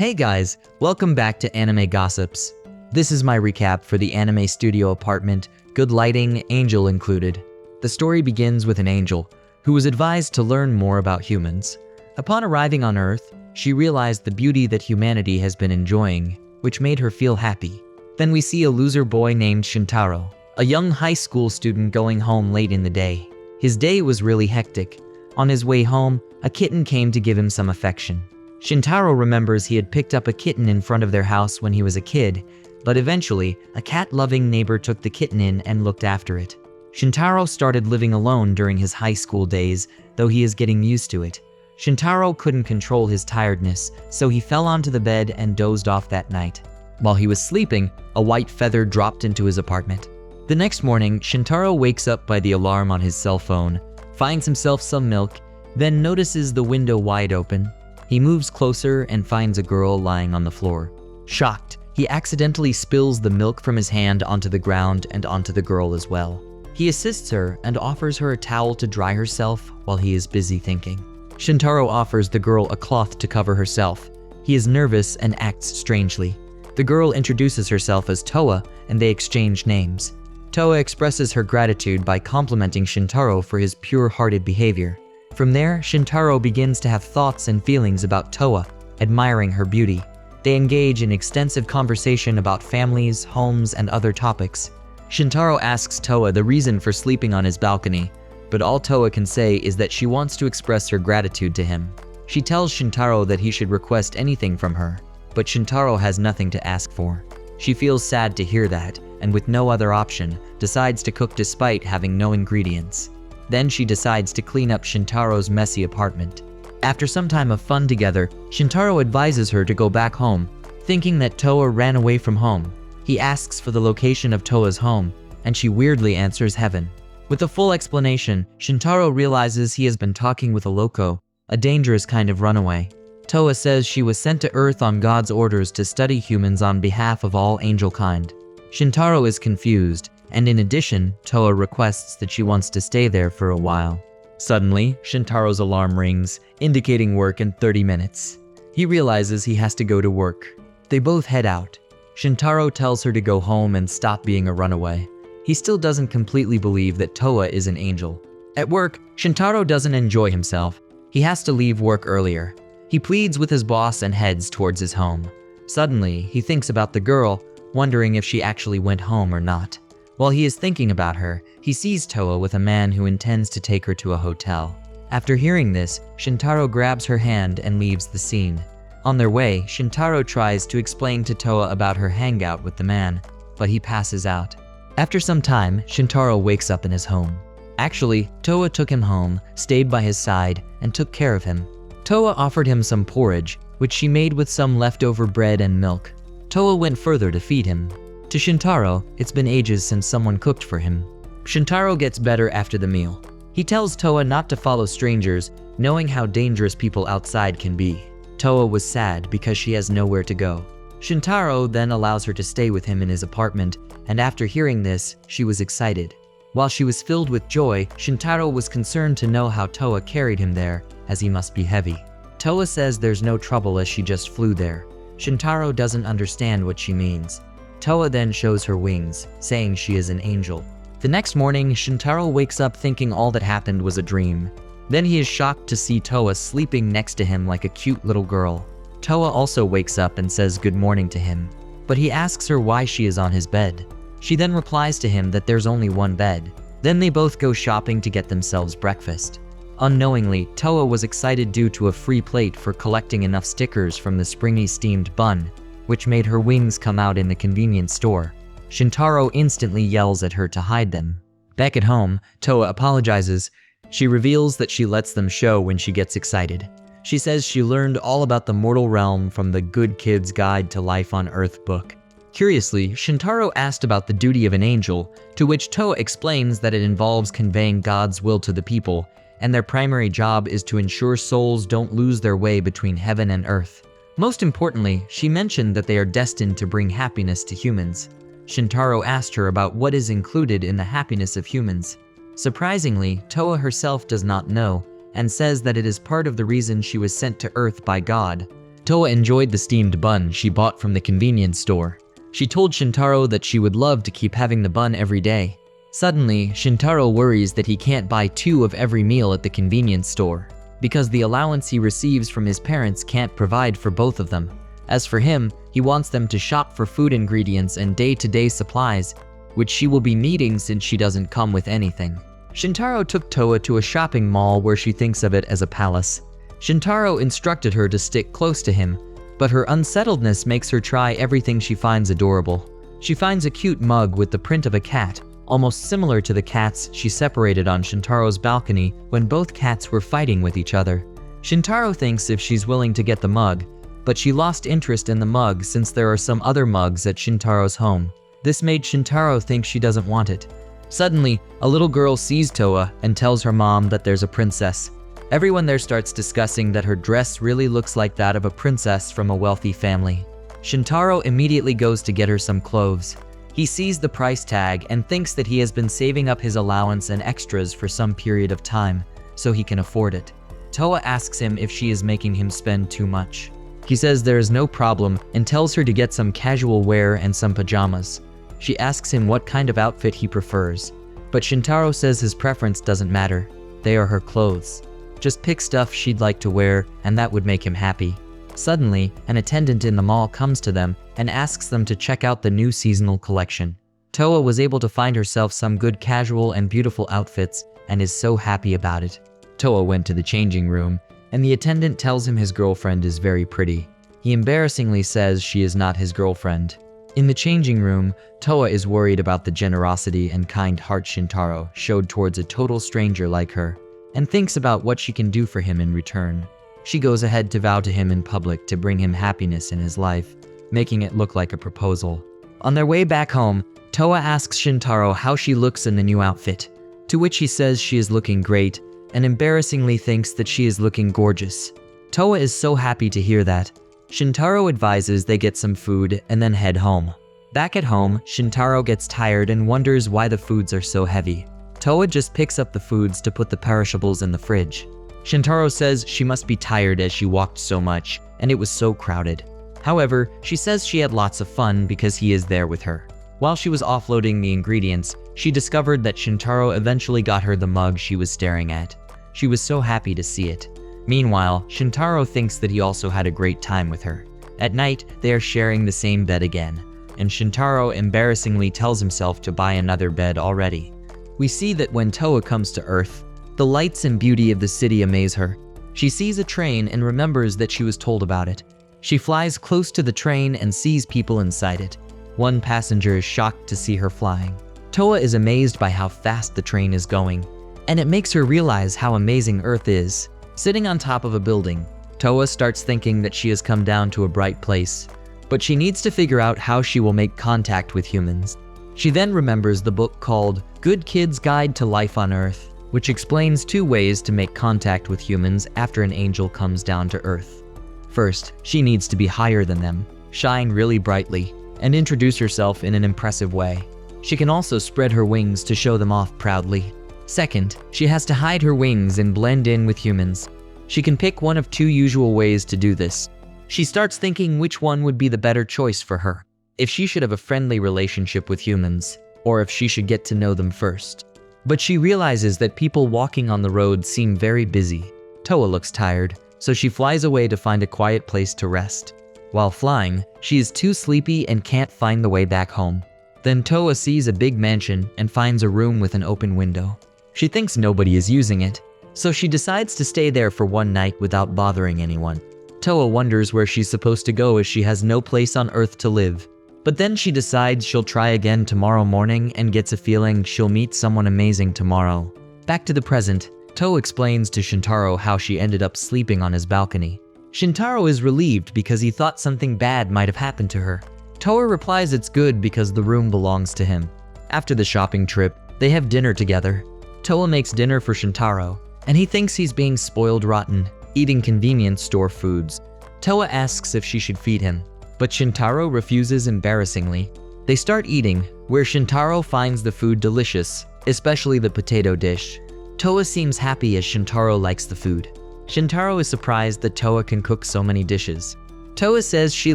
Hey guys, welcome back to Anime Gossips. This is my recap for the anime studio apartment, good lighting, angel included. The story begins with an angel who was advised to learn more about humans. Upon arriving on Earth, she realized the beauty that humanity has been enjoying, which made her feel happy. Then we see a loser boy named Shintaro, a young high school student going home late in the day. His day was really hectic. On his way home, a kitten came to give him some affection. Shintaro remembers he had picked up a kitten in front of their house when he was a kid, but eventually, a cat-loving neighbor took the kitten in and looked after it. Shintaro started living alone during his high school days, though he is getting used to it. Shintaro couldn't control his tiredness, so he fell onto the bed and dozed off that night. While he was sleeping, a white feather dropped into his apartment. The next morning, Shintaro wakes up by the alarm on his cell phone, finds himself some milk, then notices the window wide open. He moves closer and finds a girl lying on the floor. Shocked, he accidentally spills the milk from his hand onto the ground and onto the girl as well. He assists her and offers her a towel to dry herself while he is busy thinking. Shintaro offers the girl a cloth to cover herself. He is nervous and acts strangely. The girl introduces herself as Towa and they exchange names. Towa expresses her gratitude by complimenting Shintaro for his pure-hearted behavior. From there, Shintaro begins to have thoughts and feelings about Towa, admiring her beauty. They engage in extensive conversation about families, homes, and other topics. Shintaro asks Towa the reason for sleeping on his balcony, but all Towa can say is that she wants to express her gratitude to him. She tells Shintaro that he should request anything from her, but Shintaro has nothing to ask for. She feels sad to hear that, and with no other option, decides to cook despite having no ingredients. Then she decides to clean up Shintaro's messy apartment. After some time of fun together, Shintaro advises her to go back home, thinking that Towa ran away from home. He asks for the location of Towa's home, and she weirdly answers heaven. With a full explanation, Shintaro realizes he has been talking with a loco, a dangerous kind of runaway. Towa says she was sent to Earth on God's orders to study humans on behalf of all angel kind. Shintaro is confused, and in addition, Towa requests that she wants to stay there for a while. Suddenly, Shintaro's alarm rings, indicating work in 30 minutes. He realizes he has to go to work. They both head out. Shintaro tells her to go home and stop being a runaway. He still doesn't completely believe that Towa is an angel. At work, Shintaro doesn't enjoy himself. He has to leave work earlier. He pleads with his boss and heads towards his home. Suddenly, he thinks about the girl, wondering if she actually went home or not. While he is thinking about her, he sees Towa with a man who intends to take her to a hotel. After hearing this, Shintaro grabs her hand and leaves the scene. On their way, Shintaro tries to explain to Towa about her hangout with the man, but he passes out. After some time, Shintaro wakes up in his home. Actually, Towa took him home, stayed by his side, and took care of him. Towa offered him some porridge, which she made with some leftover bread and milk. Towa went further to feed him. To Shintaro, it's been ages since someone cooked for him. Shintaro gets better after the meal. He tells Towa not to follow strangers, knowing how dangerous people outside can be. Towa was sad because she has nowhere to go. Shintaro then allows her to stay with him in his apartment, and after hearing this, she was excited. While she was filled with joy, Shintaro was concerned to know how Towa carried him there, as he must be heavy. Towa says there's no trouble as she just flew there. Shintaro doesn't understand what she means. Towa then shows her wings, saying she is an angel. The next morning, Shintaro wakes up thinking all that happened was a dream. Then he is shocked to see Towa sleeping next to him like a cute little girl. Towa also wakes up and says good morning to him, but he asks her why she is on his bed. She then replies to him that there's only one bed. Then they both go shopping to get themselves breakfast. Unknowingly, Towa was excited due to a free plate for collecting enough stickers from the springy steamed bun, which made her wings come out in the convenience store. Shintaro instantly yells at her to hide them. Back at home, Towa apologizes. She reveals that she lets them show when she gets excited. She says she learned all about the mortal realm from the Good Kid's Guide to Life on Earth book. Curiously, Shintaro asked about the duty of an angel, to which Towa explains that it involves conveying God's will to the people, and their primary job is to ensure souls don't lose their way between heaven and earth. Most importantly, she mentioned that they are destined to bring happiness to humans. Shintaro asked her about what is included in the happiness of humans. Surprisingly, Towa herself does not know, and says that it is part of the reason she was sent to Earth by God. Towa enjoyed the steamed bun she bought from the convenience store. She told Shintaro that she would love to keep having the bun every day. Suddenly, Shintaro worries that he can't buy 2 of every meal at the convenience store, because the allowance he receives from his parents can't provide for both of them. As for him, he wants them to shop for food ingredients and day-to-day supplies, which she will be needing since she doesn't come with anything. Shintaro took Towa to a shopping mall where she thinks of it as a palace. Shintaro instructed her to stick close to him, but her unsettledness makes her try everything she finds adorable. She finds a cute mug with the print of a cat, almost similar to the cats she separated on Shintaro's balcony when both cats were fighting with each other. Shintaro thinks if she's willing to get the mug, but she lost interest in the mug since there are some other mugs at Shintaro's home. This made Shintaro think she doesn't want it. Suddenly, a little girl sees Towa and tells her mom that there's a princess. Everyone there starts discussing that her dress really looks like that of a princess from a wealthy family. Shintaro immediately goes to get her some clothes. He sees the price tag and thinks that he has been saving up his allowance and extras for some period of time, so he can afford it. Towa asks him if she is making him spend too much. He says there is no problem and tells her to get some casual wear and some pajamas. She asks him what kind of outfit he prefers, but Shintaro says his preference doesn't matter. They are her clothes. Just pick stuff she'd like to wear and that would make him happy. Suddenly, an attendant in the mall comes to them and asks them to check out the new seasonal collection. Towa was able to find herself some good casual and beautiful outfits and is so happy about it. Towa went to the changing room, and the attendant tells him his girlfriend is very pretty. He embarrassingly says she is not his girlfriend. In the changing room, Towa is worried about the generosity and kind heart Shintaro showed towards a total stranger like her, and thinks about what she can do for him in return. She goes ahead to vow to him in public to bring him happiness in his life, making it look like a proposal. On their way back home, Towa asks Shintaro how she looks in the new outfit, to which he says she is looking great, and embarrassingly thinks that she is looking gorgeous. Towa is so happy to hear that. Shintaro advises they get some food and then head home. Back at home, Shintaro gets tired and wonders why the foods are so heavy. Towa just picks up the foods to put the perishables in the fridge. Shintaro says she must be tired as she walked so much, and it was so crowded. However, she says she had lots of fun because he is there with her. While she was offloading the ingredients, she discovered that Shintaro eventually got her the mug she was staring at. She was so happy to see it. Meanwhile, Shintaro thinks that he also had a great time with her. At night, they are sharing the same bed again, and Shintaro embarrassingly tells himself to buy another bed already. We see that when Towa comes to Earth, the lights and beauty of the city amaze her. She sees a train and remembers that she was told about it. She flies close to the train and sees people inside it. One passenger is shocked to see her flying. Towa is amazed by how fast the train is going, and it makes her realize how amazing Earth is. Sitting on top of a building, Towa starts thinking that she has come down to a bright place, but she needs to figure out how she will make contact with humans. She then remembers the book called Good Kid's Guide to Life on Earth, which explains 2 ways to make contact with humans after an angel comes down to Earth. First, she needs to be higher than them, shine really brightly, and introduce herself in an impressive way. She can also spread her wings to show them off proudly. Second, she has to hide her wings and blend in with humans. She can pick one of 2 usual ways to do this. She starts thinking which one would be the better choice for her, if she should have a friendly relationship with humans, or if she should get to know them first. But she realizes that people walking on the road seem very busy. Towa looks tired, so she flies away to find a quiet place to rest. While flying, she is too sleepy and can't find the way back home. Then Towa sees a big mansion and finds a room with an open window. She thinks nobody is using it, so she decides to stay there for one night without bothering anyone. Towa wonders where she's supposed to go as she has no place on Earth to live. But then she decides she'll try again tomorrow morning and gets a feeling she'll meet someone amazing tomorrow. Back to the present, Towa explains to Shintaro how she ended up sleeping on his balcony. Shintaro is relieved because he thought something bad might have happened to her. Towa replies it's good because the room belongs to him. After the shopping trip, they have dinner together. Towa makes dinner for Shintaro, and he thinks he's being spoiled rotten, eating convenience store foods. Towa asks if she should feed him, but Shintaro refuses embarrassingly. They start eating, where Shintaro finds the food delicious, especially the potato dish. Towa seems happy as Shintaro likes the food. Shintaro is surprised that Towa can cook so many dishes. Towa says she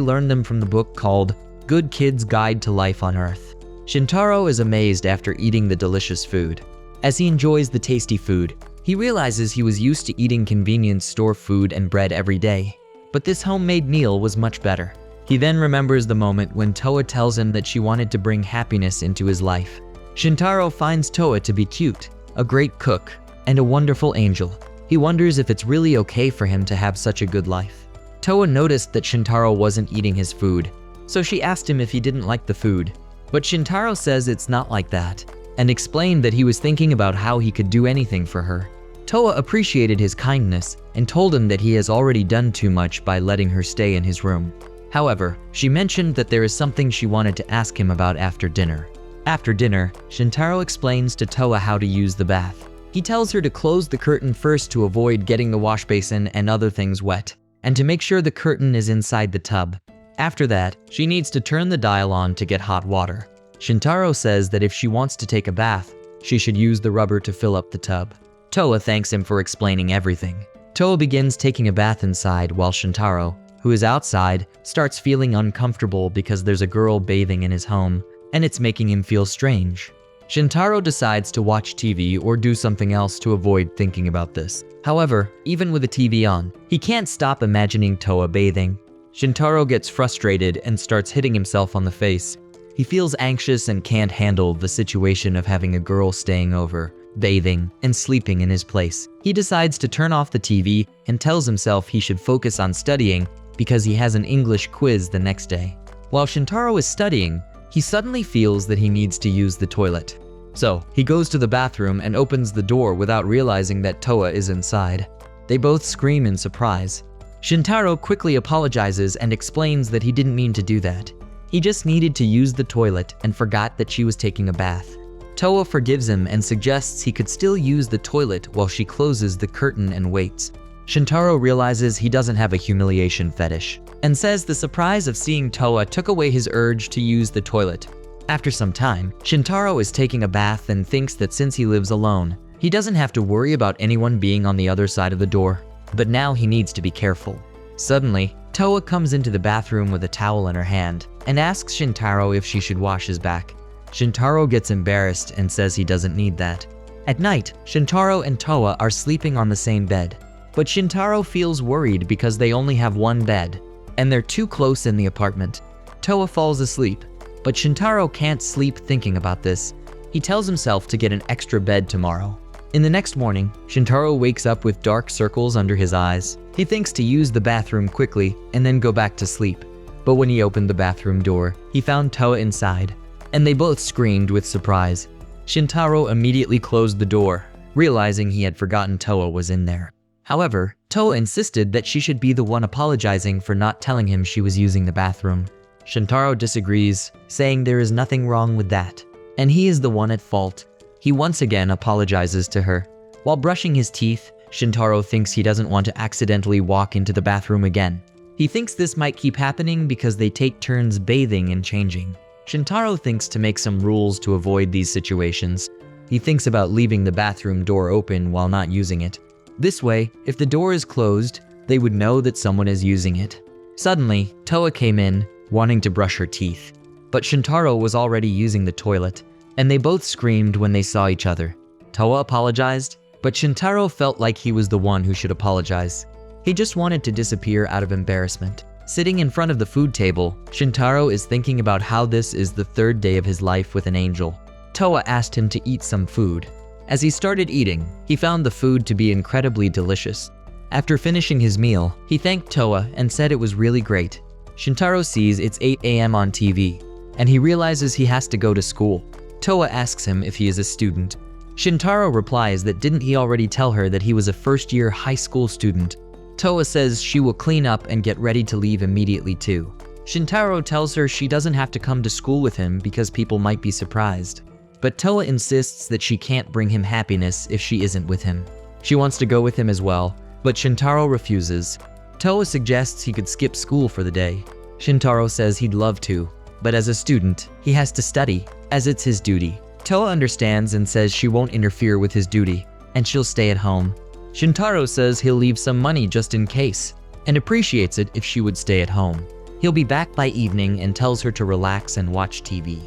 learned them from the book called Good Kid's Guide to Life on Earth. Shintaro is amazed after eating the delicious food. As he enjoys the tasty food, he realizes he was used to eating convenience store food and bread every day. But this homemade meal was much better. He then remembers the moment when Towa tells him that she wanted to bring happiness into his life. Shintaro finds Towa to be cute, a great cook, and a wonderful angel. He wonders if it's really okay for him to have such a good life. Towa noticed that Shintaro wasn't eating his food, so she asked him if he didn't like the food. But Shintaro says it's not like that, and explained that he was thinking about how he could do anything for her. Towa appreciated his kindness and told him that he has already done too much by letting her stay in his room. However, she mentioned that there is something she wanted to ask him about after dinner. After dinner, Shintaro explains to Towa how to use the bath. He tells her to close the curtain first to avoid getting the wash basin and other things wet, and to make sure the curtain is inside the tub. After that, she needs to turn the dial on to get hot water. Shintaro says that if she wants to take a bath, she should use the rubber to fill up the tub. Towa thanks him for explaining everything. Towa begins taking a bath inside while Shintaro, who is outside, starts feeling uncomfortable because there's a girl bathing in his home, and it's making him feel strange. Shintaro decides to watch TV or do something else to avoid thinking about this. However, even with the TV on, he can't stop imagining Towa bathing. Shintaro gets frustrated and starts hitting himself on the face. He feels anxious and can't handle the situation of having a girl staying over, bathing, and sleeping in his place. He decides to turn off the TV and tells himself he should focus on studying because he has an English quiz the next day. While Shintaro is studying, he suddenly feels that he needs to use the toilet. So, he goes to the bathroom and opens the door without realizing that Towa is inside. They both scream in surprise. Shintaro quickly apologizes and explains that he didn't mean to do that. He just needed to use the toilet and forgot that she was taking a bath. Towa forgives him and suggests he could still use the toilet while she closes the curtain and waits. Shintaro realizes he doesn't have a humiliation fetish, and says the surprise of seeing Towa took away his urge to use the toilet. After some time, Shintaro is taking a bath and thinks that since he lives alone, he doesn't have to worry about anyone being on the other side of the door. But now he needs to be careful. Suddenly, Towa comes into the bathroom with a towel in her hand and asks Shintaro if she should wash his back. Shintaro gets embarrassed and says he doesn't need that. At night, Shintaro and Towa are sleeping on the same bed. But Shintaro feels worried because they only have one bed, and they're too close in the apartment. Towa falls asleep, but Shintaro can't sleep thinking about this. He tells himself to get an extra bed tomorrow. In the next morning, Shintaro wakes up with dark circles under his eyes. He thinks to use the bathroom quickly and then go back to sleep. But when he opened the bathroom door, he found Towa inside, and they both screamed with surprise. Shintaro immediately closed the door, realizing he had forgotten Towa was in there. However, Towa insisted that she should be the one apologizing for not telling him she was using the bathroom. Shintaro disagrees, saying there is nothing wrong with that, and he is the one at fault. He once again apologizes to her. While brushing his teeth, Shintaro thinks he doesn't want to accidentally walk into the bathroom again. He thinks this might keep happening because they take turns bathing and changing. Shintaro thinks to make some rules to avoid these situations. He thinks about leaving the bathroom door open while not using it. This way, if the door is closed, they would know that someone is using it. Suddenly, Towa came in, wanting to brush her teeth. But Shintaro was already using the toilet, and they both screamed when they saw each other. Towa apologized, but Shintaro felt like he was the one who should apologize. He just wanted to disappear out of embarrassment. Sitting in front of the food table, Shintaro is thinking about how this is the third day of his life with an angel. Towa asked him to eat some food. As he started eating, he found the food to be incredibly delicious. After finishing his meal, he thanked Towa and said it was really great. Shintaro sees it's 8 a.m. on TV, and he realizes he has to go to school. Towa asks him if he is a student. Shintaro replies that didn't he already tell her that he was a first-year high school student. Towa says she will clean up and get ready to leave immediately too. Shintaro tells her she doesn't have to come to school with him because people might be surprised. But Towa insists that she can't bring him happiness if she isn't with him. She wants to go with him as well, but Shintaro refuses. Towa suggests he could skip school for the day. Shintaro says he'd love to, but as a student, he has to study, as it's his duty. Towa understands and says she won't interfere with his duty, and she'll stay at home. Shintaro says he'll leave some money just in case, and appreciates it if she would stay at home. He'll be back by evening and tells her to relax and watch TV.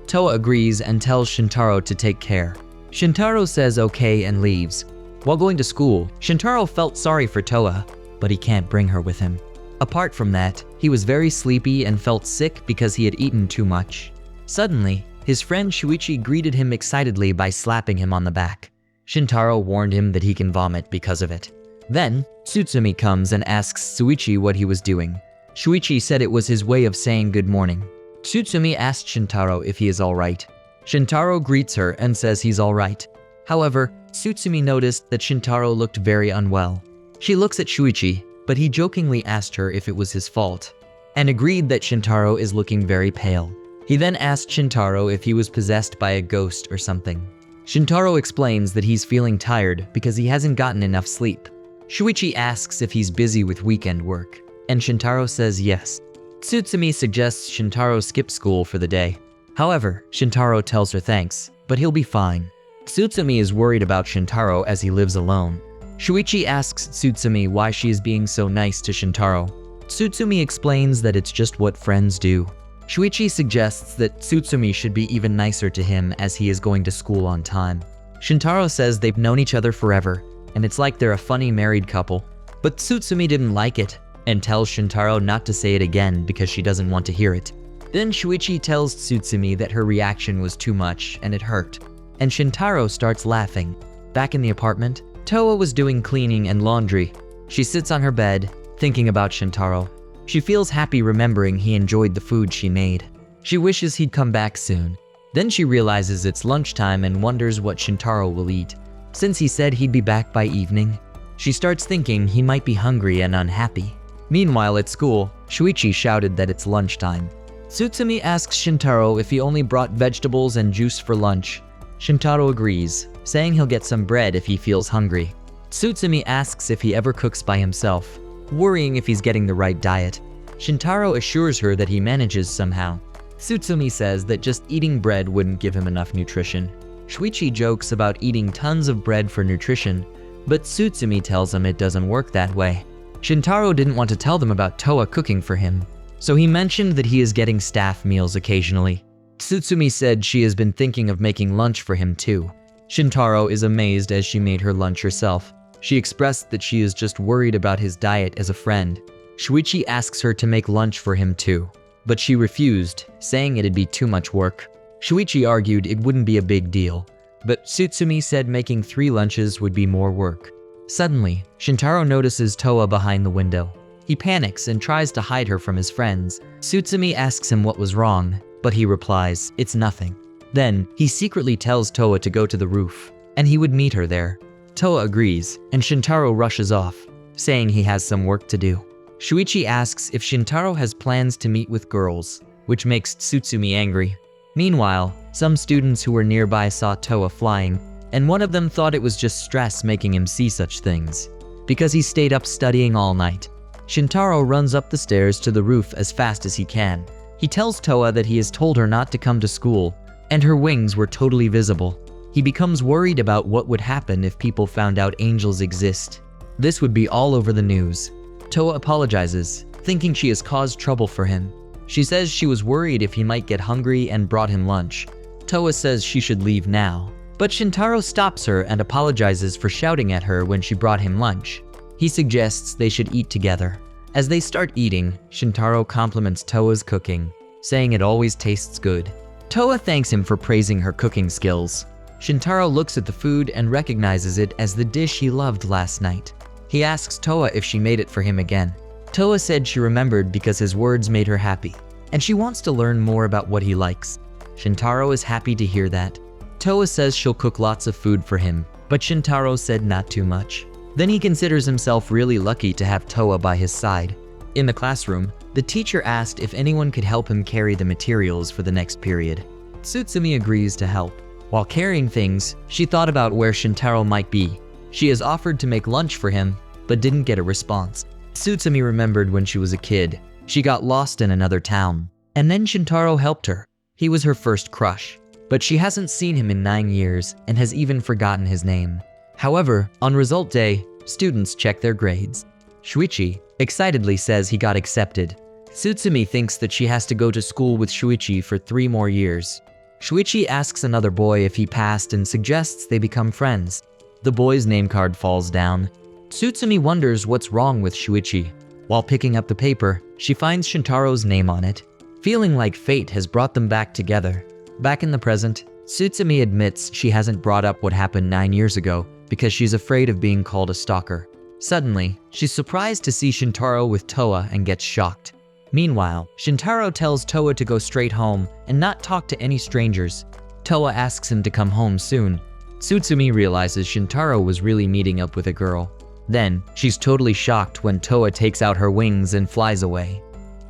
Towa agrees and tells Shintaro to take care. Shintaro says okay and leaves. While going to school, Shintaro felt sorry for Towa, but he can't bring her with him. Apart from that, he was very sleepy and felt sick because he had eaten too much. Suddenly, his friend Shuichi greeted him excitedly by slapping him on the back. Shintaro warned him that he can vomit because of it. Then, Tsurumi comes and asks Shuichi what he was doing. Shuichi said it was his way of saying good morning. Tsurumi asked Shintaro if he is alright. Shintaro greets her and says he's alright. However, Tsurumi noticed that Shintaro looked very unwell. She looks at Shuichi, but he jokingly asked her if it was his fault, and agreed that Shintaro is looking very pale. He then asked Shintaro if he was possessed by a ghost or something. Shintaro explains that he's feeling tired because he hasn't gotten enough sleep. Shuichi asks if he's busy with weekend work, and Shintaro says yes. Tsurumi suggests Shintaro skip school for the day. However, Shintaro tells her thanks, but he'll be fine. Tsurumi is worried about Shintaro as he lives alone. Shuichi asks Tsurumi why she is being so nice to Shintaro. Tsurumi explains that it's just what friends do. Shuichi suggests that Tsurumi should be even nicer to him as he is going to school on time. Shintaro says they've known each other forever, and it's like they're a funny married couple. But Tsurumi didn't like it, and tells Shintaro not to say it again because she doesn't want to hear it. Then Shuichi tells Tsurumi that her reaction was too much and it hurt, and Shintaro starts laughing. Back in the apartment, Towa was doing cleaning and laundry. She sits on her bed, thinking about Shintaro. She feels happy remembering he enjoyed the food she made. She wishes he'd come back soon. Then she realizes it's lunchtime and wonders what Shintaro will eat. Since he said he'd be back by evening, she starts thinking he might be hungry and unhappy. Meanwhile at school, Shuichi shouted that it's lunchtime. Tsurumi asks Shintaro if he only brought vegetables and juice for lunch. Shintaro agrees, saying he'll get some bread if he feels hungry. Tsurumi asks if he ever cooks by himself, worrying if he's getting the right diet. Shintaro assures her that he manages somehow. Tsurumi says that just eating bread wouldn't give him enough nutrition. Shuichi jokes about eating tons of bread for nutrition, but Tsurumi tells him it doesn't work that way. Shintaro didn't want to tell them about Towa cooking for him, so he mentioned that he is getting staff meals occasionally. Tsurumi said she has been thinking of making lunch for him too. Shintaro is amazed as she made her lunch herself. She expressed that she is just worried about his diet as a friend. Shuichi asks her to make lunch for him too, but she refused, saying it'd be too much work. Shuichi argued it wouldn't be a big deal, but Tsurumi said making 3 lunches would be more work. Suddenly, Shintaro notices Towa behind the window. He panics and tries to hide her from his friends. Tsurumi asks him what was wrong, but he replies, "It's nothing." Then, he secretly tells Towa to go to the roof, and he would meet her there. Towa agrees, and Shintaro rushes off, saying he has some work to do. Shuichi asks if Shintaro has plans to meet with girls, which makes Tsurumi angry. Meanwhile, some students who were nearby saw Towa flying, and one of them thought it was just stress making him see such things, because he stayed up studying all night. Shintaro runs up the stairs to the roof as fast as he can. He tells Towa that he has told her not to come to school, and her wings were totally visible. He becomes worried about what would happen if people found out angels exist. This would be all over the news. Towa apologizes, thinking she has caused trouble for him. She says she was worried if he might get hungry and brought him lunch. Towa says she should leave now, but Shintaro stops her and apologizes for shouting at her when she brought him lunch. He suggests they should eat together. As they start eating, Shintaro compliments Towa's cooking, saying it always tastes good. Towa thanks him for praising her cooking skills. Shintaro looks at the food and recognizes it as the dish he loved last night. He asks Towa if she made it for him again. Towa said she remembered because his words made her happy, and she wants to learn more about what he likes. Shintaro is happy to hear that. Towa says she'll cook lots of food for him, but Shintaro said not too much. Then he considers himself really lucky to have Towa by his side. In the classroom, the teacher asked if anyone could help him carry the materials for the next period. Tsurumi agrees to help. While carrying things, she thought about where Shintaro might be. She has offered to make lunch for him, but didn't get a response. Tsurumi remembered when she was a kid. She got lost in another town, and then Shintaro helped her. He was her first crush, but she hasn't seen him in 9 years and has even forgotten his name. However, on result day, students check their grades. Shuichi excitedly says he got accepted. Tsurumi thinks that she has to go to school with Shuichi for 3 more years. Shuichi asks another boy if he passed and suggests they become friends. The boy's name card falls down. Tsurumi wonders what's wrong with Shuichi. While picking up the paper, she finds Shintaro's name on it, feeling like fate has brought them back together. Back in the present, Tsurumi admits she hasn't brought up what happened 9 years ago because she's afraid of being called a stalker. Suddenly, she's surprised to see Shintaro with Towa and gets shocked. Meanwhile, Shintaro tells Towa to go straight home and not talk to any strangers. Towa asks him to come home soon. Tsurumi realizes Shintaro was really meeting up with a girl. Then, she's totally shocked when Towa takes out her wings and flies away.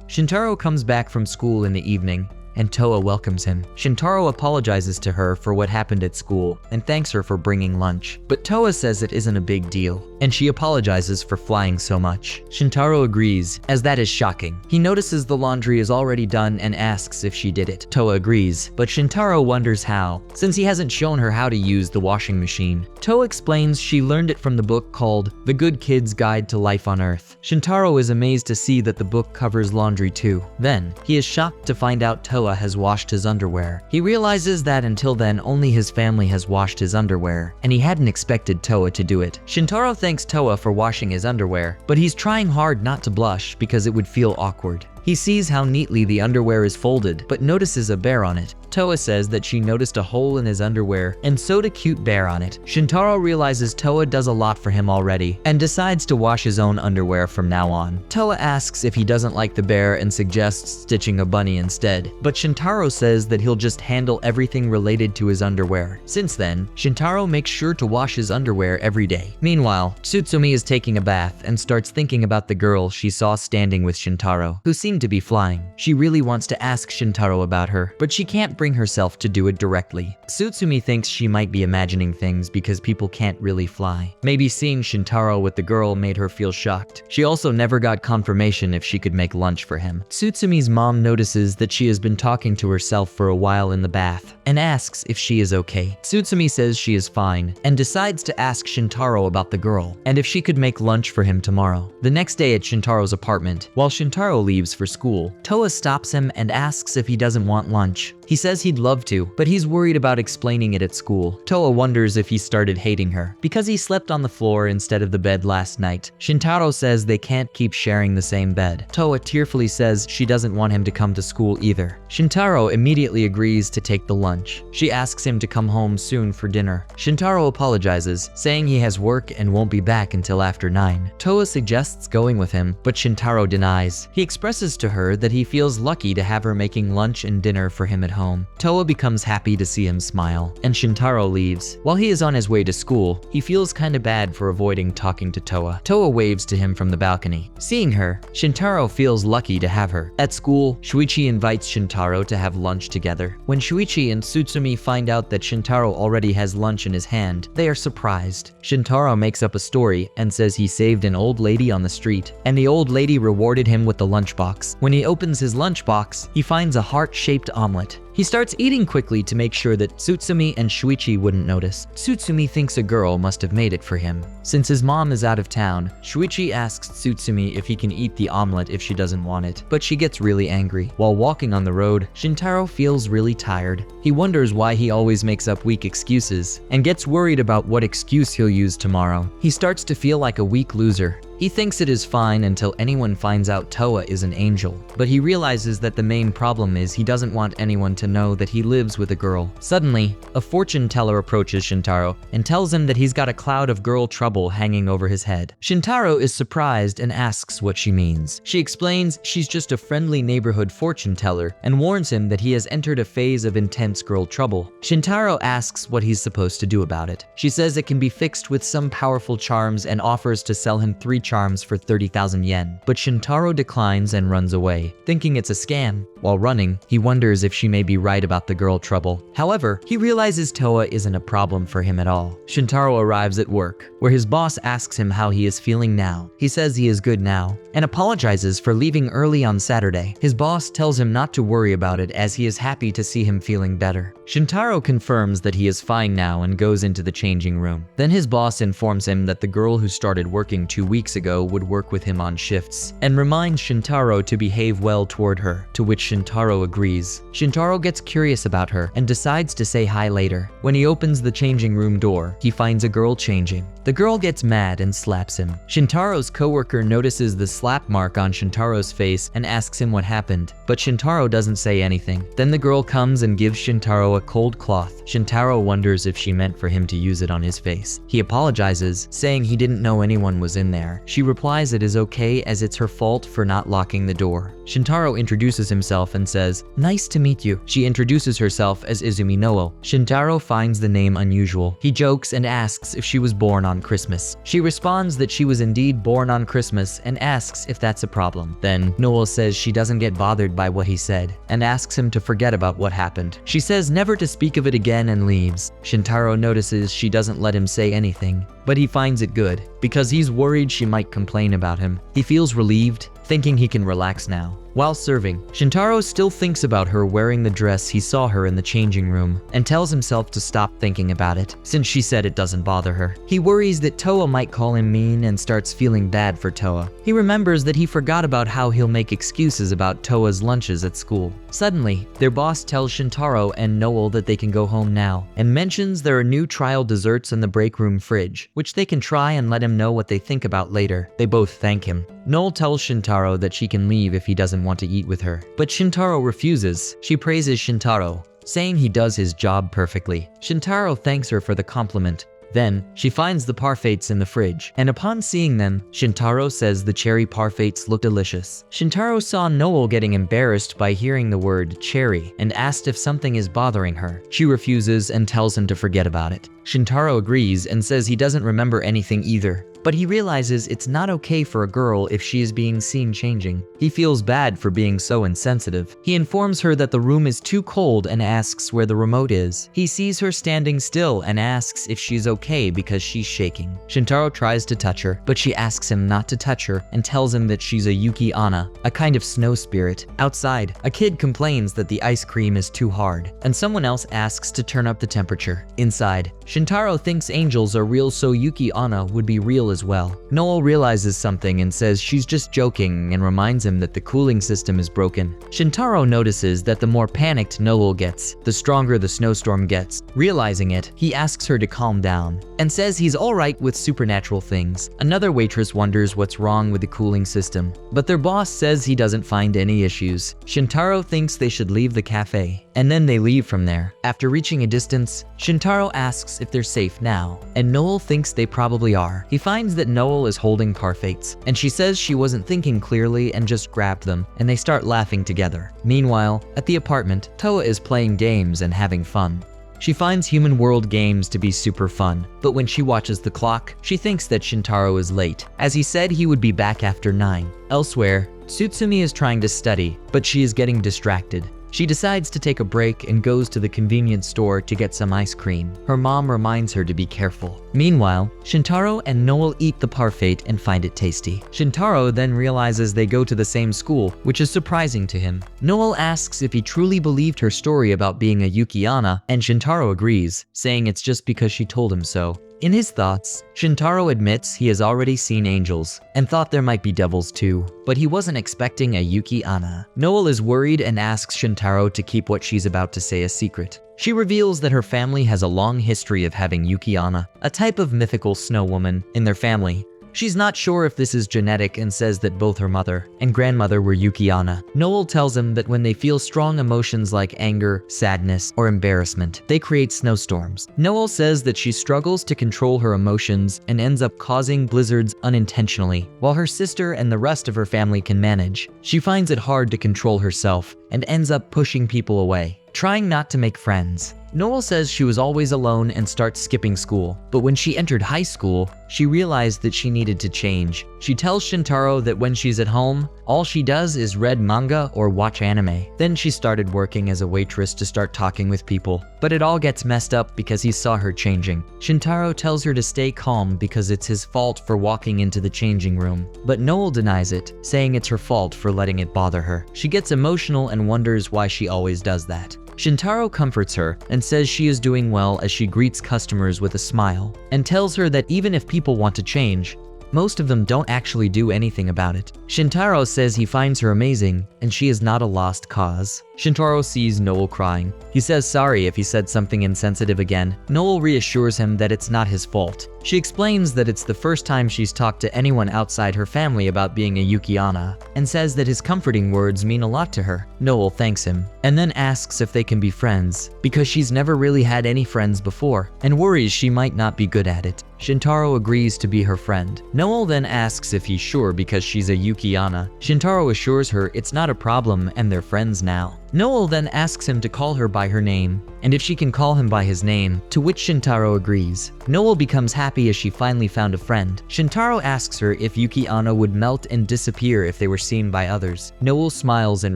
Shintaro comes back from school in the evening, and Towa welcomes him. Shintaro apologizes to her for what happened at school and thanks her for bringing lunch. But Towa says it isn't a big deal, and she apologizes for flying so much. Shintaro agrees, as that is shocking. He notices the laundry is already done and asks if she did it. Towa agrees, but Shintaro wonders how, since he hasn't shown her how to use the washing machine. Towa explains she learned it from the book called The Good Kid's Guide to Life on Earth. Shintaro is amazed to see that the book covers laundry too. Then, he is shocked to find out Towa has washed his underwear. He realizes that until then only his family has washed his underwear, and he hadn't expected Towa to do it. Shintaro thanks Towa for washing his underwear, but he's trying hard not to blush because it would feel awkward. He sees how neatly the underwear is folded, but notices a bear on it. Towa says that she noticed a hole in his underwear and sewed a cute bear on it. Shintaro realizes Towa does a lot for him already and decides to wash his own underwear from now on. Towa asks if he doesn't like the bear and suggests stitching a bunny instead, but Shintaro says that he'll just handle everything related to his underwear. Since then, Shintaro makes sure to wash his underwear every day. Meanwhile, Tsurumi is taking a bath and starts thinking about the girl she saw standing with Shintaro, who seemed to be flying. She really wants to ask Shintaro about her, but she can't bring herself to do it directly. Tsurumi thinks she might be imagining things because people can't really fly. Maybe seeing Shintaro with the girl made her feel shocked. She also never got confirmation if she could make lunch for him. Tsutsumi's mom notices that she has been talking to herself for a while in the bath and asks if she is okay. Tsutsumi says she is fine and decides to ask Shintaro about the girl and if she could make lunch for him tomorrow. The next day at Shintaro's apartment, while Shintaro leaves for school, Towa stops him and asks if he doesn't want lunch. He says he'd love to, but he's worried about explaining it at school. Towa wonders if he started hating her because he slept on the floor instead of the bed last night. Shintaro says they can't keep sharing the same bed. Towa tearfully says she doesn't want him to come to school either. Shintaro immediately agrees to take the lunch. She asks him to come home soon for dinner. Shintaro apologizes, saying he has work and won't be back until after 9. Towa suggests going with him, but Shintaro denies. He expresses to her that he feels lucky to have her making lunch and dinner for him at home. Towa becomes happy to see him smile, and Shintaro leaves. While he is on his way to school, he feels kinda bad for avoiding talking to Towa. Towa waves to him from the balcony. Seeing her, Shintaro feels lucky to have her. At school, Shuichi invites Shintaro to have lunch together. When Shuichi and Tsutsumi find out that Shintaro already has lunch in his hand, they are surprised. Shintaro makes up a story and says he saved an old lady on the street, and the old lady rewarded him with the lunchbox. When he opens his lunchbox, he finds a heart-shaped omelet. He starts eating quickly to make sure that Tsutsumi and Shuichi wouldn't notice. Tsutsumi thinks a girl must have made it for him. Since his mom is out of town, Shuichi asks Tsutsumi if he can eat the omelet if she doesn't want it, but she gets really angry. While walking on the road, Shintaro feels really tired. He wonders why he always makes up weak excuses, and gets worried about what excuse he'll use tomorrow. He starts to feel like a weak loser. He thinks it is fine until anyone finds out Towa is an angel, but he realizes that the main problem is he doesn't want anyone to know that he lives with a girl. Suddenly, a fortune teller approaches Shintaro and tells him that he's got a cloud of girl trouble hanging over his head. Shintaro is surprised and asks what she means. She explains she's just a friendly neighborhood fortune teller and warns him that he has entered a phase of intense girl trouble. Shintaro asks what he's supposed to do about it. She says it can be fixed with some powerful charms and offers to sell him 3 charms for 30,000 yen, but Shintaro declines and runs away, thinking it's a scam. While running, he wonders if she may be be right about the girl trouble. However, he realizes Towa isn't a problem for him at all. Shintaro arrives at work, where his boss asks him how he is feeling now. He says he is good now, and apologizes for leaving early on Saturday. His boss tells him not to worry about it as he is happy to see him feeling better. Shintaro confirms that he is fine now and goes into the changing room. Then his boss informs him that the girl who started working 2 weeks ago would work with him on shifts, and reminds Shintaro to behave well toward her, to which Shintaro agrees. Shintaro gets curious about her and decides to say hi later. When he opens the changing room door, he finds a girl changing. The girl gets mad and slaps him. Shintaro's coworker notices the slap mark on Shintaro's face and asks him what happened, but Shintaro doesn't say anything. Then the girl comes and gives Shintaro a cold cloth. Shintaro wonders if she meant for him to use it on his face. He apologizes, saying he didn't know anyone was in there. She replies it is okay as it's her fault for not locking the door. Shintaro introduces himself and says, "Nice to meet you." She introduces herself as Izumi Noel. Shintaro finds the name unusual. He jokes and asks if she was born on Christmas. She responds that she was indeed born on Christmas and asks if that's a problem. Then Noel says she doesn't get bothered by what he said and asks him to forget about what happened. She says never to speak of it again and leaves. Shintaro notices she doesn't let him say anything, but he finds it good because he's worried she might complain about him. He feels relieved, thinking he can relax now. While serving, Shintaro still thinks about her wearing the dress he saw her in the changing room and tells himself to stop thinking about it since she said it doesn't bother her. He worries that Towa might call him mean and starts feeling bad for Towa. He remembers that he forgot about how he'll make excuses about Towa's lunches at school. Suddenly, their boss tells Shintaro and Noel that they can go home now and mentions there are new trial desserts in the break room fridge, which they can try and let him know what they think about later. They both thank him. Noel tells Shintaro that she can leave if he doesn't want to eat with her, but Shintaro refuses. She praises Shintaro, saying he does his job perfectly. Shintaro thanks her for the compliment. Then, she finds the parfaits in the fridge, and upon seeing them, Shintaro says the cherry parfaits look delicious. Shintaro saw Noel getting embarrassed by hearing the word cherry and asked if something is bothering her. She refuses and tells him to forget about it. Shintaro agrees and says he doesn't remember anything either, but he realizes it's not okay for a girl if she is being seen changing. He feels bad for being so insensitive. He informs her that the room is too cold and asks where the remote is. He sees her standing still and asks if she's okay because she's shaking. Shintaro tries to touch her, but she asks him not to touch her and tells him that she's a Yuki Anna, a kind of snow spirit. Outside, a kid complains that the ice cream is too hard, and someone else asks to turn up the temperature. Inside, Shintaro thinks angels are real, so Yuki Anna would be real as well. Noel realizes something and says she's just joking and reminds him that the cooling system is broken. Shintaro notices that the more panicked Noel gets, the stronger the snowstorm gets. Realizing it, he asks her to calm down and says he's alright with supernatural things. Another waitress wonders what's wrong with the cooling system, but their boss says he doesn't find any issues. Shintaro thinks they should leave the cafe, and then they leave from there. After reaching a distance, Shintaro asks if they're safe now, and Noel thinks they probably are. He finds that Noel is holding parfaits, and she says she wasn't thinking clearly and just grabbed them, and they start laughing together. Meanwhile, at the apartment, Towa is playing games and having fun. She finds human world games to be super fun, but when she watches the clock, she thinks that Shintaro is late, as he said he would be back after 9. Elsewhere, Tsurumi is trying to study, but she is getting distracted. She decides to take a break and goes to the convenience store to get some ice cream. Her mom reminds her to be careful. Meanwhile, Shintaro and Noel eat the parfait and find it tasty. Shintaro then realizes they go to the same school, which is surprising to him. Noel asks if he truly believed her story about being a Yuki Anna, and Shintaro agrees, saying it's just because she told him so. In his thoughts, Shintaro admits he has already seen angels and thought there might be devils too, but he wasn't expecting a Yuki Anna. Noel is worried and asks Shintaro to keep what she's about to say a secret. She reveals that her family has a long history of having Yuki Anna, a type of mythical snow woman, in their family. She's not sure if this is genetic and says that both her mother and grandmother were Yuki Anna. Noel tells him that when they feel strong emotions like anger, sadness, or embarrassment, they create snowstorms. Noel says that she struggles to control her emotions and ends up causing blizzards unintentionally, while her sister and the rest of her family can manage. She finds it hard to control herself and ends up pushing people away, trying not to make friends. Noel says she was always alone and starts skipping school, but when she entered high school, she realized that she needed to change. She tells Shintaro that when she's at home, all she does is read manga or watch anime. Then she started working as a waitress to start talking with people, but it all gets messed up because he saw her changing. Shintaro tells her to stay calm because it's his fault for walking into the changing room, but Noel denies it, saying it's her fault for letting it bother her. She gets emotional and wonders why she always does that. Shintaro comforts her and says she is doing well as she greets customers with a smile, and tells her that even if people want to change, most of them don't actually do anything about it. Shintaro says he finds her amazing and she is not a lost cause. Shintaro sees Noel crying. He says sorry if he said something insensitive again. Noel reassures him that it's not his fault. She explains that it's the first time she's talked to anyone outside her family about being a Yuki-onna, and says that his comforting words mean a lot to her. Noel thanks him, and then asks if they can be friends, because she's never really had any friends before, and worries she might not be good at it. Shintaro agrees to be her friend. Noel then asks if he's sure because she's a Yuki-onna. Shintaro assures her it's not a problem and they're friends now. Noel then asks him to call her by her name, and if she can call him by his name, to which Shintaro agrees. Noel becomes happy as she finally found a friend. Shintaro asks her if Yuki-onna would melt and disappear if they were seen by others. Noel smiles and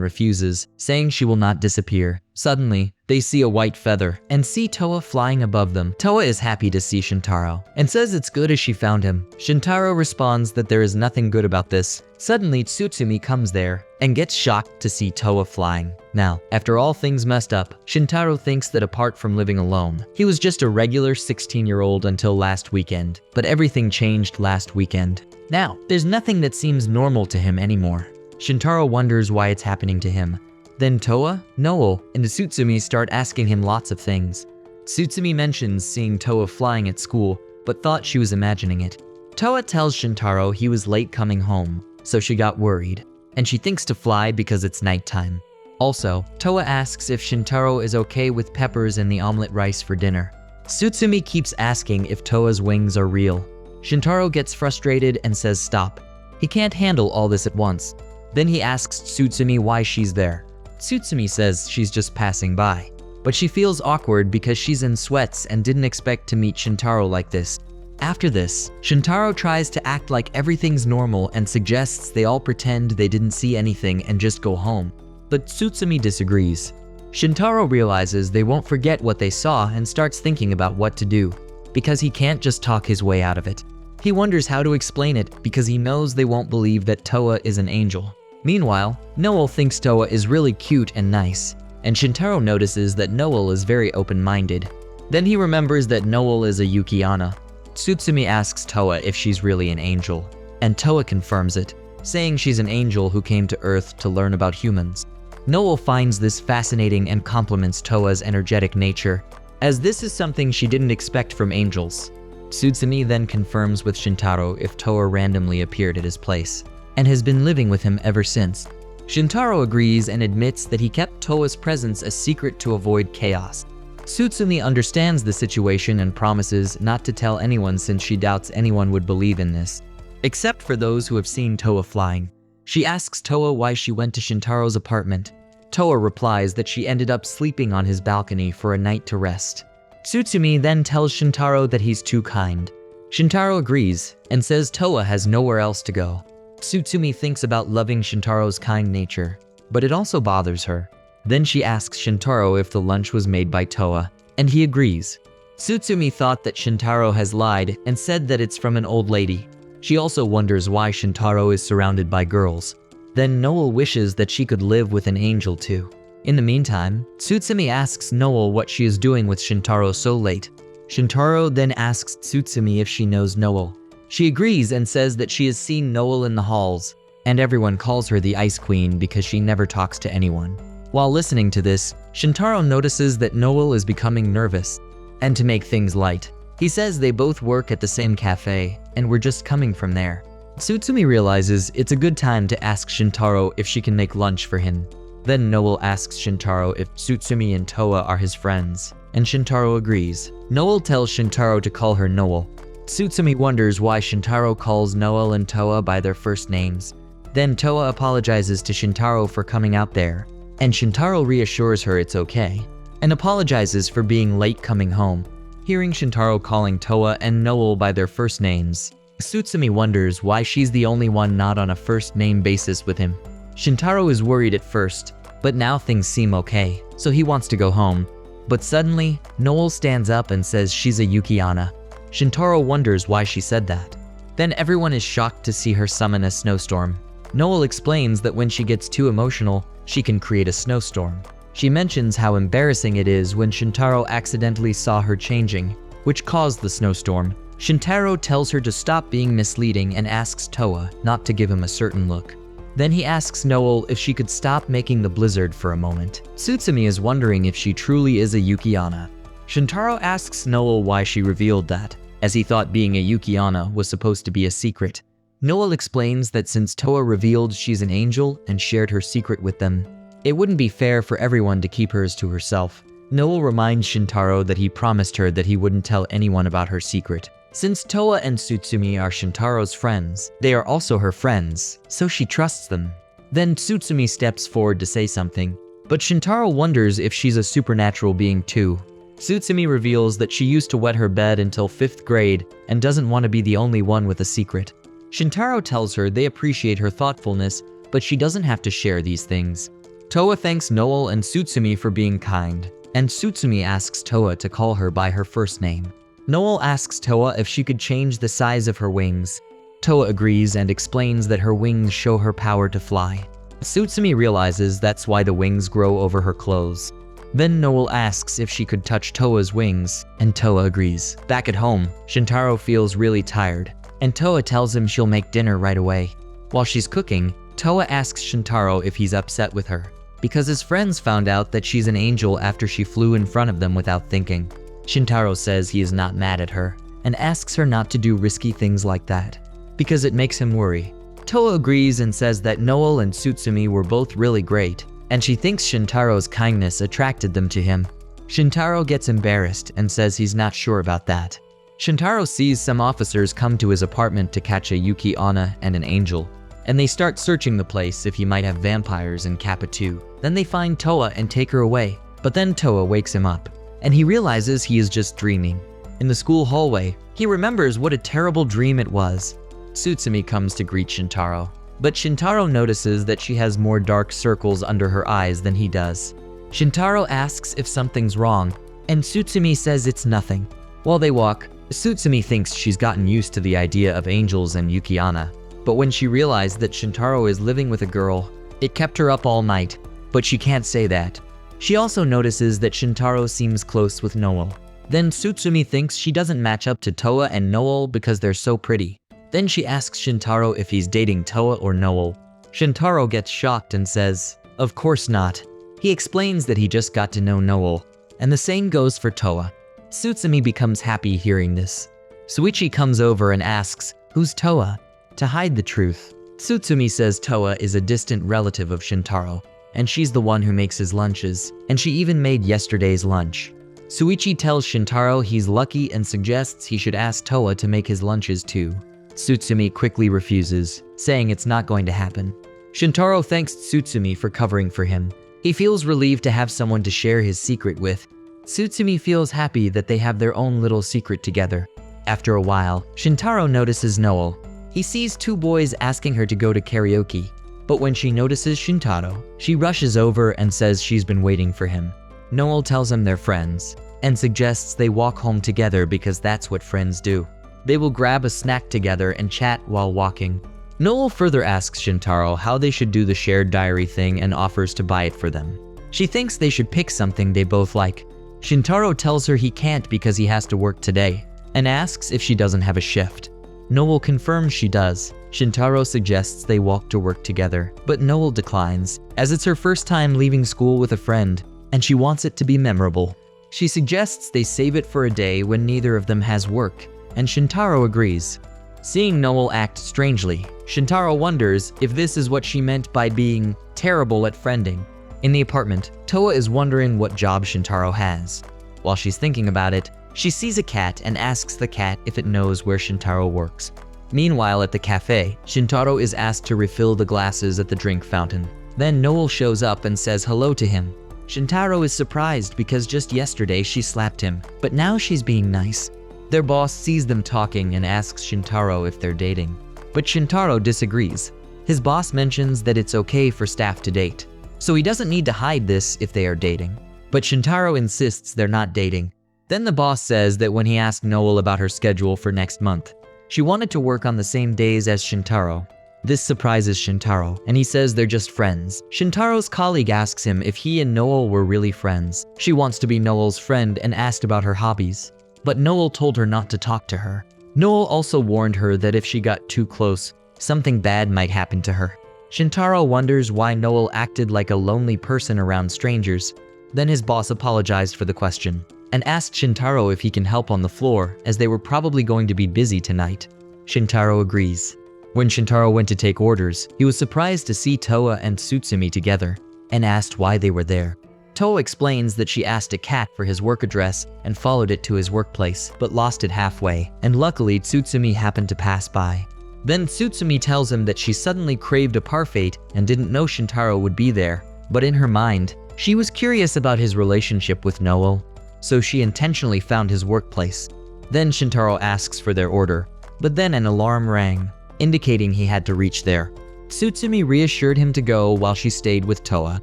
refuses, saying she will not disappear. Suddenly, they see a white feather and see Towa flying above them. Towa is happy to see Shintaro and says it's good as she found him. Shintaro responds that there is nothing good about this. Suddenly, Tsurumi comes there and gets shocked to see Towa flying. Now, after all things messed up, Shintaro thinks that apart from living alone, he was just a regular 16-year-old until last weekend. But everything changed last weekend. Now, there's nothing that seems normal to him anymore. Shintaro wonders why it's happening to him. Then Towa, Noel, and Tsurumi start asking him lots of things. Tsurumi mentions seeing Towa flying at school, but thought she was imagining it. Towa tells Shintaro he was late coming home, so she got worried, and she thinks to fly because it's nighttime. Also, Towa asks if Shintaro is okay with peppers and the omelet rice for dinner. Tsurumi keeps asking if Towa's wings are real. Shintaro gets frustrated and says stop. He can't handle all this at once. Then he asks Tsurumi why she's there. Tsurumi says she's just passing by, but she feels awkward because she's in sweats and didn't expect to meet Shintaro like this. After this, Shintaro tries to act like everything's normal and suggests they all pretend they didn't see anything and just go home. But Tsurumi disagrees. Shintaro realizes they won't forget what they saw and starts thinking about what to do, because he can't just talk his way out of it. He wonders how to explain it because he knows they won't believe that Towa is an angel. Meanwhile, Noel thinks Towa is really cute and nice, and Shintaro notices that Noel is very open-minded. Then he remembers that Noel is a Yuki-onna. Tsurumi asks Towa if she's really an angel, and Towa confirms it, saying she's an angel who came to Earth to learn about humans. Noel finds this fascinating and compliments Towa's energetic nature, as this is something she didn't expect from angels. Tsurumi then confirms with Shintaro if Towa randomly appeared at his place, and has been living with him ever since. Shintaro agrees and admits that he kept Towa's presence a secret to avoid chaos. Tsurumi understands the situation and promises not to tell anyone since she doubts anyone would believe in this, except for those who have seen Towa flying. She asks Towa why she went to Shintaro's apartment. Towa replies that she ended up sleeping on his balcony for a night to rest. Tsurumi then tells Shintaro that he's too kind. Shintaro agrees and says Towa has nowhere else to go. Tsurumi thinks about loving Shintaro's kind nature, but it also bothers her. Then she asks Shintaro if the lunch was made by Towa, and he agrees. Tsurumi thought that Shintaro has lied and said that it's from an old lady. She also wonders why Shintaro is surrounded by girls. Then Noel wishes that she could live with an angel too. In the meantime, Tsurumi asks Noel what she is doing with Shintaro so late. Shintaro then asks Tsurumi if she knows Noel. She agrees and says that she has seen Noel in the halls, and everyone calls her the Ice Queen because she never talks to anyone. While listening to this, Shintaro notices that Noel is becoming nervous, and to make things light, he says they both work at the same cafe, and were just coming from there. Tsurumi realizes it's a good time to ask Shintaro if she can make lunch for him. Then Noel asks Shintaro if Tsurumi and Towa are his friends, and Shintaro agrees. Noel tells Shintaro to call her Noel. Tsurumi wonders why Shintaro calls Noel and Towa by their first names. Then Towa apologizes to Shintaro for coming out there, and Shintaro reassures her it's okay. and apologizes for being late coming home. Hearing Shintaro calling Towa and Noel by their first names, Tsurumi wonders why she's the only one not on a first-name basis with him. Shintaro is worried at first, but now things seem okay, so he wants to go home. But suddenly, Noel stands up and says she's a Yuki-onna. Shintaro wonders why she said that. Then everyone is shocked to see her summon a snowstorm. Noel explains that when she gets too emotional, she can create a snowstorm. She mentions how embarrassing it is when Shintaro accidentally saw her changing, which caused the snowstorm. Shintaro tells her to stop being misleading and asks Towa not to give him a certain look. Then he asks Noel if she could stop making the blizzard for a moment. Tsurumi is wondering if she truly is a Yuki-onna. Shintaro asks Noel why she revealed that, as he thought being a Yuki-onna was supposed to be a secret. Noel explains that since Towa revealed she's an angel and shared her secret with them, it wouldn't be fair for everyone to keep hers to herself. Noel reminds Shintaro that he promised her that he wouldn't tell anyone about her secret. Since Towa and Tsurumi are Shintaro's friends, they are also her friends, so she trusts them. Then Tsurumi steps forward to say something, but Shintaro wonders if she's a supernatural being too. Tsurumi reveals that she used to wet her bed until 5th grade and doesn't want to be the only one with a secret. Shintaro tells her they appreciate her thoughtfulness, but she doesn't have to share these things. Towa thanks Noel and Tsurumi for being kind, and Tsurumi asks Towa to call her by her first name. Noel asks Towa if she could change the size of her wings. Towa agrees and explains that her wings show her power to fly. Tsurumi realizes that's why the wings grow over her clothes. Then Noel asks if she could touch Towa's wings, and Towa agrees. Back at home, Shintaro feels really tired, and Towa tells him she'll make dinner right away. While she's cooking, Towa asks Shintaro if he's upset with her, because his friends found out that she's an angel after she flew in front of them without thinking. Shintaro says he is not mad at her, and asks her not to do risky things like that, because it makes him worry. Towa agrees and says that Noel and Tsurumi were both really great, and she thinks Shintaro's kindness attracted them to him. Shintaro gets embarrassed and says he's not sure about that. Shintaro sees some officers come to his apartment to catch a Yuki-onna and an angel, and they start searching the place if he might have vampires in Kappa 2. Then they find Towa and take her away, but then Towa wakes him up, and he realizes he is just dreaming. In the school hallway, he remembers what a terrible dream it was. Tsurumi comes to greet Shintaro, but Shintaro notices that she has more dark circles under her eyes than he does. Shintaro asks if something's wrong, and Tsurumi says it's nothing. While they walk, Tsurumi thinks she's gotten used to the idea of angels and Yuki-onna, but when she realized that Shintaro is living with a girl, it kept her up all night, but she can't say that. She also notices that Shintaro seems close with Noel. Then Tsurumi thinks she doesn't match up to Towa and Noel because they're so pretty. Then she asks Shintaro if he's dating Towa or Noel. Shintaro gets shocked and says, "Of course not." He explains that he just got to know Noel, and the same goes for Towa. Tsurumi becomes happy hearing this. Suichi comes over and asks, "Who's Towa?" to hide the truth. Tsurumi says Towa is a distant relative of Shintaro, and she's the one who makes his lunches, and she even made yesterday's lunch. Suichi tells Shintaro he's lucky and suggests he should ask Towa to make his lunches too. Tsurumi quickly refuses, saying it's not going to happen. Shintaro thanks Tsurumi for covering for him. He feels relieved to have someone to share his secret with. Tsurumi feels happy that they have their own little secret together. After a while, Shintaro notices Noel. He sees two boys asking her to go to karaoke, but when she notices Shintaro, she rushes over and says she's been waiting for him. Noel tells him they're friends, and suggests they walk home together because that's what friends do. They will grab a snack together and chat while walking. Noel further asks Shintaro how they should do the shared diary thing and offers to buy it for them. She thinks they should pick something they both like. Shintaro tells her he can't because he has to work today, and asks if she doesn't have a shift. Noel confirms she does. Shintaro suggests they walk to work together, but Noel declines, as it's her first time leaving school with a friend, and she wants it to be memorable. She suggests they save it for a day when neither of them has work, and Shintaro agrees. Seeing Noel act strangely, Shintaro wonders if this is what she meant by being terrible at friending. In the apartment, Towa is wondering what job Shintaro has. While she's thinking about it, she sees a cat and asks the cat if it knows where Shintaro works. Meanwhile, at the cafe, Shintaro is asked to refill the glasses at the drink fountain. Then Noel shows up and says hello to him. Shintaro is surprised because just yesterday she slapped him, but now she's being nice. Their boss sees them talking and asks Shintaro if they're dating, but Shintaro disagrees. His boss mentions that it's okay for staff to date, so he doesn't need to hide this if they are dating. But Shintaro insists they're not dating. Then the boss says that when he asked Noel about her schedule for next month, she wanted to work on the same days as Shintaro. This surprises Shintaro, and he says they're just friends. Shintaro's colleague asks him if he and Noel were really friends. She wants to be Noel's friend and asked about her hobbies, but Noel told her not to talk to her. Noel also warned her that if she got too close, something bad might happen to her. Shintaro wonders why Noel acted like a lonely person around strangers. Then his boss apologized for the question and asked Shintaro if he can help on the floor, as they were probably going to be busy tonight. Shintaro agrees. When Shintaro went to take orders, he was surprised to see Towa and Tsurumi together and asked why they were there. Towa explains that she asked a cat for his work address and followed it to his workplace, but lost it halfway, and luckily Tsurumi happened to pass by. Then Tsurumi tells him that she suddenly craved a parfait and didn't know Shintaro would be there, but in her mind, she was curious about his relationship with Noel, so she intentionally found his workplace. Then Shintaro asks for their order, but then an alarm rang, indicating he had to reach there. Tsurumi reassured him to go while she stayed with Towa.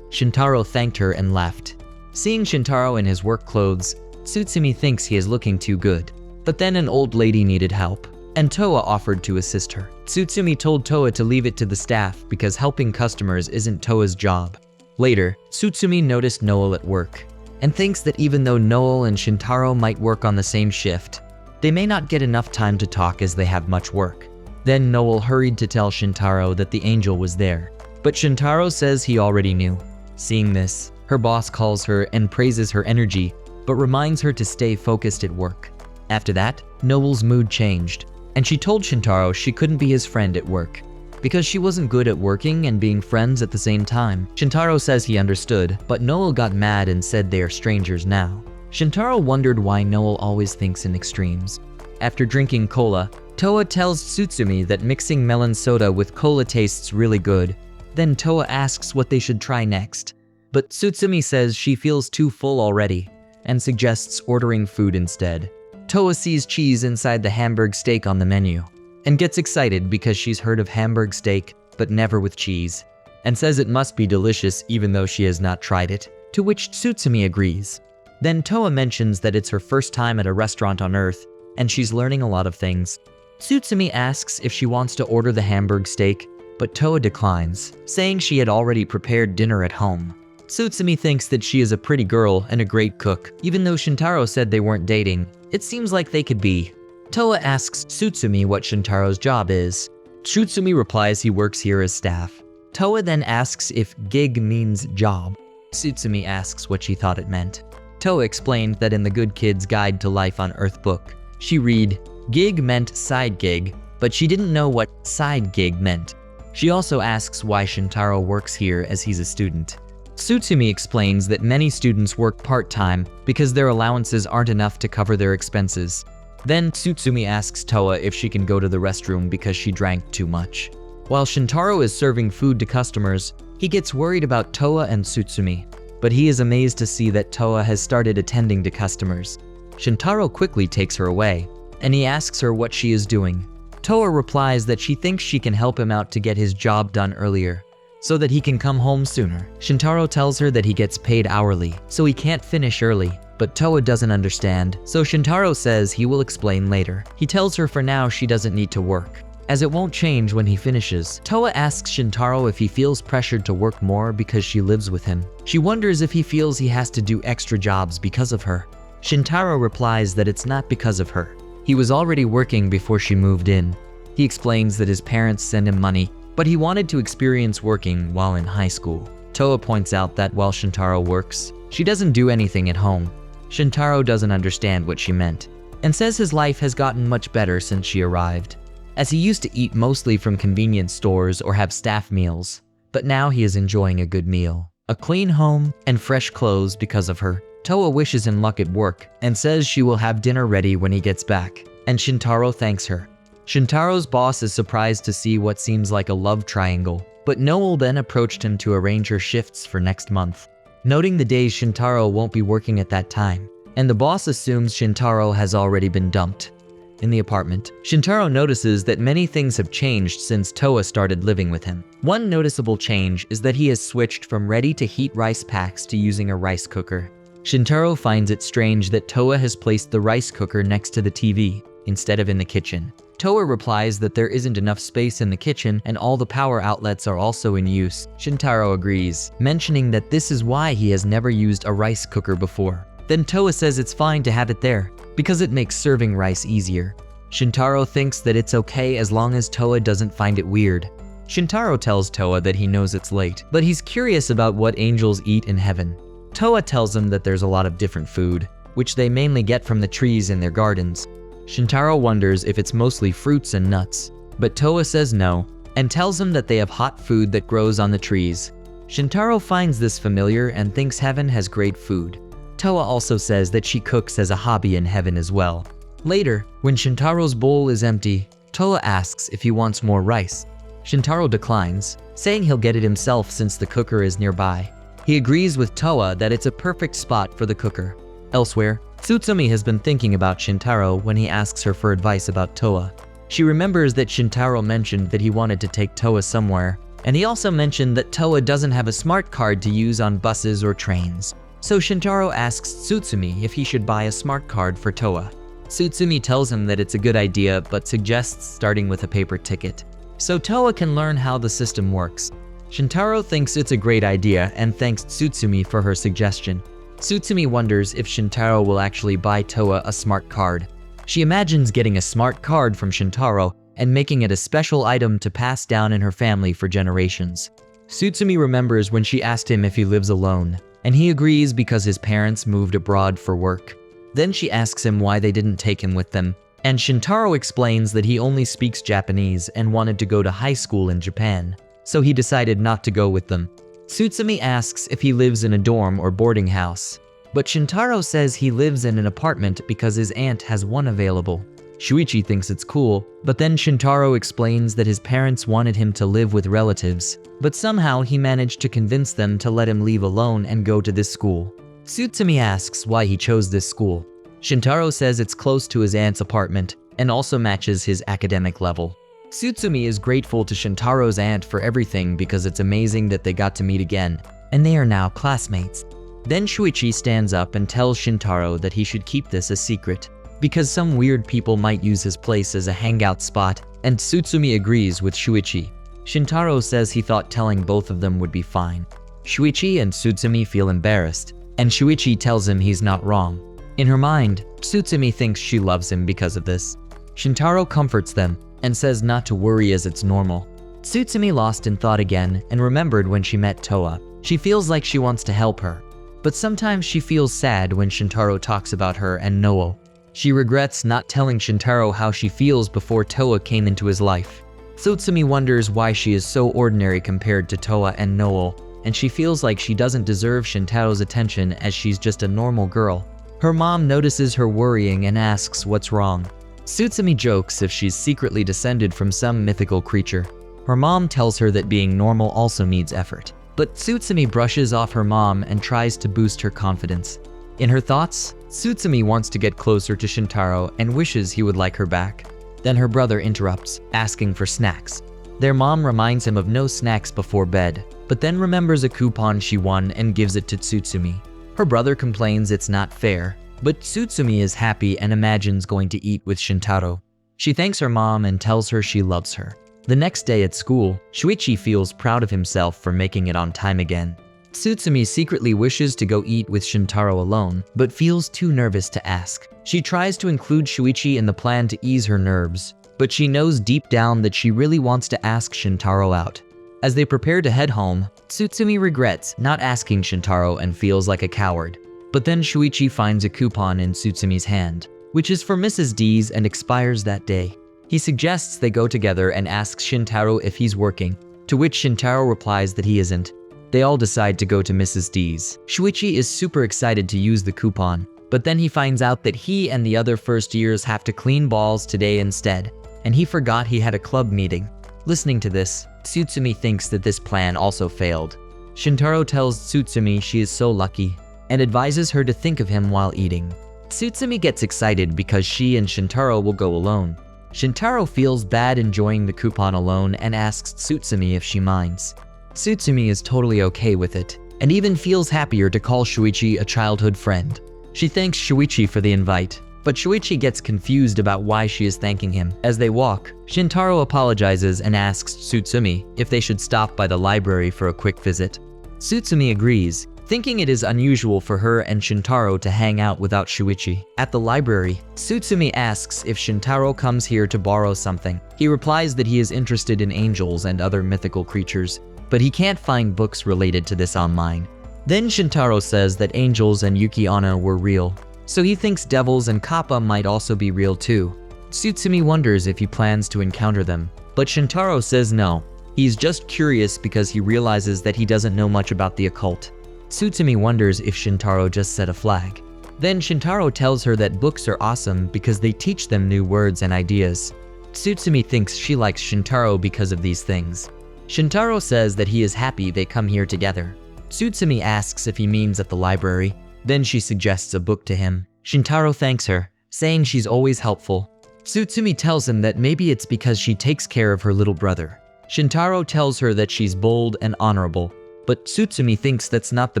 Shintaro thanked her and left. Seeing Shintaro in his work clothes, Tsurumi thinks he is looking too good. But then an old lady needed help, and Towa offered to assist her. Tsurumi told Towa to leave it to the staff because helping customers isn't Towa's job. Later, Tsurumi noticed Noel at work, and thinks that even though Noel and Shintaro might work on the same shift, they may not get enough time to talk as they have much work. Then Noel hurried to tell Shintaro that the angel was there, but Shintaro says he already knew. Seeing this, her boss calls her and praises her energy, but reminds her to stay focused at work. After that, Noel's mood changed, and she told Shintaro she couldn't be his friend at work, because she wasn't good at working and being friends at the same time. Shintaro says he understood, but Noel got mad and said they are strangers now. Shintaro wondered why Noel always thinks in extremes. After drinking cola, Towa tells Tsurumi that mixing melon soda with cola tastes really good. Then Towa asks what they should try next, but Tsurumi says she feels too full already and suggests ordering food instead. Towa sees cheese inside the Hamburg steak on the menu and gets excited because she's heard of Hamburg steak, but never with cheese, and says it must be delicious even though she has not tried it, to which Tsurumi agrees. Then Towa mentions that it's her first time at a restaurant on Earth, and she's learning a lot of things. Tsurumi asks if she wants to order the Hamburg steak, but Towa declines, saying she had already prepared dinner at home. Tsurumi thinks that she is a pretty girl and a great cook. Even though Shintaro said they weren't dating, it seems like they could be. Towa asks Tsurumi what Shintaro's job is. Tsurumi replies he works here as staff. Towa then asks if gig means job. Tsurumi asks what she thought it meant. Towa explained that in the Good Kid's Guide to Life on Earth book, she read, gig meant side gig, but she didn't know what side gig meant. She also asks why Shintaro works here as he's a student. Tsurumi explains that many students work part-time because their allowances aren't enough to cover their expenses. Then Tsurumi asks Towa if she can go to the restroom because she drank too much. While Shintaro is serving food to customers, he gets worried about Towa and Tsurumi, but he is amazed to see that Towa has started attending to customers. Shintaro quickly takes her away, and he asks her what she is doing. Towa replies that she thinks she can help him out to get his job done earlier, so that he can come home sooner. Shintaro tells her that he gets paid hourly, so he can't finish early, but Towa doesn't understand, so Shintaro says he will explain later. He tells her for now she doesn't need to work, as it won't change when he finishes. Towa asks Shintaro if he feels pressured to work more because she lives with him. She wonders if he feels he has to do extra jobs because of her. Shintaro replies that it's not because of her. He was already working before she moved in. He explains that his parents send him money, but he wanted to experience working while in high school. Towa points out that while Shintaro works, she doesn't do anything at home. Shintaro doesn't understand what she meant, and says his life has gotten much better since she arrived, as he used to eat mostly from convenience stores or have staff meals, but now he is enjoying a good meal, a clean home, and fresh clothes because of her. Towa wishes him luck at work and says she will have dinner ready when he gets back, and Shintaro thanks her. Shintaro's boss is surprised to see what seems like a love triangle, but Noel then approached him to arrange her shifts for next month. noting the days Shintaro won't be working at that time, and the boss assumes Shintaro has already been dumped. In the apartment, Shintaro notices that many things have changed since Towa started living with him. One noticeable change is that he has switched from ready-to-heat rice packs to using a rice cooker. Shintaro finds it strange that Towa has placed the rice cooker next to the TV, instead of in the kitchen. Towa replies that there isn't enough space in the kitchen and all the power outlets are also in use. Shintaro agrees, mentioning that this is why he has never used a rice cooker before. Then Towa says it's fine to have it there, because it makes serving rice easier. Shintaro thinks that it's okay as long as Towa doesn't find it weird. Shintaro tells Towa that he knows it's late, but he's curious about what angels eat in heaven. Towa tells him that there's a lot of different food, which they mainly get from the trees in their gardens. Shintaro wonders if it's mostly fruits and nuts, but Towa says no, and tells him that they have hot food that grows on the trees. Shintaro finds this familiar and thinks heaven has great food. Towa also says that she cooks as a hobby in heaven as well. Later, when Shintaro's bowl is empty, Towa asks if he wants more rice. Shintaro declines, saying he'll get it himself since the cooker is nearby. He agrees with Towa that it's a perfect spot for the cooker. Elsewhere, Tsurumi has been thinking about Shintaro when he asks her for advice about Towa. She remembers that Shintaro mentioned that he wanted to take Towa somewhere, and he also mentioned that Towa doesn't have a smart card to use on buses or trains. So Shintaro asks Tsurumi if he should buy a smart card for Towa. Tsurumi tells him that it's a good idea but suggests starting with a paper ticket, so Towa can learn how the system works. Shintaro thinks it's a great idea and thanks Tsurumi for her suggestion. Tsurumi wonders if Shintaro will actually buy Towa a smart card. She imagines getting a smart card from Shintaro and making it a special item to pass down in her family for generations. Tsurumi remembers when she asked him if he lives alone, and he agrees because his parents moved abroad for work. Then she asks him why they didn't take him with them, and Shintaro explains that he only speaks Japanese and wanted to go to high school in Japan, so he decided not to go with them. Tsurumi asks if he lives in a dorm or boarding house, but Shintaro says he lives in an apartment because his aunt has one available. Shuichi thinks it's cool, but then Shintaro explains that his parents wanted him to live with relatives, but somehow he managed to convince them to let him leave alone and go to this school. Tsurumi asks why he chose this school. Shintaro says it's close to his aunt's apartment and also matches his academic level. Tsurumi is grateful to Shintaro's aunt for everything because it's amazing that they got to meet again, and they are now classmates. Then Shuichi stands up and tells Shintaro that he should keep this a secret, because some weird people might use his place as a hangout spot, and Tsurumi agrees with Shuichi. Shintaro says he thought telling both of them would be fine. Shuichi and Tsurumi feel embarrassed, and Shuichi tells him he's not wrong. In her mind, Tsurumi thinks she loves him because of this. Shintaro comforts them and says not to worry as it's normal. Tsurumi lost in thought again and remembered when she met Towa. She feels like she wants to help her, but sometimes she feels sad when Shintaro talks about her and Noel. She regrets not telling Shintaro how she feels before Towa came into his life. Tsurumi wonders why she is so ordinary compared to Towa and Noel, and she feels like she doesn't deserve Shintaro's attention as she's just a normal girl. Her mom notices her worrying and asks what's wrong. Tsurumi jokes if she's secretly descended from some mythical creature. Her mom tells her that being normal also needs effort, but Tsurumi brushes off her mom and tries to boost her confidence. In her thoughts, Tsurumi wants to get closer to Shintaro and wishes he would like her back. Then her brother interrupts, asking for snacks. Their mom reminds him of no snacks before bed, but then remembers a coupon she won and gives it to Tsurumi. Her brother complains it's not fair, but Tsurumi is happy and imagines going to eat with Shintaro. She thanks her mom and tells her she loves her. The next day at school, Shuichi feels proud of himself for making it on time again. Tsurumi secretly wishes to go eat with Shintaro alone, but feels too nervous to ask. She tries to include Shuichi in the plan to ease her nerves, but she knows deep down that she really wants to ask Shintaro out. As they prepare to head home, Tsurumi regrets not asking Shintaro and feels like a coward. But then Shuichi finds a coupon in Tsurumi hand, which is for Mrs. D's and expires that day. He suggests they go together and asks Shintaro if he's working, to which Shintaro replies that he isn't. They all decide to go to Mrs. D's. Shuichi is super excited to use the coupon, but then he finds out that he and the other first years have to clean balls today instead, and he forgot he had a club meeting. Listening to this, Tsurumi thinks that this plan also failed. Shintaro tells Tsutsumi she is so lucky and advises her to think of him while eating. Tsutsumi gets excited because she and Shintaro will go alone. Shintaro feels bad enjoying the coupon alone and asks Tsutsumi if she minds. Tsutsumi is totally okay with it and even feels happier to call Shuichi a childhood friend. She thanks Shuichi for the invite, but Shuichi gets confused about why she is thanking him. As they walk, Shintaro apologizes and asks Tsutsumi if they should stop by the library for a quick visit. Tsutsumi agrees, thinking it is unusual for her and Shintaro to hang out without Shuichi. At the library, Tsutsumi asks if Shintaro comes here to borrow something. He replies that he is interested in angels and other mythical creatures, but he can't find books related to this online. Then Shintaro says that angels and Yuki Onna were real, so he thinks devils and Kappa might also be real too. Tsutsumi wonders if he plans to encounter them, but Shintaro says no. He's just curious because he realizes that he doesn't know much about the occult. Tsutsumi wonders if Shintaro just set a flag. Then Shintaro tells her that books are awesome because they teach them new words and ideas. Tsutsumi thinks she likes Shintaro because of these things. Shintaro says that he is happy they come here together. Tsutsumi asks if he means at the library. Then she suggests a book to him. Shintaro thanks her, saying she's always helpful. Tsutsumi tells him that maybe it's because she takes care of her little brother. Shintaro tells her that she's bold and honorable, but Tsutsumi thinks that's not the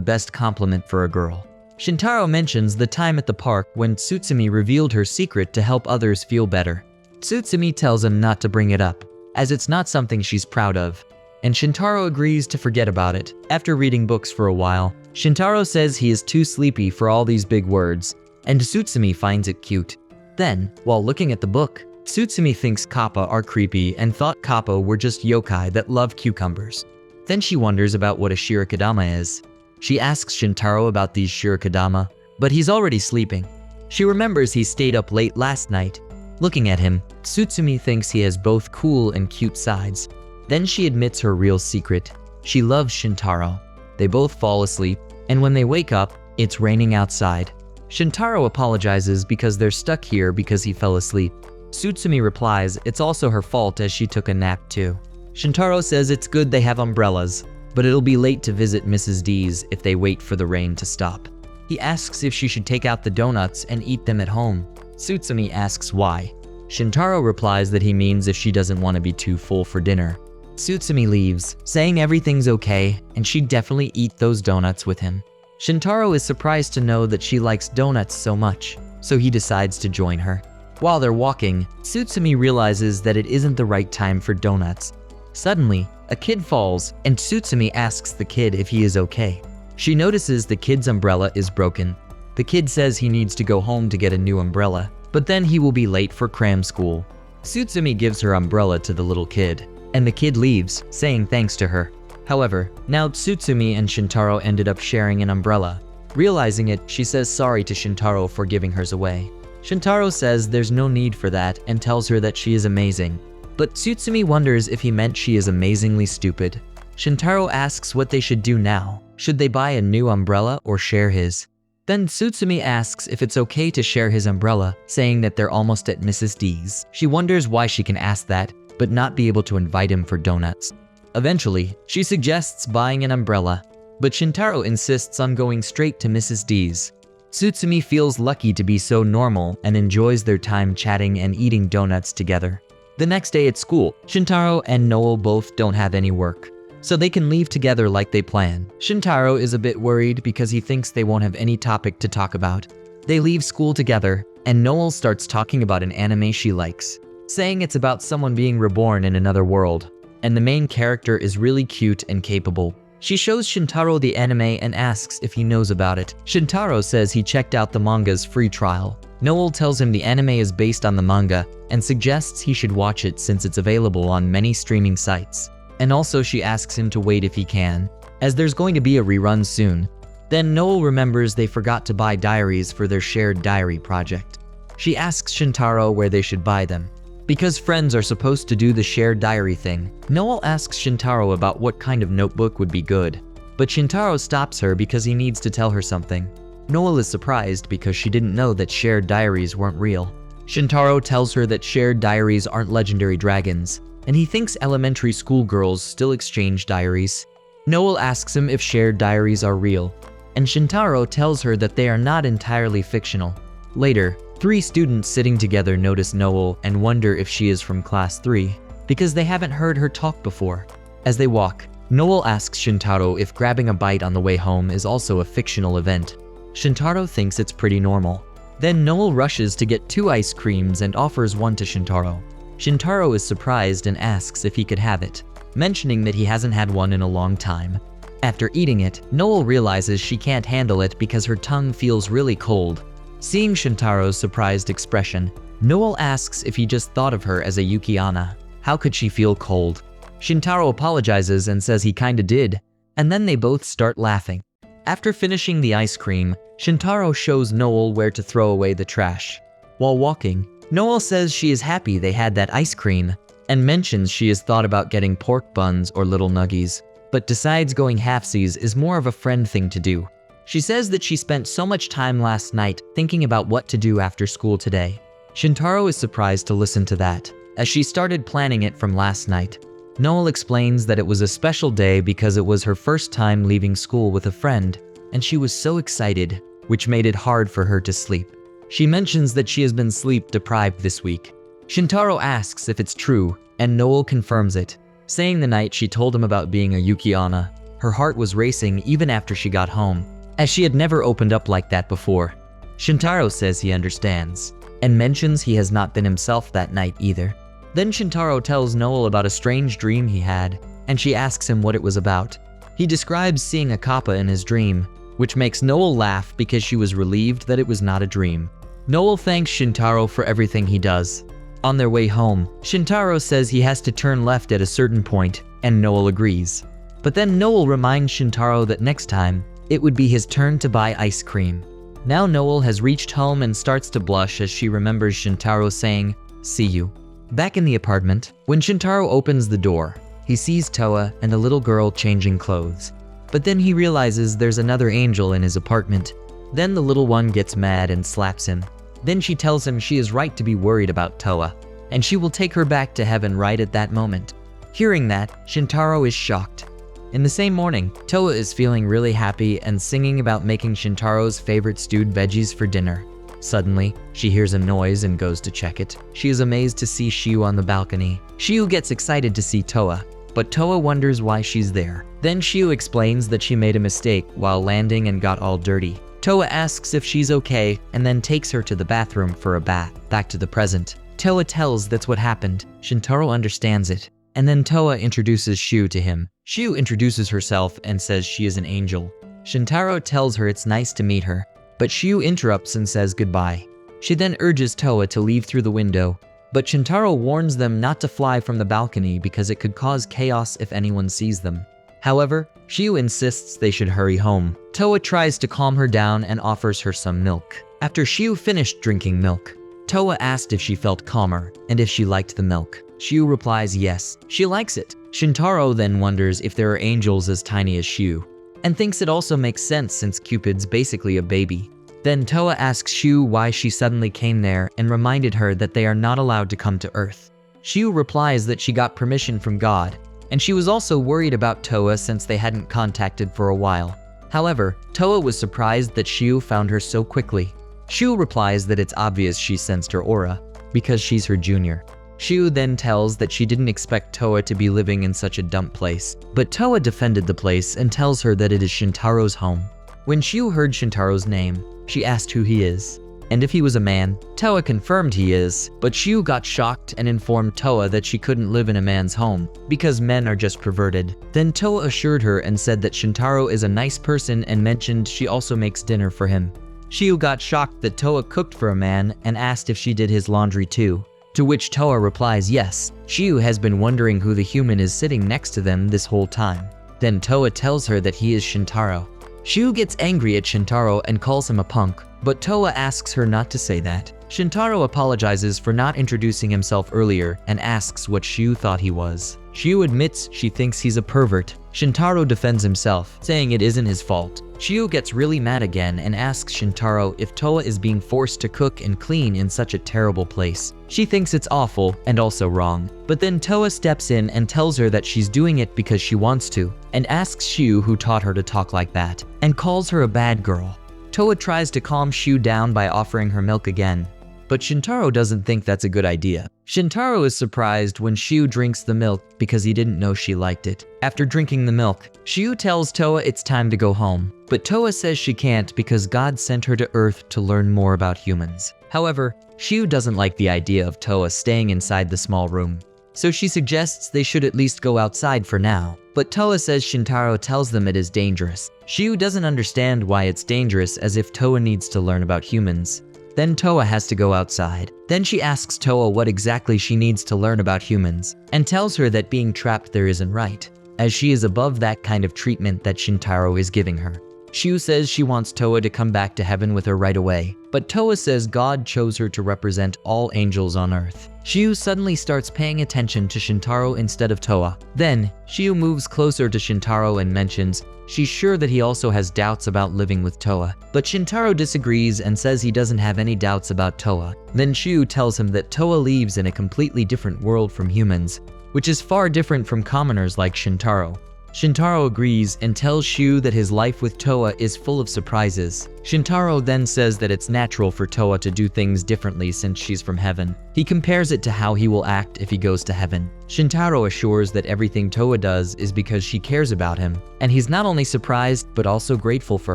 best compliment for a girl. Shintaro mentions the time at the park when Tsutsumi revealed her secret to help others feel better. Tsutsumi tells him not to bring it up, as it's not something she's proud of, and Shintaro agrees to forget about it. After reading books for a while, Shintaro says he is too sleepy for all these big words, and Tsutsumi finds it cute. Then, while looking at the book, Tsutsumi thinks Kappa are creepy and thought Kappa were just yokai that love cucumbers. Then she wonders about what a shirikadama is. She asks Shintaro about these shirikadama, but he's already sleeping. She remembers he stayed up late last night. Looking at him, Tsutsumi thinks he has both cool and cute sides. Then she admits her real secret. She loves Shintaro. They both fall asleep, and when they wake up, it's raining outside. Shintaro apologizes because they're stuck here because he fell asleep. Tsutsumi replies it's also her fault as she took a nap too. Shintaro says it's good they have umbrellas, but it'll be late to visit Mrs. D's if they wait for the rain to stop. He asks if she should take out the donuts and eat them at home. Tsutsumi asks why. Shintaro replies that he means if she doesn't want to be too full for dinner. Tsutsumi leaves, saying everything's okay and she'd definitely eat those donuts with him. Shintaro is surprised to know that she likes donuts so much, so he decides to join her. While they're walking, Tsutsumi realizes that it isn't the right time for donuts. Suddenly, a kid falls, and Tsutsumi asks the kid if he is okay. She notices the kid's umbrella is broken. The kid says he needs to go home to get a new umbrella, but then he will be late for cram school. Tsutsumi gives her umbrella to the little kid, and the kid leaves, saying thanks to her. However, now Tsutsumi and Shintaro ended up sharing an umbrella. Realizing it, she says sorry to Shintaro for giving hers away. Shintaro says there's no need for that and tells her that she is amazing. But Tsutsumi wonders if he meant she is amazingly stupid. Shintaro asks what they should do now. Should they buy a new umbrella or share his? Then Tsutsumi asks if it's okay to share his umbrella, saying that they're almost at Mrs. D's. She wonders why she can ask that, but not be able to invite him for donuts. Eventually, she suggests buying an umbrella, but Shintaro insists on going straight to Mrs. D's. Tsutsumi feels lucky to be so normal and enjoys their time chatting and eating donuts together. The next day at school, Shintaro and Noel both don't have any work, so they can leave together like they plan. Shintaro is a bit worried because he thinks they won't have any topic to talk about. They leave school together, and Noel starts talking about an anime she likes, saying it's about someone being reborn in another world, and the main character is really cute and capable. She shows Shintaro the anime and asks if he knows about it. Shintaro says he checked out the manga's free trial. Noel tells him the anime is based on the manga and suggests he should watch it since it's available on many streaming sites. And also she asks him to wait if he can, as there's going to be a rerun soon. Then Noel remembers they forgot to buy diaries for their shared diary project. She asks Shintaro where they should buy them. Because friends are supposed to do the shared diary thing, Noel asks Shintaro about what kind of notebook would be good. But Shintaro stops her because he needs to tell her something. Noel is surprised because she didn't know that shared diaries weren't real. Shintaro tells her that shared diaries aren't legendary dragons, and he thinks elementary school girls still exchange diaries. Noel asks him if shared diaries are real, and Shintaro tells her that they are not entirely fictional. Later, 3 students sitting together notice Noel and wonder if she is from class 3, because they haven't heard her talk before. As they walk, Noel asks Shintaro if grabbing a bite on the way home is also a fictional event. Shintaro thinks it's pretty normal. Then Noel rushes to get 2 ice creams and offers one to Shintaro. Shintaro is surprised and asks if he could have it, mentioning that he hasn't had one in a long time. After eating it, Noel realizes she can't handle it because her tongue feels really cold. Seeing Shintaro's surprised expression, Noel asks if he just thought of her as a Yuki-onna. How could she feel cold? Shintaro apologizes and says he kinda did, and then they both start laughing. After finishing the ice cream, Shintaro shows Noel where to throw away the trash. While walking, Noel says she is happy they had that ice cream, and mentions she has thought about getting pork buns or little nuggies, but decides going halfsies is more of a friend thing to do. She says that she spent so much time last night thinking about what to do after school today. Shintaro is surprised to listen to that, as she started planning it from last night. Noel explains that it was a special day because it was her first time leaving school with a friend, and she was so excited, which made it hard for her to sleep. She mentions that she has been sleep-deprived this week. Shintaro asks if it's true, and Noel confirms it, saying the night she told him about being a Yuki-onna, her heart was racing even after she got home, as she had never opened up like that before. Shintaro says he understands, and mentions he has not been himself that night either. Then Shintaro tells Noel about a strange dream he had, and she asks him what it was about. He describes seeing a kappa in his dream, which makes Noel laugh because she was relieved that it was not a dream. Noel thanks Shintaro for everything he does. On their way home, Shintaro says he has to turn left at a certain point, and Noel agrees. But then Noel reminds Shintaro that next time, it would be his turn to buy ice cream. Now Noel has reached home and starts to blush as she remembers Shintaro saying, "See you." Back in the apartment, when Shintaro opens the door, he sees Towa and a little girl changing clothes. But then he realizes there's another angel in his apartment. Then the little one gets mad and slaps him. Then she tells him she is right to be worried about Towa, and she will take her back to heaven right at that moment. Hearing that, Shintaro is shocked. In the same morning, Towa is feeling really happy and singing about making Shintaro's favorite stewed veggies for dinner. Suddenly, she hears a noise and goes to check it. She is amazed to see Shiu on the balcony. Shiu gets excited to see Towa, but Towa wonders why she's there. Then Shiu explains that she made a mistake while landing and got all dirty. Towa asks if she's okay and then takes her to the bathroom for a bath. Back to the present. Towa tells that's what happened. Shintaro understands it, and then Towa introduces Shiu to him. Shiu introduces herself and says she is an angel. Shintaro tells her it's nice to meet her, but Shiu interrupts and says goodbye. She then urges Towa to leave through the window, but Shintaro warns them not to fly from the balcony because it could cause chaos if anyone sees them. However, Shiu insists they should hurry home. Towa tries to calm her down and offers her some milk. After Shiu finished drinking milk, Towa asked if she felt calmer and if she liked the milk. Shiu replies yes, she likes it. Shintaro then wonders if there are angels as tiny as Shiu, and thinks it also makes sense since Cupid's basically a baby. Then Towa asks Shiu why she suddenly came there and reminded her that they are not allowed to come to Earth. Shiu replies that she got permission from God, and she was also worried about Towa since they hadn't contacted for a while. However, Towa was surprised that Shiu found her so quickly. Shiu replies that it's obvious she sensed her aura, because she's her junior. Shiu then tells that she didn't expect Towa to be living in such a dump place, but Towa defended the place and tells her that it is Shintaro's home. When Shiu heard Shintaro's name, she asked who he is, and if he was a man. Towa confirmed he is, but Shiu got shocked and informed Towa that she couldn't live in a man's home, because men are just perverted. Then Towa assured her and said that Shintaro is a nice person and mentioned she also makes dinner for him. Shiu got shocked that Towa cooked for a man and asked if she did his laundry too. To which Towa replies yes, Shiu has been wondering who the human is sitting next to them this whole time. Then Towa tells her that he is Shintaro. Shiu gets angry at Shintaro and calls him a punk, but Towa asks her not to say that. Shintaro apologizes for not introducing himself earlier and asks what Shiu thought he was. Shiu admits she thinks he's a pervert. Shintaro defends himself, saying it isn't his fault. Shiu gets really mad again and asks Shintaro if Towa is being forced to cook and clean in such a terrible place. She thinks it's awful and also wrong. But then Towa steps in and tells her that she's doing it because she wants to, and asks Shiu who taught her to talk like that, and calls her a bad girl. Towa tries to calm Shiu down by offering her milk again, but Shintaro doesn't think that's a good idea. Shintaro is surprised when Shiu drinks the milk because he didn't know she liked it. After drinking the milk, Shiu tells Towa it's time to go home, but Towa says she can't because God sent her to Earth to learn more about humans. However, Shiu doesn't like the idea of Towa staying inside the small room, so she suggests they should at least go outside for now. But Towa says Shintaro tells them it is dangerous. Shiu doesn't understand why it's dangerous, as if Towa needs to learn about humans. Then Towa has to go outside. Then she asks Towa what exactly she needs to learn about humans, and tells her that being trapped there isn't right, as she is above that kind of treatment that Shintaro is giving her. Shiu says she wants Towa to come back to heaven with her right away, but Towa says God chose her to represent all angels on Earth. Shiu suddenly starts paying attention to Shintaro instead of Towa. Then, Shiu moves closer to Shintaro and mentions she's sure that he also has doubts about living with Towa. But Shintaro disagrees and says he doesn't have any doubts about Towa. Then Shiu tells him that Towa lives in a completely different world from humans, which is far different from commoners like Shintaro. Shintaro agrees and tells Shiu that his life with Towa is full of surprises. Shintaro then says that it's natural for Towa to do things differently since she's from heaven. He compares it to how he will act if he goes to heaven. Shintaro assures that everything Towa does is because she cares about him, and he's not only surprised but also grateful for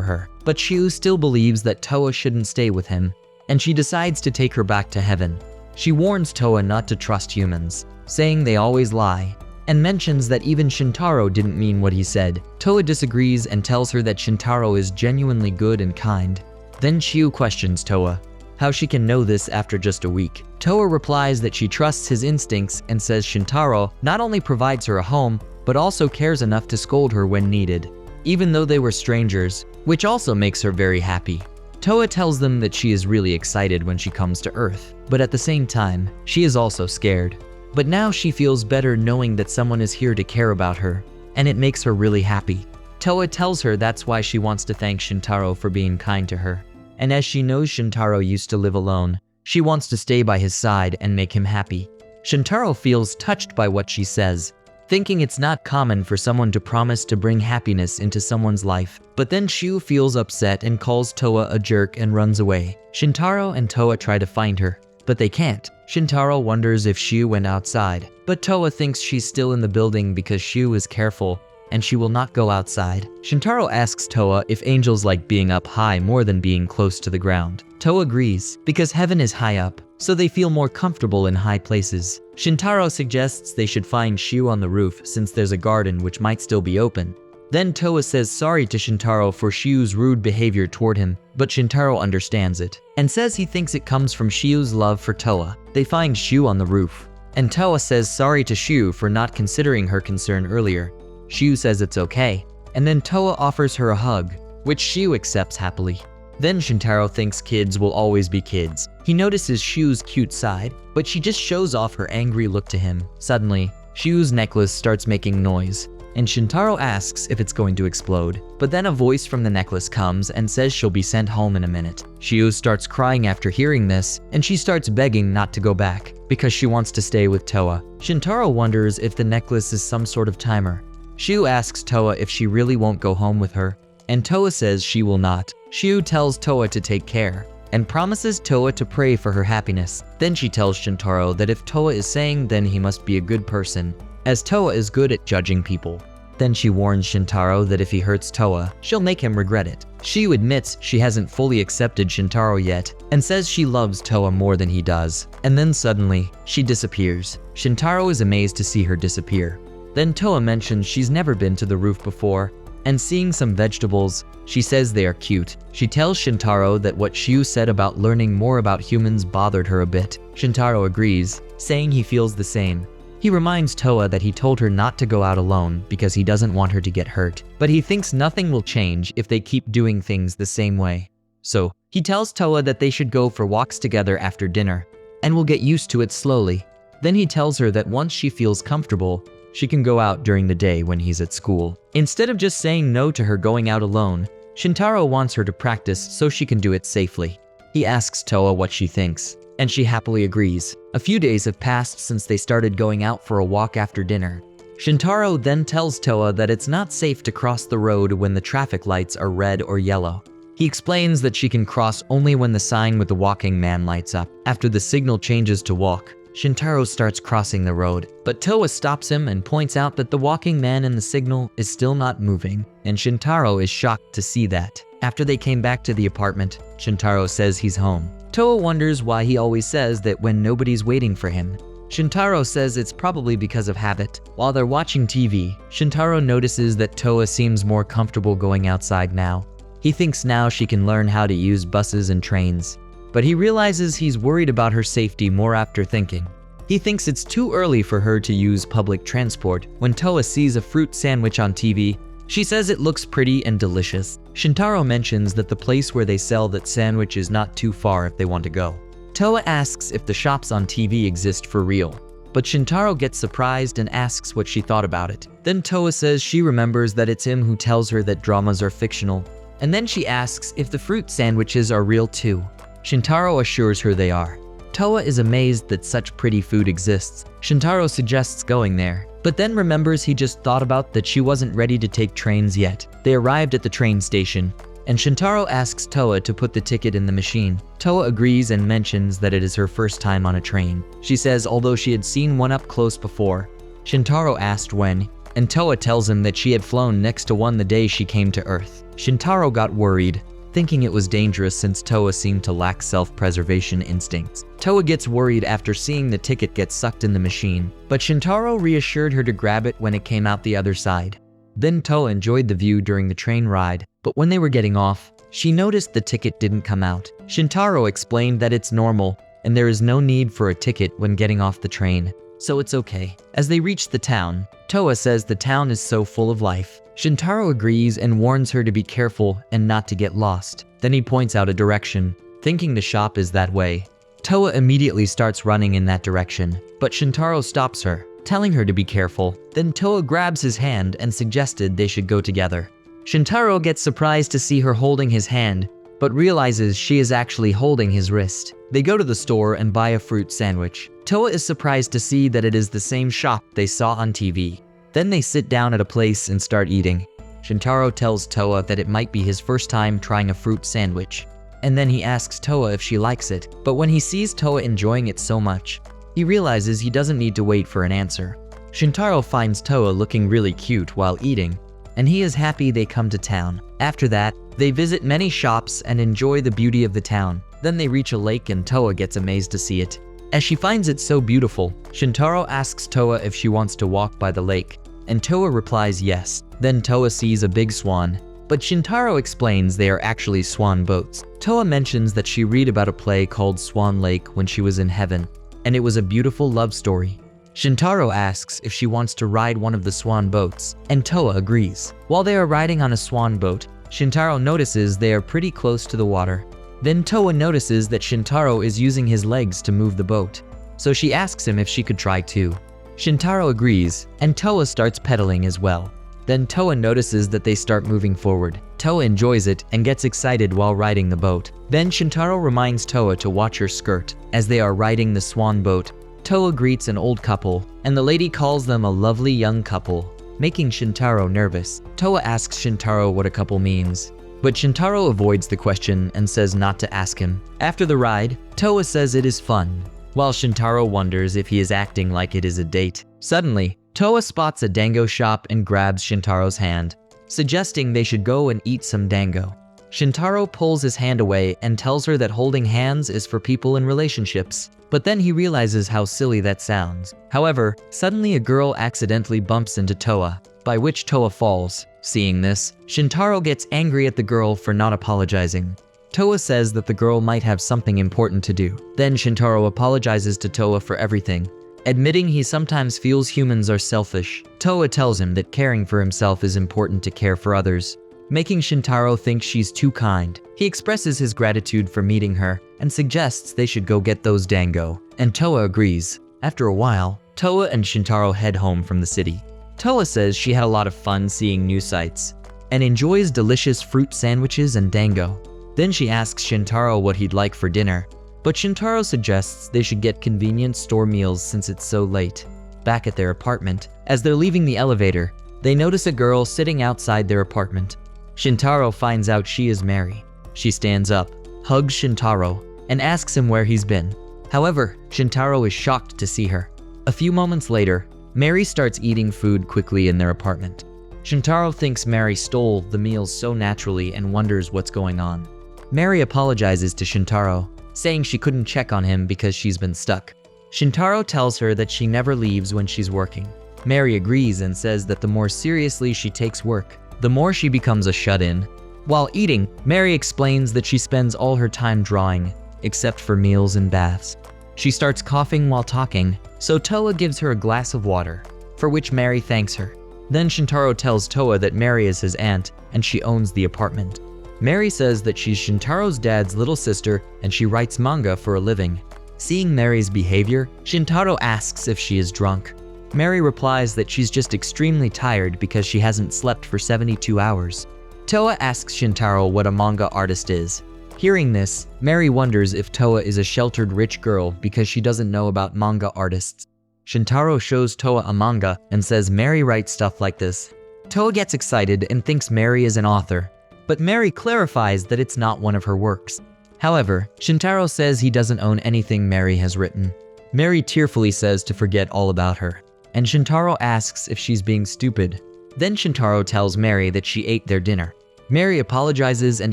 her. But Shiu still believes that Towa shouldn't stay with him, and she decides to take her back to heaven. She warns Towa not to trust humans, saying they always lie, and mentions that even Shintaro didn't mean what he said. Towa disagrees and tells her that Shintaro is genuinely good and kind. Then Shiu questions Towa how she can know this after just a week. Towa replies that she trusts his instincts and says Shintaro not only provides her a home, but also cares enough to scold her when needed, even though they were strangers, which also makes her very happy. Towa tells them that she is really excited when she comes to Earth, but at the same time, she is also scared. But now she feels better knowing that someone is here to care about her, and it makes her really happy. Towa tells her that's why she wants to thank Shintaro for being kind to her. And as she knows Shintaro used to live alone, she wants to stay by his side and make him happy. Shintaro feels touched by what she says, thinking it's not common for someone to promise to bring happiness into someone's life. But then Shiu feels upset and calls Towa a jerk and runs away. Shintaro and Towa try to find her, but they can't. Shintaro wonders if Shiu went outside, but Towa thinks she's still in the building because Shiu is careful and she will not go outside. Shintaro asks Towa if angels like being up high more than being close to the ground. Towa agrees because heaven is high up, so they feel more comfortable in high places. Shintaro suggests they should find Shiu on the roof since there's a garden which might still be open. Then Towa says sorry to Shintaro for Shiu's rude behavior toward him, but Shintaro understands it and says he thinks it comes from Shiu's love for Towa. They find Shiu on the roof, and Towa says sorry to Shiu for not considering her concern earlier. Shiu says it's okay, and then Towa offers her a hug, which Shiu accepts happily. Then Shintaro thinks kids will always be kids. He notices Shiu's cute side, but she just shows off her angry look to him. Suddenly, Shiu's necklace starts making noise, and Shintaro asks if it's going to explode. But then a voice from the necklace comes and says she'll be sent home in a minute. Shiu starts crying after hearing this, and she starts begging not to go back because she wants to stay with Towa. Shintaro wonders if the necklace is some sort of timer. Shiu asks Towa if she really won't go home with her, and Towa says she will not. Shiu tells Towa to take care and promises Towa to pray for her happiness. Then she tells Shintaro that if Towa is saying, then he must be a good person, as Towa is good at judging people. Then she warns Shintaro that if he hurts Towa, she'll make him regret it. Shiu admits she hasn't fully accepted Shintaro yet and says she loves Towa more than he does. And then suddenly, she disappears. Shintaro is amazed to see her disappear. Then Towa mentions she's never been to the roof before, and seeing some vegetables, she says they are cute. She tells Shintaro that what Shiu said about learning more about humans bothered her a bit. Shintaro agrees, saying he feels the same. He reminds Towa that he told her not to go out alone because he doesn't want her to get hurt, but he thinks nothing will change if they keep doing things the same way. So, he tells Towa that they should go for walks together after dinner, and will get used to it slowly. Then he tells her that once she feels comfortable, she can go out during the day when he's at school. Instead of just saying no to her going out alone, Shintaro wants her to practice so she can do it safely. He asks Towa what she thinks, and she happily agrees. A few days have passed since they started going out for a walk after dinner. Shintaro then tells Towa that it's not safe to cross the road when the traffic lights are red or yellow. He explains that she can cross only when the sign with the walking man lights up. After the signal changes to walk, Shintaro starts crossing the road, but Towa stops him and points out that the walking man in the signal is still not moving, and Shintaro is shocked to see that. After they came back to the apartment, Shintaro says he's home. Towa wonders why he always says that when nobody's waiting for him. Shintaro says it's probably because of habit. While they're watching TV, Shintaro notices that Towa seems more comfortable going outside now. He thinks now she can learn how to use buses and trains, but he realizes he's worried about her safety more after thinking. He thinks it's too early for her to use public transport. When Towa sees a fruit sandwich on TV, she says it looks pretty and delicious. Shintaro mentions that the place where they sell that sandwich is not too far if they want to go. Towa asks if the shops on TV exist for real, but Shintaro gets surprised and asks what she thought about it. Then Towa says she remembers that it's him who tells her that dramas are fictional, and then she asks if the fruit sandwiches are real too. Shintaro assures her they are. Towa is amazed that such pretty food exists. Shintaro suggests going there, but then remembers he just thought about that she wasn't ready to take trains yet. They arrived at the train station, and Shintaro asks Towa to put the ticket in the machine. Towa agrees and mentions that it is her first time on a train. She says although she had seen one up close before. Shintaro asked when, and Towa tells him that she had flown next to one the day she came to Earth. Shintaro got worried, thinking it was dangerous since Towa seemed to lack self-preservation instincts. Towa gets worried after seeing the ticket get sucked in the machine, but Shintaro reassured her to grab it when it came out the other side. Then Towa enjoyed the view during the train ride, but when they were getting off, she noticed the ticket didn't come out. Shintaro explained that it's normal, and there is no need for a ticket when getting off the train, so it's okay. As they reach the town, Towa says the town is so full of life. Shintaro agrees and warns her to be careful and not to get lost. Then he points out a direction, thinking the shop is that way. Towa immediately starts running in that direction, but Shintaro stops her, telling her to be careful. Then Towa grabs his hand and suggested they should go together. Shintaro gets surprised to see her holding his hand, but realizes she is actually holding his wrist. They go to the store and buy a fruit sandwich. Towa is surprised to see that it is the same shop they saw on TV. Then they sit down at a place and start eating. Shintaro tells Towa that it might be his first time trying a fruit sandwich, and then he asks Towa if she likes it. But when he sees Towa enjoying it so much, he realizes he doesn't need to wait for an answer. Shintaro finds Towa looking really cute while eating, and he is happy they come to town. After that, they visit many shops and enjoy the beauty of the town. Then they reach a lake and Towa gets amazed to see it. As she finds it so beautiful, Shintaro asks Towa if she wants to walk by the lake, and Towa replies yes. Then Towa sees a big swan, but Shintaro explains they are actually swan boats. Towa mentions that she read about a play called Swan Lake when she was in heaven, and it was a beautiful love story. Shintaro asks if she wants to ride one of the swan boats, and Towa agrees. While they are riding on a swan boat, Shintaro notices they are pretty close to the water. Then Towa notices that Shintaro is using his legs to move the boat, so she asks him if she could try too. Shintaro agrees, and Towa starts pedaling as well. Then Towa notices that they start moving forward. Towa enjoys it and gets excited while riding the boat. Then Shintaro reminds Towa to watch her skirt. As they are riding the swan boat, Towa greets an old couple, and the lady calls them a lovely young couple, making Shintaro nervous. Towa asks Shintaro what a couple means, but Shintaro avoids the question and says not to ask him. After the ride, Towa says it is fun, while Shintaro wonders if he is acting like it is a date. Suddenly, Towa spots a dango shop and grabs Shintaro's hand, suggesting they should go and eat some dango. Shintaro pulls his hand away and tells her that holding hands is for people in relationships, but then he realizes how silly that sounds. However, suddenly a girl accidentally bumps into Towa, by which Towa falls. Seeing this, Shintaro gets angry at the girl for not apologizing. Towa says that the girl might have something important to do. Then Shintaro apologizes to Towa for everything, admitting he sometimes feels humans are selfish. Towa tells him that caring for himself is important to care for others, making Shintaro think she's too kind. He expresses his gratitude for meeting her and suggests they should go get those dango, and Towa agrees. After a while, Towa and Shintaro head home from the city. Towa says she had a lot of fun seeing new sights and enjoys delicious fruit sandwiches and dango. Then she asks Shintaro what he'd like for dinner, but Shintaro suggests they should get convenience store meals since it's so late. Back at their apartment, as they're leaving the elevator, they notice a girl sitting outside their apartment. Shintaro finds out she is Mary. She stands up, hugs Shintaro, and asks him where he's been. However, Shintaro is shocked to see her. A few moments later, Mary starts eating food quickly in their apartment. Shintaro thinks Mary stole the meals so naturally and wonders what's going on. Mary apologizes to Shintaro, saying she couldn't check on him because she's been stuck. Shintaro tells her that she never leaves when she's working. Mary agrees and says that the more seriously she takes work, the more she becomes a shut-in. While eating, Mary explains that she spends all her time drawing, except for meals and baths. She starts coughing while talking, so Towa gives her a glass of water, for which Mary thanks her. Then Shintaro tells Towa that Mary is his aunt and she owns the apartment. Mary says that she's Shintaro's dad's little sister and she writes manga for a living. Seeing Mary's behavior, Shintaro asks if she is drunk. Mary replies that she's just extremely tired because she hasn't slept for 72 hours. Towa asks Shintaro what a manga artist is. Hearing this, Mary wonders if Towa is a sheltered rich girl because she doesn't know about manga artists. Shintaro shows Towa a manga and says Mary writes stuff like this. Towa gets excited and thinks Mary is an author, but Mary clarifies that it's not one of her works. However, Shintaro says he doesn't own anything Mary has written. Mary tearfully says to forget all about her, and Shintaro asks if she's being stupid. Then Shintaro tells Mary that she ate their dinner. Mary apologizes and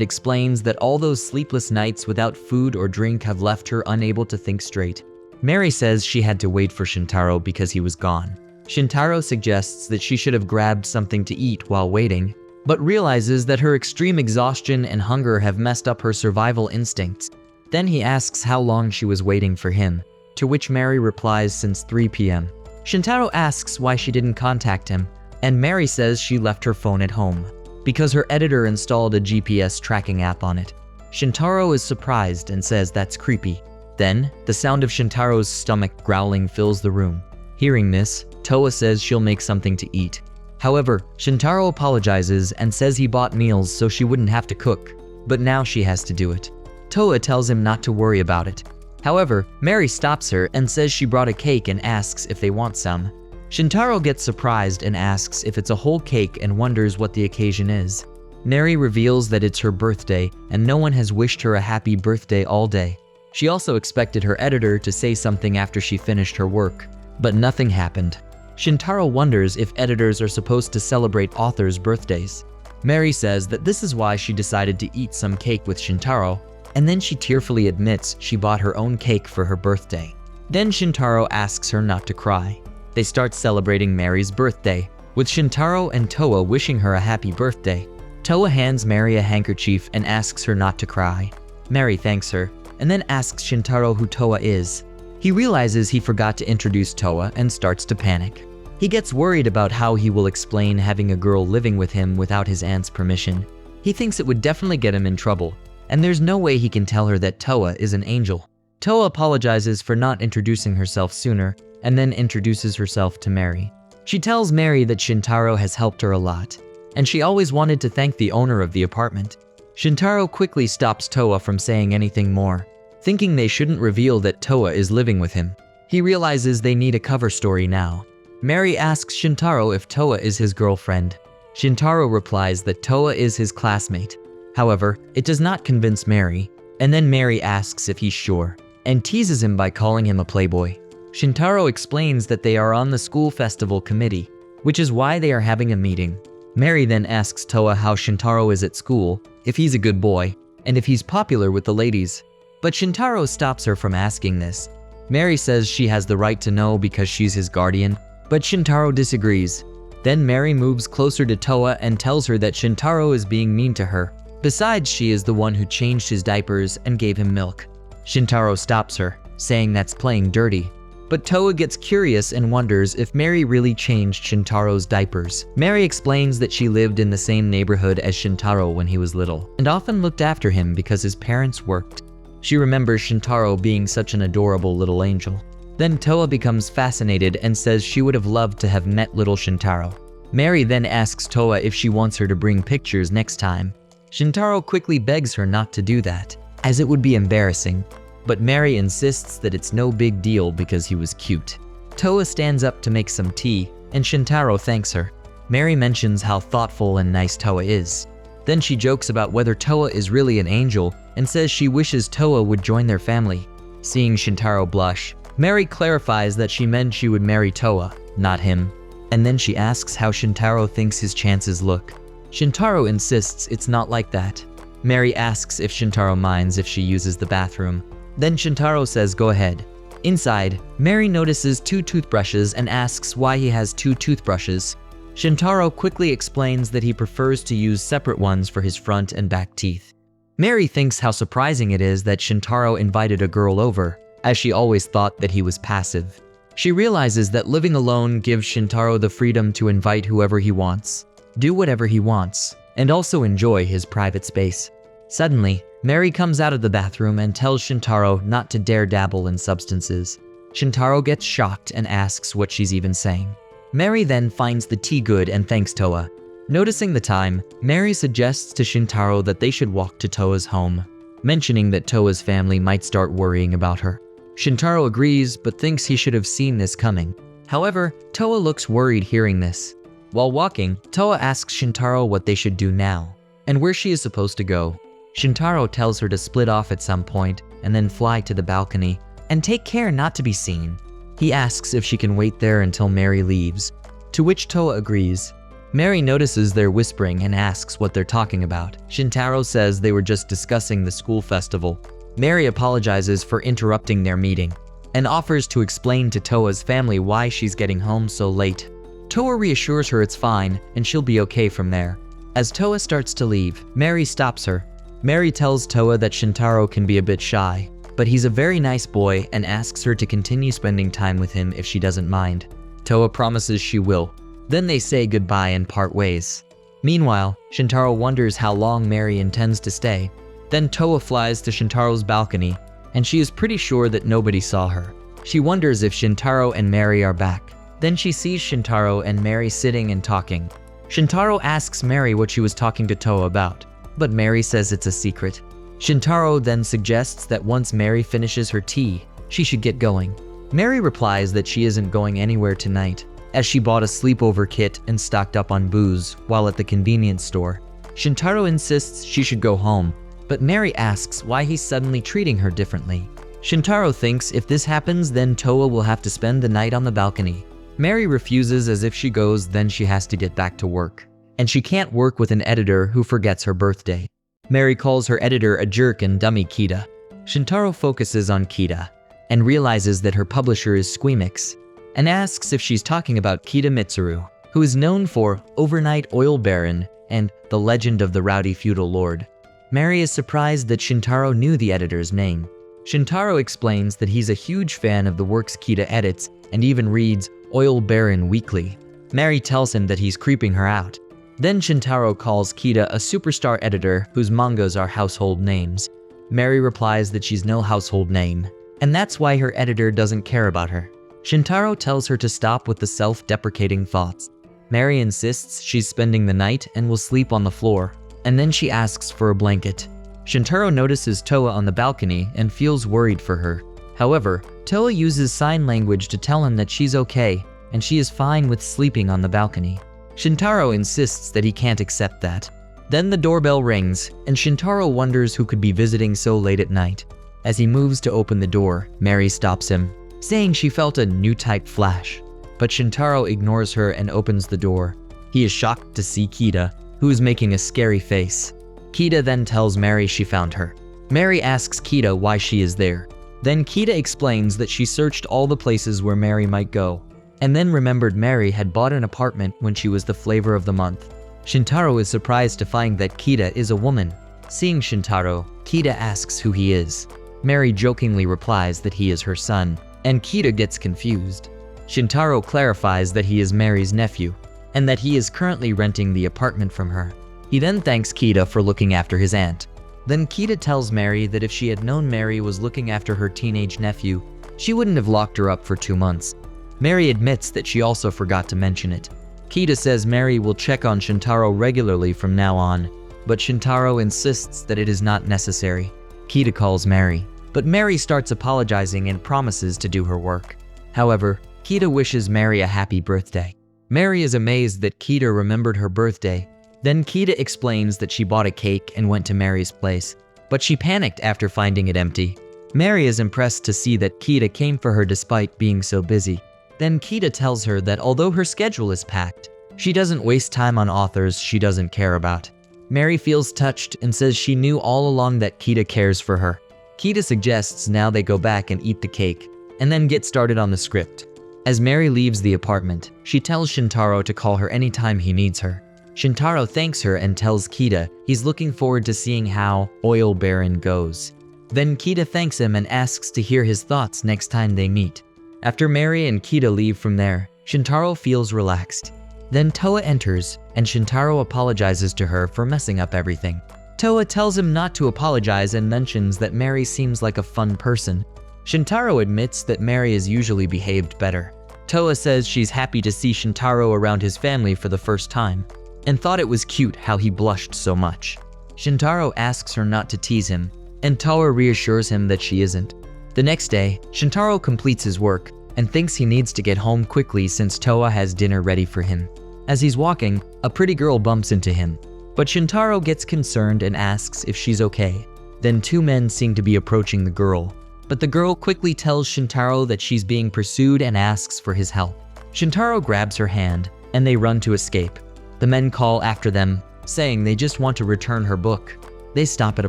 explains that all those sleepless nights without food or drink have left her unable to think straight. Mary says she had to wait for Shintaro because he was gone. Shintaro suggests that she should have grabbed something to eat while waiting, but realizes that her extreme exhaustion and hunger have messed up her survival instincts. Then he asks how long she was waiting for him, to which Mary replies since 3 p.m. Shintaro asks why she didn't contact him, and Mary says she left her phone at home because her editor installed a GPS tracking app on it. Shintaro is surprised and says that's creepy. Then, the sound of Shintaro's stomach growling fills the room. Hearing this, Towa says she'll make something to eat. However, Shintaro apologizes and says he bought meals so she wouldn't have to cook, but now she has to do it. Towa tells him not to worry about it. However, Mary stops her and says she brought a cake and asks if they want some. Shintaro gets surprised and asks if it's a whole cake and wonders what the occasion is. Mary reveals that it's her birthday and no one has wished her a happy birthday all day. She also expected her editor to say something after she finished her work, but nothing happened. Shintaro wonders if editors are supposed to celebrate authors' birthdays. Mary says that this is why she decided to eat some cake with Shintaro, and then she tearfully admits she bought her own cake for her birthday. Then Shintaro asks her not to cry. They start celebrating Mary's birthday, with Shintaro and Towa wishing her a happy birthday. Towa hands Mary a handkerchief and asks her not to cry. Mary thanks her, and then asks Shintaro who Towa is. He realizes he forgot to introduce Towa and starts to panic. He gets worried about how he will explain having a girl living with him without his aunt's permission. He thinks it would definitely get him in trouble, and there's no way he can tell her that Towa is an angel. Towa apologizes for not introducing herself sooner, and then introduces herself to Mary. She tells Mary that Shintaro has helped her a lot, and she always wanted to thank the owner of the apartment. Shintaro quickly stops Towa from saying anything more, thinking they shouldn't reveal that Towa is living with him. He realizes they need a cover story now. Mary asks Shintaro if Towa is his girlfriend. Shintaro replies that Towa is his classmate. However, it does not convince Mary, and then Mary asks if he's sure, and teases him by calling him a playboy. Shintaro explains that they are on the school festival committee, which is why they are having a meeting. Mary then asks Towa how Shintaro is at school, if he's a good boy, and if he's popular with the ladies. But Shintaro stops her from asking this. Mary says she has the right to know because she's his guardian, but Shintaro disagrees. Then Mary moves closer to Towa and tells her that Shintaro is being mean to her. Besides, she is the one who changed his diapers and gave him milk. Shintaro stops her, saying that's playing dirty. But Towa gets curious and wonders if Mary really changed Shintaro's diapers. Mary explains that she lived in the same neighborhood as Shintaro when he was little, and often looked after him because his parents worked. She remembers Shintaro being such an adorable little angel. Then Towa becomes fascinated and says she would have loved to have met little Shintaro. Mary then asks Towa if she wants her to bring pictures next time. Shintaro quickly begs her not to do that, as it would be embarrassing. But Mary insists that it's no big deal because he was cute. Towa stands up to make some tea, and Shintaro thanks her. Mary mentions how thoughtful and nice Towa is. Then she jokes about whether Towa is really an angel and says she wishes Towa would join their family. Seeing Shintaro blush, Mary clarifies that she meant she would marry Towa, not him. And then she asks how Shintaro thinks his chances look. Shintaro insists it's not like that. Mary asks if Shintaro minds if she uses the bathroom. Then Shintaro says go ahead. Inside, Mary notices 2 toothbrushes and asks why he has 2 toothbrushes. Shintaro quickly explains that he prefers to use separate ones for his front and back teeth. Mary thinks how surprising it is that Shintaro invited a girl over, as she always thought that he was passive. She realizes that living alone gives Shintaro the freedom to invite whoever he wants, do whatever he wants, and also enjoy his private space. Suddenly, Mary comes out of the bathroom and tells Shintaro not to dare dabble in substances. Shintaro gets shocked and asks what she's even saying. Mary then finds the tea good and thanks Towa. Noticing the time, Mary suggests to Shintaro that they should walk to Towa's home, mentioning that Towa's family might start worrying about her. Shintaro agrees but thinks he should have seen this coming. However, Towa looks worried hearing this. While walking, Towa asks Shintaro what they should do now, and where she is supposed to go. Shintaro tells her to split off at some point and then fly to the balcony and take care not to be seen. He asks if she can wait there until Mary leaves, to which Towa agrees. Mary notices their whispering and asks what they're talking about. Shintaro says they were just discussing the school festival. Mary apologizes for interrupting their meeting and offers to explain to Towa's family why she's getting home so late. Towa reassures her it's fine and she'll be okay from there. As Towa starts to leave, Mary stops her. Mary tells Towa that Shintaro can be a bit shy, but he's a very nice boy and asks her to continue spending time with him if she doesn't mind. Towa promises she will. Then they say goodbye and part ways. Meanwhile, Shintaro wonders how long Mary intends to stay. Then Towa flies to Shintaro's balcony, and she is pretty sure that nobody saw her. She wonders if Shintaro and Mary are back. Then she sees Shintaro and Mary sitting and talking. Shintaro asks Mary what she was talking to Towa about, but Mary says it's a secret. Shintaro then suggests that once Mary finishes her tea, she should get going. Mary replies that she isn't going anywhere tonight, as she bought a sleepover kit and stocked up on booze while at the convenience store. Shintaro insists she should go home, but Mary asks why he's suddenly treating her differently. Shintaro thinks if this happens, then Towa will have to spend the night on the balcony. Mary refuses as if she goes, then she has to get back to work. And she can't work with an editor who forgets her birthday. Mary calls her editor a jerk and dummy Kita. Shintaro focuses on Kita and realizes that her publisher is Squeamix and asks if she's talking about Kita Mitsuru, who is known for Overnight Oil Baron and The Legend of the Rowdy Feudal Lord. Mary is surprised that Shintaro knew the editor's name. Shintaro explains that he's a huge fan of the works Kita edits and even reads Oil Baron weekly. Mary tells him that he's creeping her out. Then Shintaro calls Kita a superstar editor whose mangas are household names. Mary replies that she's no household name, and that's why her editor doesn't care about her. Shintaro tells her to stop with the self-deprecating thoughts. Mary insists she's spending the night and will sleep on the floor, and then she asks for a blanket. Shintaro notices Towa on the balcony and feels worried for her. However, Towa uses sign language to tell him that she's okay, and she is fine with sleeping on the balcony. Shintaro insists that he can't accept that. Then the doorbell rings, and Shintaro wonders who could be visiting so late at night. As he moves to open the door, Mary stops him, saying she felt a new type flash. But Shintaro ignores her and opens the door. He is shocked to see Kita, who is making a scary face. Kita then tells Mary she found her. Mary asks Kita why she is there. Then Kita explains that she searched all the places where Mary might go, and then remembered Mary had bought an apartment when she was the flavor of the month. Shintaro is surprised to find that Kita is a woman. Seeing Shintaro, Kita asks who he is. Mary jokingly replies that he is her son, and Kita gets confused. Shintaro clarifies that he is Mary's nephew, and that he is currently renting the apartment from her. He then thanks Kita for looking after his aunt. Then Kita tells Mary that if she had known Mary was looking after her teenage nephew, she wouldn't have locked her up for 2 months. Mary admits that she also forgot to mention it. Kita says Mary will check on Shintaro regularly from now on, but Shintaro insists that it is not necessary. Kita calls Mary, but Mary starts apologizing and promises to do her work. However, Kita wishes Mary a happy birthday. Mary is amazed that Kita remembered her birthday. Then Kita explains that she bought a cake and went to Mary's place, but she panicked after finding it empty. Mary is impressed to see that Kita came for her despite being so busy. Then Kita tells her that although her schedule is packed, she doesn't waste time on authors she doesn't care about. Mary feels touched and says she knew all along that Kita cares for her. Kita suggests now they go back and eat the cake, and then get started on the script. As Mary leaves the apartment, she tells Shintaro to call her anytime he needs her. Shintaro thanks her and tells Kita he's looking forward to seeing how Oil Baron goes. Then Kita thanks him and asks to hear his thoughts next time they meet. After Mary and Kita leave from there, Shintaro feels relaxed. Then Towa enters, and Shintaro apologizes to her for messing up everything. Towa tells him not to apologize and mentions that Mary seems like a fun person. Shintaro admits that Mary has usually behaved better. Towa says she's happy to see Shintaro around his family for the first time, and thought it was cute how he blushed so much. Shintaro asks her not to tease him, and Towa reassures him that she isn't. The next day, Shintaro completes his work, and thinks he needs to get home quickly since Towa has dinner ready for him. As he's walking, a pretty girl bumps into him, but Shintaro gets concerned and asks if she's okay. Then 2 men seem to be approaching the girl, but the girl quickly tells Shintaro that she's being pursued and asks for his help. Shintaro grabs her hand, and they run to escape. The men call after them, saying they just want to return her book. They stop at a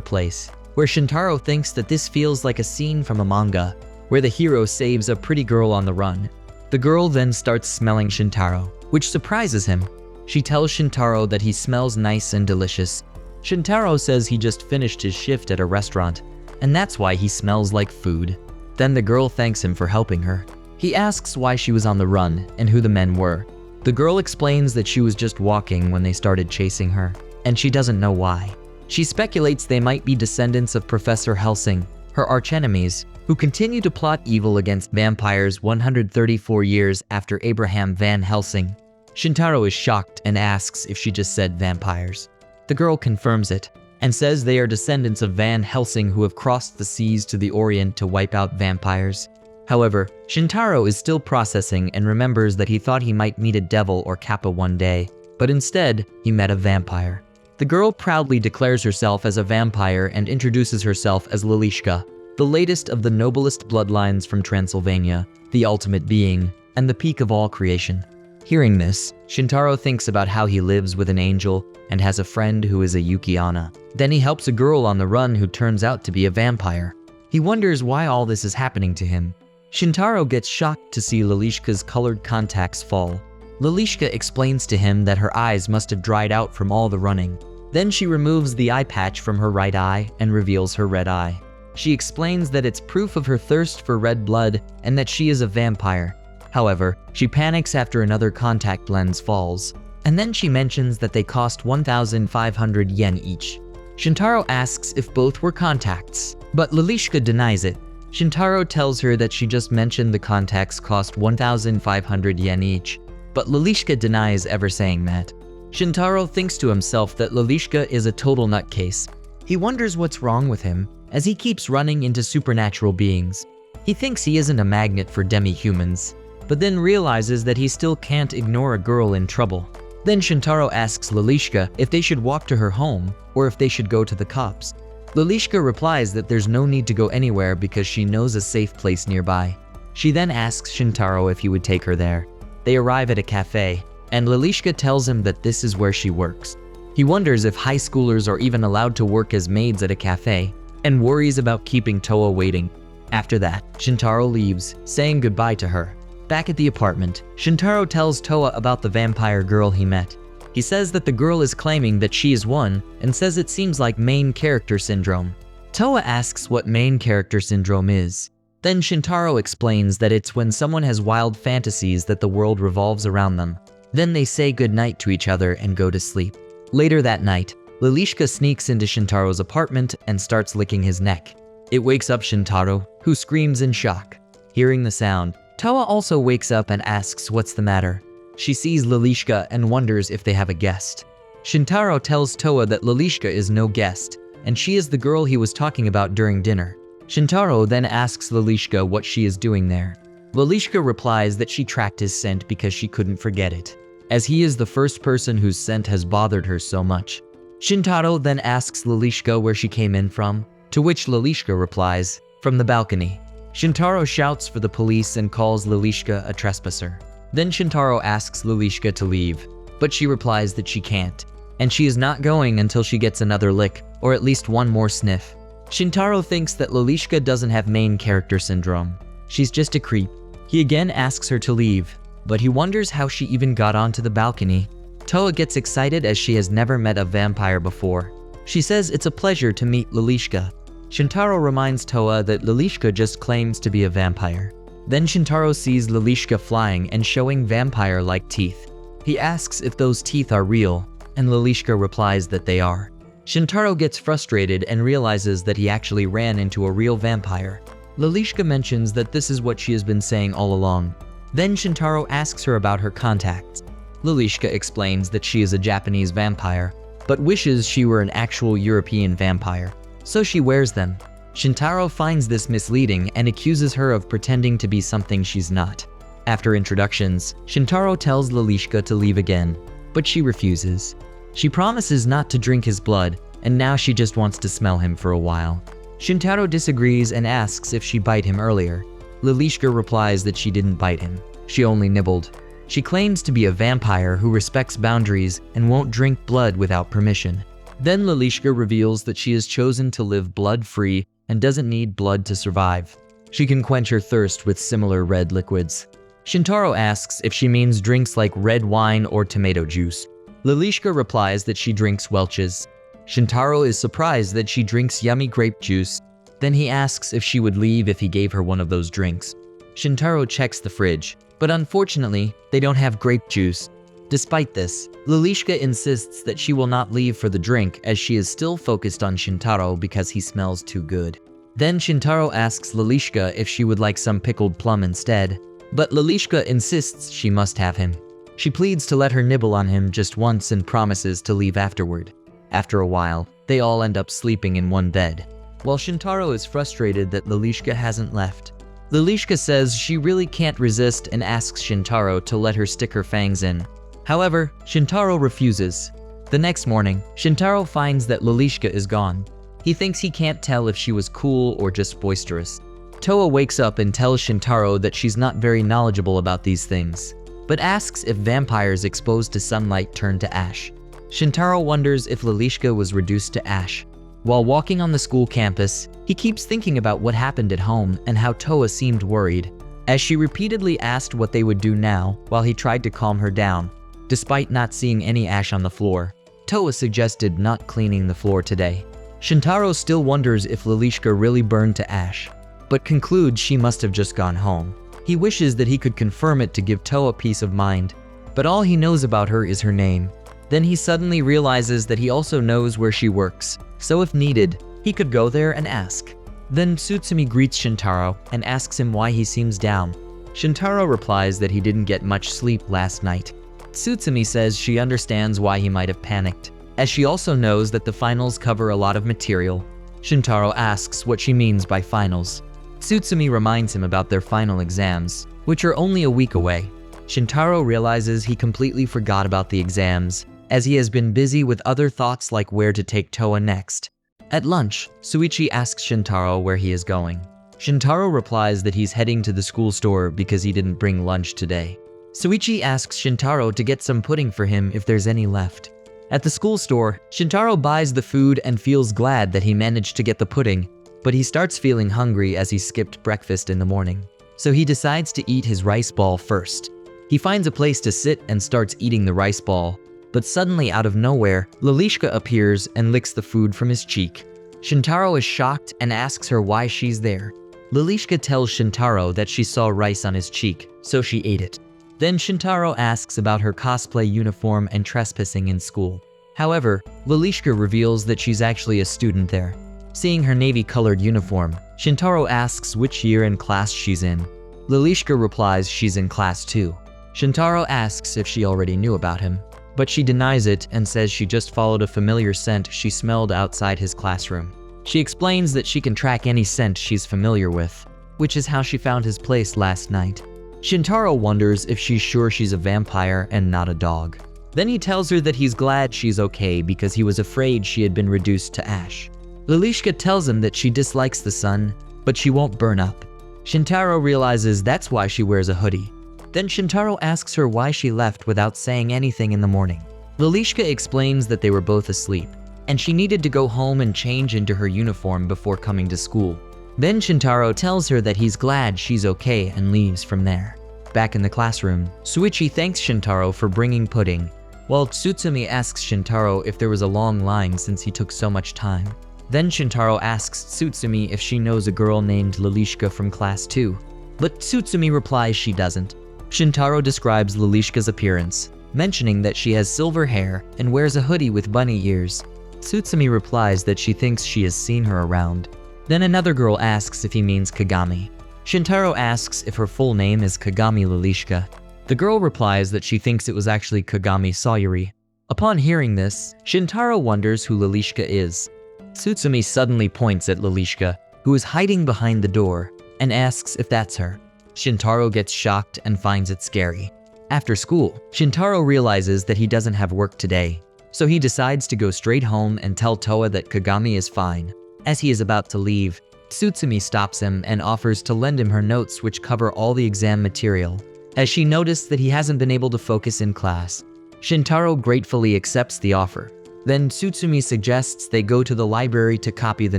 place where Shintaro thinks that this feels like a scene from a manga, where the hero saves a pretty girl on the run. The girl then starts smelling Shintaro, which surprises him. She tells Shintaro that he smells nice and delicious. Shintaro says he just finished his shift at a restaurant, and that's why he smells like food. Then the girl thanks him for helping her. He asks why she was on the run and who the men were. The girl explains that she was just walking when they started chasing her, and she doesn't know why. She speculates they might be descendants of Professor Helsing, her archenemies, who continue to plot evil against vampires 134 years after Abraham Van Helsing. Shintaro is shocked and asks if she just said vampires. The girl confirms it, and says they are descendants of Van Helsing who have crossed the seas to the Orient to wipe out vampires. However, Shintaro is still processing and remembers that he thought he might meet a devil or kappa one day, but instead, he met a vampire. The girl proudly declares herself as a vampire and introduces herself as Lilishka, the latest of the noblest bloodlines from Transylvania, the ultimate being, and the peak of all creation. Hearing this, Shintaro thinks about how he lives with an angel and has a friend who is a Yukiana. Then he helps a girl on the run who turns out to be a vampire. He wonders why all this is happening to him. Shintaro gets shocked to see Lilishka's colored contacts fall. Lilishka explains to him that her eyes must have dried out from all the running. Then she removes the eye patch from her right eye and reveals her red eye. She explains that it's proof of her thirst for red blood and that she is a vampire. However, she panics after another contact lens falls, and then she mentions that they cost 1,500 yen each. Shintaro asks if both were contacts, but Lilishka denies it. Shintaro tells her that she just mentioned the contacts cost 1,500 yen each, but Lilishka denies ever saying that. Shintaro thinks to himself that Lilishka is a total nutcase. He wonders what's wrong with him, as he keeps running into supernatural beings. He thinks he isn't a magnet for demi-humans, but then realizes that he still can't ignore a girl in trouble. Then Shintaro asks Lilishka if they should walk to her home, or if they should go to the cops. Lilishka replies that there's no need to go anywhere because she knows a safe place nearby. She then asks Shintaro if he would take her there. They arrive at a cafe, and Lilishka tells him that this is where she works. He wonders if high schoolers are even allowed to work as maids at a cafe, and worries about keeping Towa waiting. After that, Shintaro leaves, saying goodbye to her. Back at the apartment, Shintaro tells Towa about the vampire girl he met. He says that the girl is claiming that she is one, and says it seems like main character syndrome. Towa asks what main character syndrome is. Then Shintaro explains that it's when someone has wild fantasies that the world revolves around them. Then they say goodnight to each other and go to sleep. Later that night, Lilishka sneaks into Shintaro's apartment and starts licking his neck. It wakes up Shintaro, who screams in shock. Hearing the sound, Towa also wakes up and asks what's the matter. She sees Lilishka and wonders if they have a guest. Shintaro tells Towa that Lilishka is no guest, and she is the girl he was talking about during dinner. Shintaro then asks Lilishka what she is doing there. Lilishka replies that she tracked his scent because she couldn't forget it, as he is the first person whose scent has bothered her so much. Shintaro then asks Lilishka where she came in from, to which Lilishka replies, "From the balcony." Shintaro shouts for the police and calls Lilishka a trespasser. Then Shintaro asks Lilishka to leave, but she replies that she can't, and she is not going until she gets another lick, or at least one more sniff. Shintaro thinks that Lilishka doesn't have main character syndrome. She's just a creep. He again asks her to leave, but he wonders how she even got onto the balcony. Towa gets excited as she has never met a vampire before. She says it's a pleasure to meet Lilishka. Shintaro reminds Towa that Lilishka just claims to be a vampire. Then Shintaro sees Lilishka flying and showing vampire-like teeth. He asks if those teeth are real, and Lilishka replies that they are. Shintaro gets frustrated and realizes that he actually ran into a real vampire. Lilishka mentions that this is what she has been saying all along. Then Shintaro asks her about her contacts. Lilishka explains that she is a Japanese vampire, but wishes she were an actual European vampire, so she wears them. Shintaro finds this misleading and accuses her of pretending to be something she's not. After introductions, Shintaro tells Lilishka to leave again, but she refuses. She promises not to drink his blood, and now she just wants to smell him for a while. Shintaro disagrees and asks if she bite him earlier. Lilishka replies that she didn't bite him, she only nibbled. She claims to be a vampire who respects boundaries and won't drink blood without permission. Then Lilishka reveals that she has chosen to live blood-free and doesn't need blood to survive. She can quench her thirst with similar red liquids. Shintaro asks if she means drinks like red wine or tomato juice. Lilishka replies that she drinks Welch's. Shintaro is surprised that she drinks yummy grape juice. Then he asks if she would leave if he gave her one of those drinks. Shintaro checks the fridge, but unfortunately, they don't have grape juice. Despite this, Lilishka insists that she will not leave for the drink as she is still focused on Shintaro because he smells too good. Then Shintaro asks Lilishka if she would like some pickled plum instead, but Lilishka insists she must have him. She pleads to let her nibble on him just once and promises to leave afterward. After a while, they all end up sleeping in one bed, while Shintaro is frustrated that Lilishka hasn't left. Lilishka says she really can't resist and asks Shintaro to let her stick her fangs in. However, Shintaro refuses. The next morning, Shintaro finds that Lilishka is gone. He thinks he can't tell if she was cool or just boisterous. Towa wakes up and tells Shintaro that she's not very knowledgeable about these things, but asks if vampires exposed to sunlight turn to ash. Shintaro wonders if Lilishka was reduced to ash. While walking on the school campus, he keeps thinking about what happened at home and how Towa seemed worried, as she repeatedly asked what they would do now while he tried to calm her down. Despite not seeing any ash on the floor, Towa suggested not cleaning the floor today. Shintaro still wonders if Lilishka really burned to ash, but concludes she must have just gone home. He wishes that he could confirm it to give Towa peace of mind, but all he knows about her is her name. Then he suddenly realizes that he also knows where she works, so if needed, he could go there and ask. Then Tsurumi greets Shintaro and asks him why he seems down. Shintaro replies that he didn't get much sleep last night. Tsurumi says she understands why he might have panicked, as she also knows that the finals cover a lot of material. Shintaro asks what she means by finals. Tsurumi reminds him about their final exams, which are only a week away. Shintaro realizes he completely forgot about the exams, as he has been busy with other thoughts like where to take Towa next. At lunch, Suichi asks Shintaro where he is going. Shintaro replies that he's heading to the school store because he didn't bring lunch today. Suichi asks Shintaro to get some pudding for him if there's any left. At the school store, Shintaro buys the food and feels glad that he managed to get the pudding, but he starts feeling hungry as he skipped breakfast in the morning. So he decides to eat his rice ball first. He finds a place to sit and starts eating the rice ball, but suddenly out of nowhere, Lilishka appears and licks the food from his cheek. Shintaro is shocked and asks her why she's there. Lilishka tells Shintaro that she saw rice on his cheek, so she ate it. Then Shintaro asks about her cosplay uniform and trespassing in school. However, Lalishka reveals that she's actually a student there. Seeing her navy-colored uniform, Shintaro asks which year and class she's in. Lalishka replies she's in class 2. Shintaro asks if she already knew about him, but she denies it and says she just followed a familiar scent she smelled outside his classroom. She explains that she can track any scent she's familiar with, which is how she found his place last night. Shintaro wonders if she's sure she's a vampire and not a dog. Then he tells her that he's glad she's okay because he was afraid she had been reduced to ash. Lalishka tells him that she dislikes the sun, but she won't burn up. Shintaro realizes that's why she wears a hoodie. Then Shintaro asks her why she left without saying anything in the morning. Lalishka explains that they were both asleep, and she needed to go home and change into her uniform before coming to school. Then Shintaro tells her that he's glad she's okay and leaves from there. Back in the classroom, Suichi thanks Shintaro for bringing pudding, while Tsutsumi asks Shintaro if there was a long line since he took so much time. Then Shintaro asks Tsutsumi if she knows a girl named Lalishka from class 2, but Tsutsumi replies she doesn't. Shintaro describes Lalishka's appearance, mentioning that she has silver hair and wears a hoodie with bunny ears. Tsutsumi replies that she thinks she has seen her around. Then another girl asks if he means Kagami. Shintaro asks if her full name is Kagami Lalishka. The girl replies that she thinks it was actually Kagami Sayuri. Upon hearing this, Shintaro wonders who Lalishka is. Tsutsumi suddenly points at Lalishka, who is hiding behind the door, and asks if that's her. Shintaro gets shocked and finds it scary. After school, Shintaro realizes that he doesn't have work today, so he decides to go straight home and tell Towa that Kagami is fine. As he is about to leave, Tsutsumi stops him and offers to lend him her notes which cover all the exam material, as she noticed that he hasn't been able to focus in class. Shintaro gratefully accepts the offer. Then Tsutsumi suggests they go to the library to copy the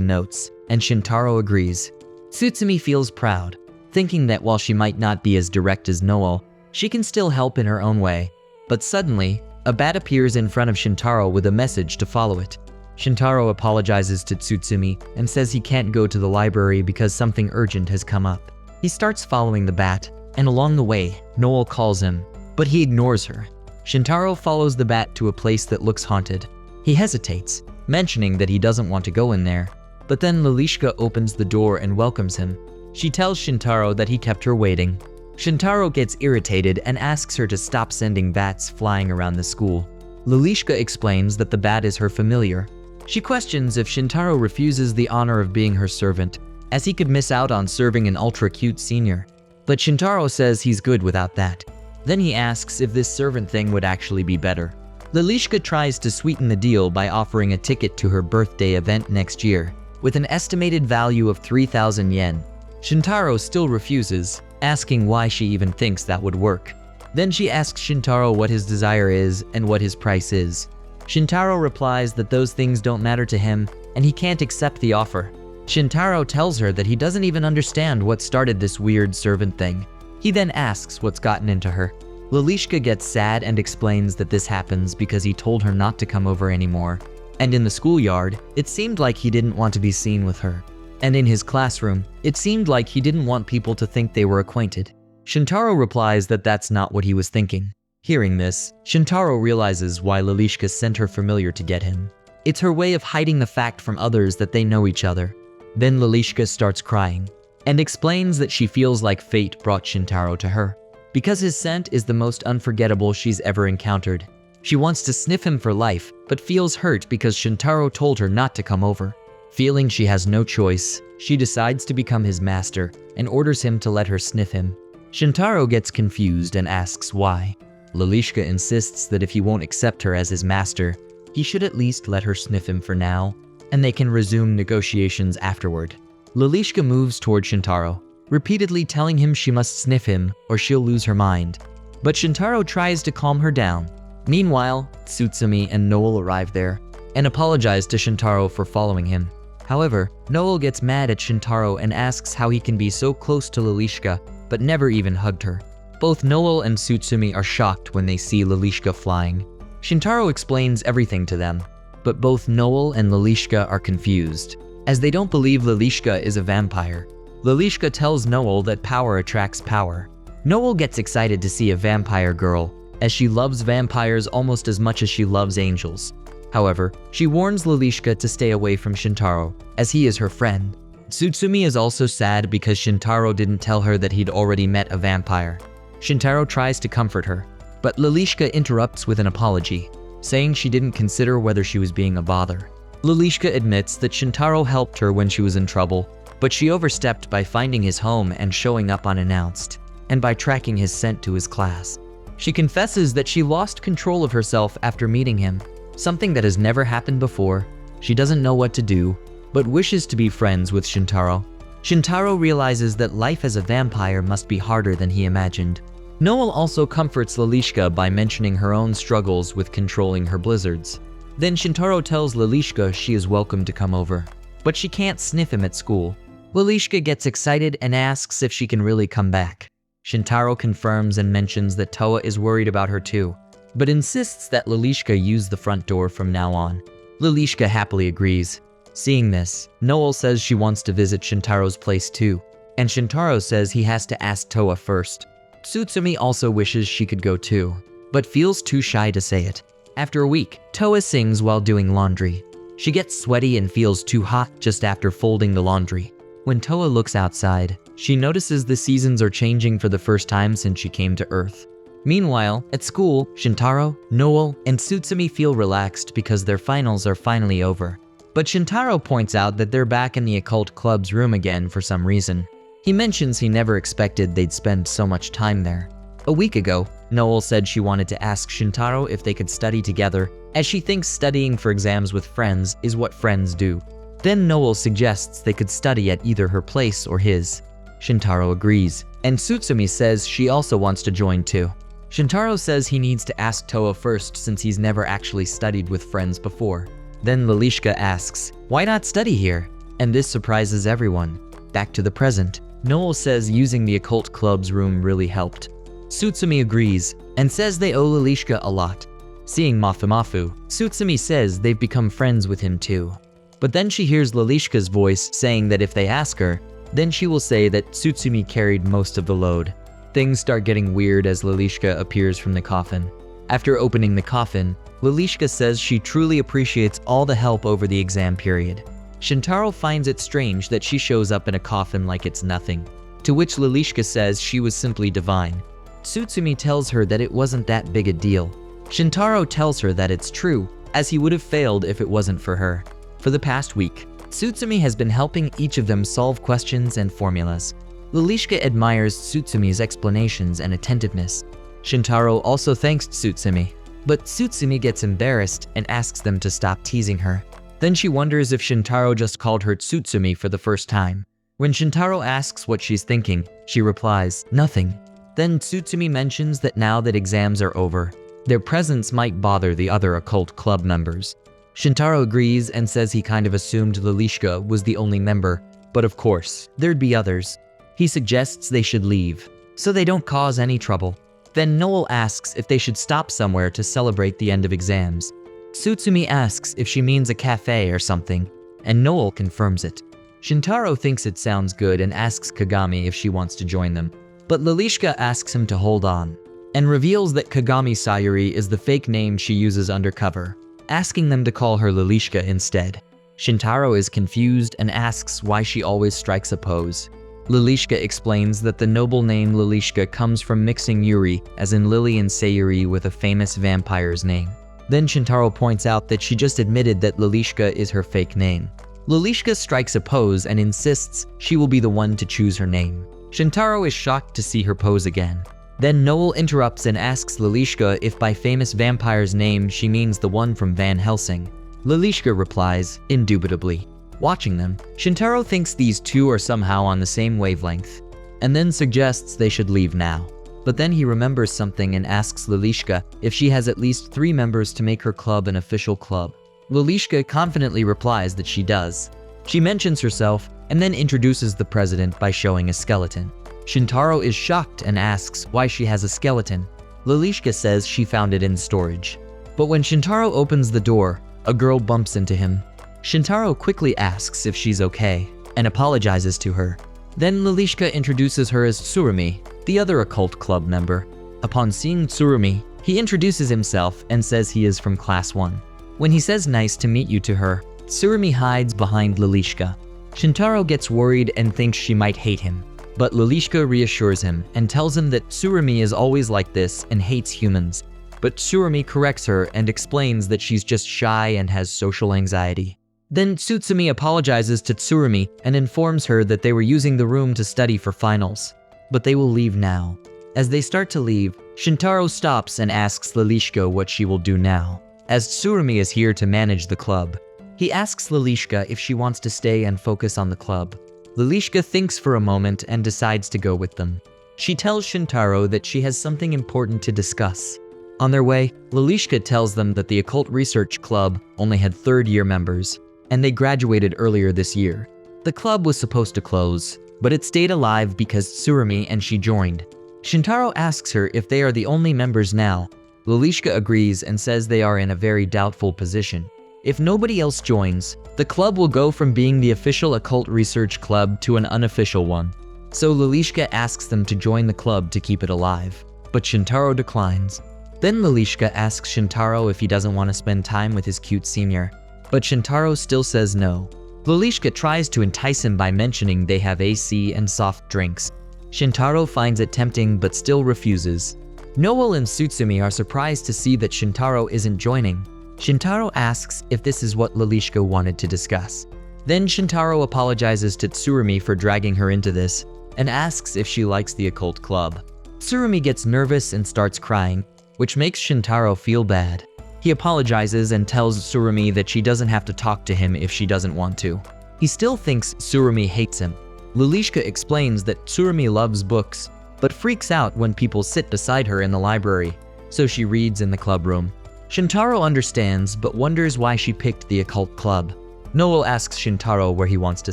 notes, and Shintaro agrees. Tsutsumi feels proud, thinking that while she might not be as direct as Noel, she can still help in her own way. But suddenly, a bat appears in front of Shintaro with a message to follow it. Shintaro apologizes to Tsutsumi and says he can't go to the library because something urgent has come up. He starts following the bat, and along the way, Noel calls him, but he ignores her. Shintaro follows the bat to a place that looks haunted. He hesitates, mentioning that he doesn't want to go in there, but then Lalishka opens the door and welcomes him. She tells Shintaro that he kept her waiting. Shintaro gets irritated and asks her to stop sending bats flying around the school. Lalishka explains that the bat is her familiar. She questions if Shintaro refuses the honor of being her servant, as he could miss out on serving an ultra-cute senior. But Shintaro says he's good without that. Then he asks if this servant thing would actually be better. Lalishka tries to sweeten the deal by offering a ticket to her birthday event next year, with an estimated value of 3,000 yen. Shintaro still refuses, asking why she even thinks that would work. Then she asks Shintaro what his desire is and what his price is. Shintaro replies that those things don't matter to him and he can't accept the offer. Shintaro tells her that he doesn't even understand what started this weird servant thing. He then asks what's gotten into her. Lalishka gets sad and explains that this happens because he told her not to come over anymore. And in the schoolyard, it seemed like he didn't want to be seen with her. And in his classroom, it seemed like he didn't want people to think they were acquainted. Shintaro replies that that's not what he was thinking. Hearing this, Shintaro realizes why Lalishka sent her familiar to get him. It's her way of hiding the fact from others that they know each other. Then Lalishka starts crying, and explains that she feels like fate brought Shintaro to her, because his scent is the most unforgettable she's ever encountered. She wants to sniff him for life, but feels hurt because Shintaro told her not to come over. Feeling she has no choice, she decides to become his master and orders him to let her sniff him. Shintaro gets confused and asks why. Lalishka insists that if he won't accept her as his master, he should at least let her sniff him for now, and they can resume negotiations afterward. Lalishka moves toward Shintaro, repeatedly telling him she must sniff him or she'll lose her mind. But Shintaro tries to calm her down. Meanwhile, Tsutsumi and Noel arrive there and apologize to Shintaro for following him. However, Noel gets mad at Shintaro and asks how he can be so close to Lalishka but never even hugged her. Both Noel and Tsutsumi are shocked when they see Lalishka flying. Shintaro explains everything to them, but both Noel and Lalishka are confused, as they don't believe Lalishka is a vampire. Lalishka tells Noel that power attracts power. Noel gets excited to see a vampire girl, as she loves vampires almost as much as she loves angels. However, she warns Lalishka to stay away from Shintaro, as he is her friend. Tsurumi is also sad because Shintaro didn't tell her that he'd already met a vampire. Shintaro tries to comfort her, but Lalishka interrupts with an apology, saying she didn't consider whether she was being a bother. Lalishka admits that Shintaro helped her when she was in trouble, but she overstepped by finding his home and showing up unannounced, and by tracking his scent to his class. She confesses that she lost control of herself after meeting him, something that has never happened before. She doesn't know what to do, but wishes to be friends with Shintaro. Shintaro realizes that life as a vampire must be harder than he imagined. Noel also comforts Lalishka by mentioning her own struggles with controlling her blizzards. Then Shintaro tells Lalishka she is welcome to come over, but she can't sniff him at school. Lalishka gets excited and asks if she can really come back. Shintaro confirms and mentions that Towa is worried about her too, but insists that Lalishka use the front door from now on. Lalishka happily agrees. Seeing this, Noel says she wants to visit Shintaro's place too, and Shintaro says he has to ask Towa first. Tsurumi also wishes she could go too, but feels too shy to say it. After a week, Towa sings while doing laundry. She gets sweaty and feels too hot just after folding the laundry. When Towa looks outside, she notices the seasons are changing for the first time since she came to Earth. Meanwhile, at school, Shintaro, Noel, and Tsurumi feel relaxed because their finals are finally over. But Shintaro points out that they're back in the occult club's room again for some reason. He mentions he never expected they'd spend so much time there. A week ago, Noel said she wanted to ask Shintaro if they could study together, as she thinks studying for exams with friends is what friends do. Then Noel suggests they could study at either her place or his. Shintaro agrees, and Tsurumi says she also wants to join too. Shintaro says he needs to ask Towa first since he's never actually studied with friends before. Then Lalishka asks, why not study here? And this surprises everyone. Back to the present, Noel says using the occult club's room really helped. Tsurumi agrees and says they owe Lalishka a lot. Seeing Mafu, Tsurumi says they've become friends with him too. But then she hears Lalishka's voice saying that if they ask her, then she will say that Tsurumi carried most of the load. Things start getting weird as Lalishka appears from the coffin. After opening the coffin, Lalishka says she truly appreciates all the help over the exam period. Shintaro finds it strange that she shows up in a coffin like it's nothing, to which Lalishka says she was simply divine. Tsurumi tells her that it wasn't that big a deal. Shintaro tells her that it's true, as he would have failed if it wasn't for her. For the past week, Tsurumi has been helping each of them solve questions and formulas. Lalishka admires Tsurumi explanations and attentiveness. Shintaro also thanks Tsurumi, but Tsurumi gets embarrassed and asks them to stop teasing her. Then she wonders if Shintaro just called her Tsurumi for the first time. When Shintaro asks what she's thinking, she replies, nothing. Then Tsurumi mentions that now that exams are over, their presence might bother the other occult club members. Shintaro agrees and says he kind of assumed Lalishka was the only member, but of course, there'd be others. He suggests they should leave, so they don't cause any trouble. Then Noel asks if they should stop somewhere to celebrate the end of exams. Tsurumi asks if she means a cafe or something, and Noel confirms it. Shintaro thinks it sounds good and asks Kagami if she wants to join them, but Lalishka asks him to hold on, and reveals that Kagami Sayuri is the fake name she uses undercover, asking them to call her Lalishka instead. Shintaro is confused and asks why she always strikes a pose. Lalishka explains that the noble name Lalishka comes from mixing Yuri, as in Lily and Sayuri, with a famous vampire's name. Then Shintaro points out that she just admitted that Lalishka is her fake name. Lalishka strikes a pose and insists she will be the one to choose her name. Shintaro is shocked to see her pose again. Then Noel interrupts and asks Lalishka if by famous vampire's name she means the one from Van Helsing. Lalishka replies, indubitably. Watching them, Shintaro thinks these two are somehow on the same wavelength, and then suggests they should leave now. But then he remembers something and asks Lalishka if she has at least 3 members to make her club an official club. Lalishka confidently replies that she does. She mentions herself and then introduces the president by showing a skeleton. Shintaro is shocked and asks why she has a skeleton. Lalishka says she found it in storage. But when Shintaro opens the door, a girl bumps into him. Shintaro quickly asks if she's okay and apologizes to her. Then Lalishka introduces her as Tsurumi, the other occult club member. Upon seeing Tsurumi, he introduces himself and says he is from Class 1. When he says nice to meet you to her, Tsurumi hides behind Lilishka. Shintaro gets worried and thinks she might hate him, but Lilishka reassures him and tells him that Tsurumi is always like this and hates humans. But Tsurumi corrects her and explains that she's just shy and has social anxiety. Then Tsutsumi apologizes to Tsurumi and informs her that they were using the room to study for finals, but they will leave now. As they start to leave, Shintaro stops and asks Lilishka what she will do now, as Tsurumi is here to manage the club. He asks Lilishka if she wants to stay and focus on the club. Lilishka thinks for a moment and decides to go with them. She tells Shintaro that she has something important to discuss. On their way, Lilishka tells them that the Occult Research Club only had third-year members, and they graduated earlier this year. The club was supposed to close, but it stayed alive because Tsurumi and she joined. Shintaro asks her if they are the only members now. Lilishka agrees and says they are in a very doubtful position. If nobody else joins, the club will go from being the official Occult Research Club to an unofficial one. So Lilishka asks them to join the club to keep it alive, but Shintaro declines. Then Lilishka asks Shintaro if he doesn't want to spend time with his cute senior, but Shintaro still says no. Lilishka tries to entice him by mentioning they have AC and soft drinks. Shintaro finds it tempting but still refuses. Noel and Tsutsumi are surprised to see that Shintaro isn't joining. Shintaro asks if this is what Lilishka wanted to discuss. Then Shintaro apologizes to Tsurumi for dragging her into this and asks if she likes the occult club. Tsurumi gets nervous and starts crying, which makes Shintaro feel bad. He apologizes and tells Tsurumi that she doesn't have to talk to him if she doesn't want to. He still thinks Tsurumi hates him. Lilishka explains that Tsurumi loves books, but freaks out when people sit beside her in the library, so she reads in the club room. Shintaro understands but wonders why she picked the occult club. Noel asks Shintaro where he wants to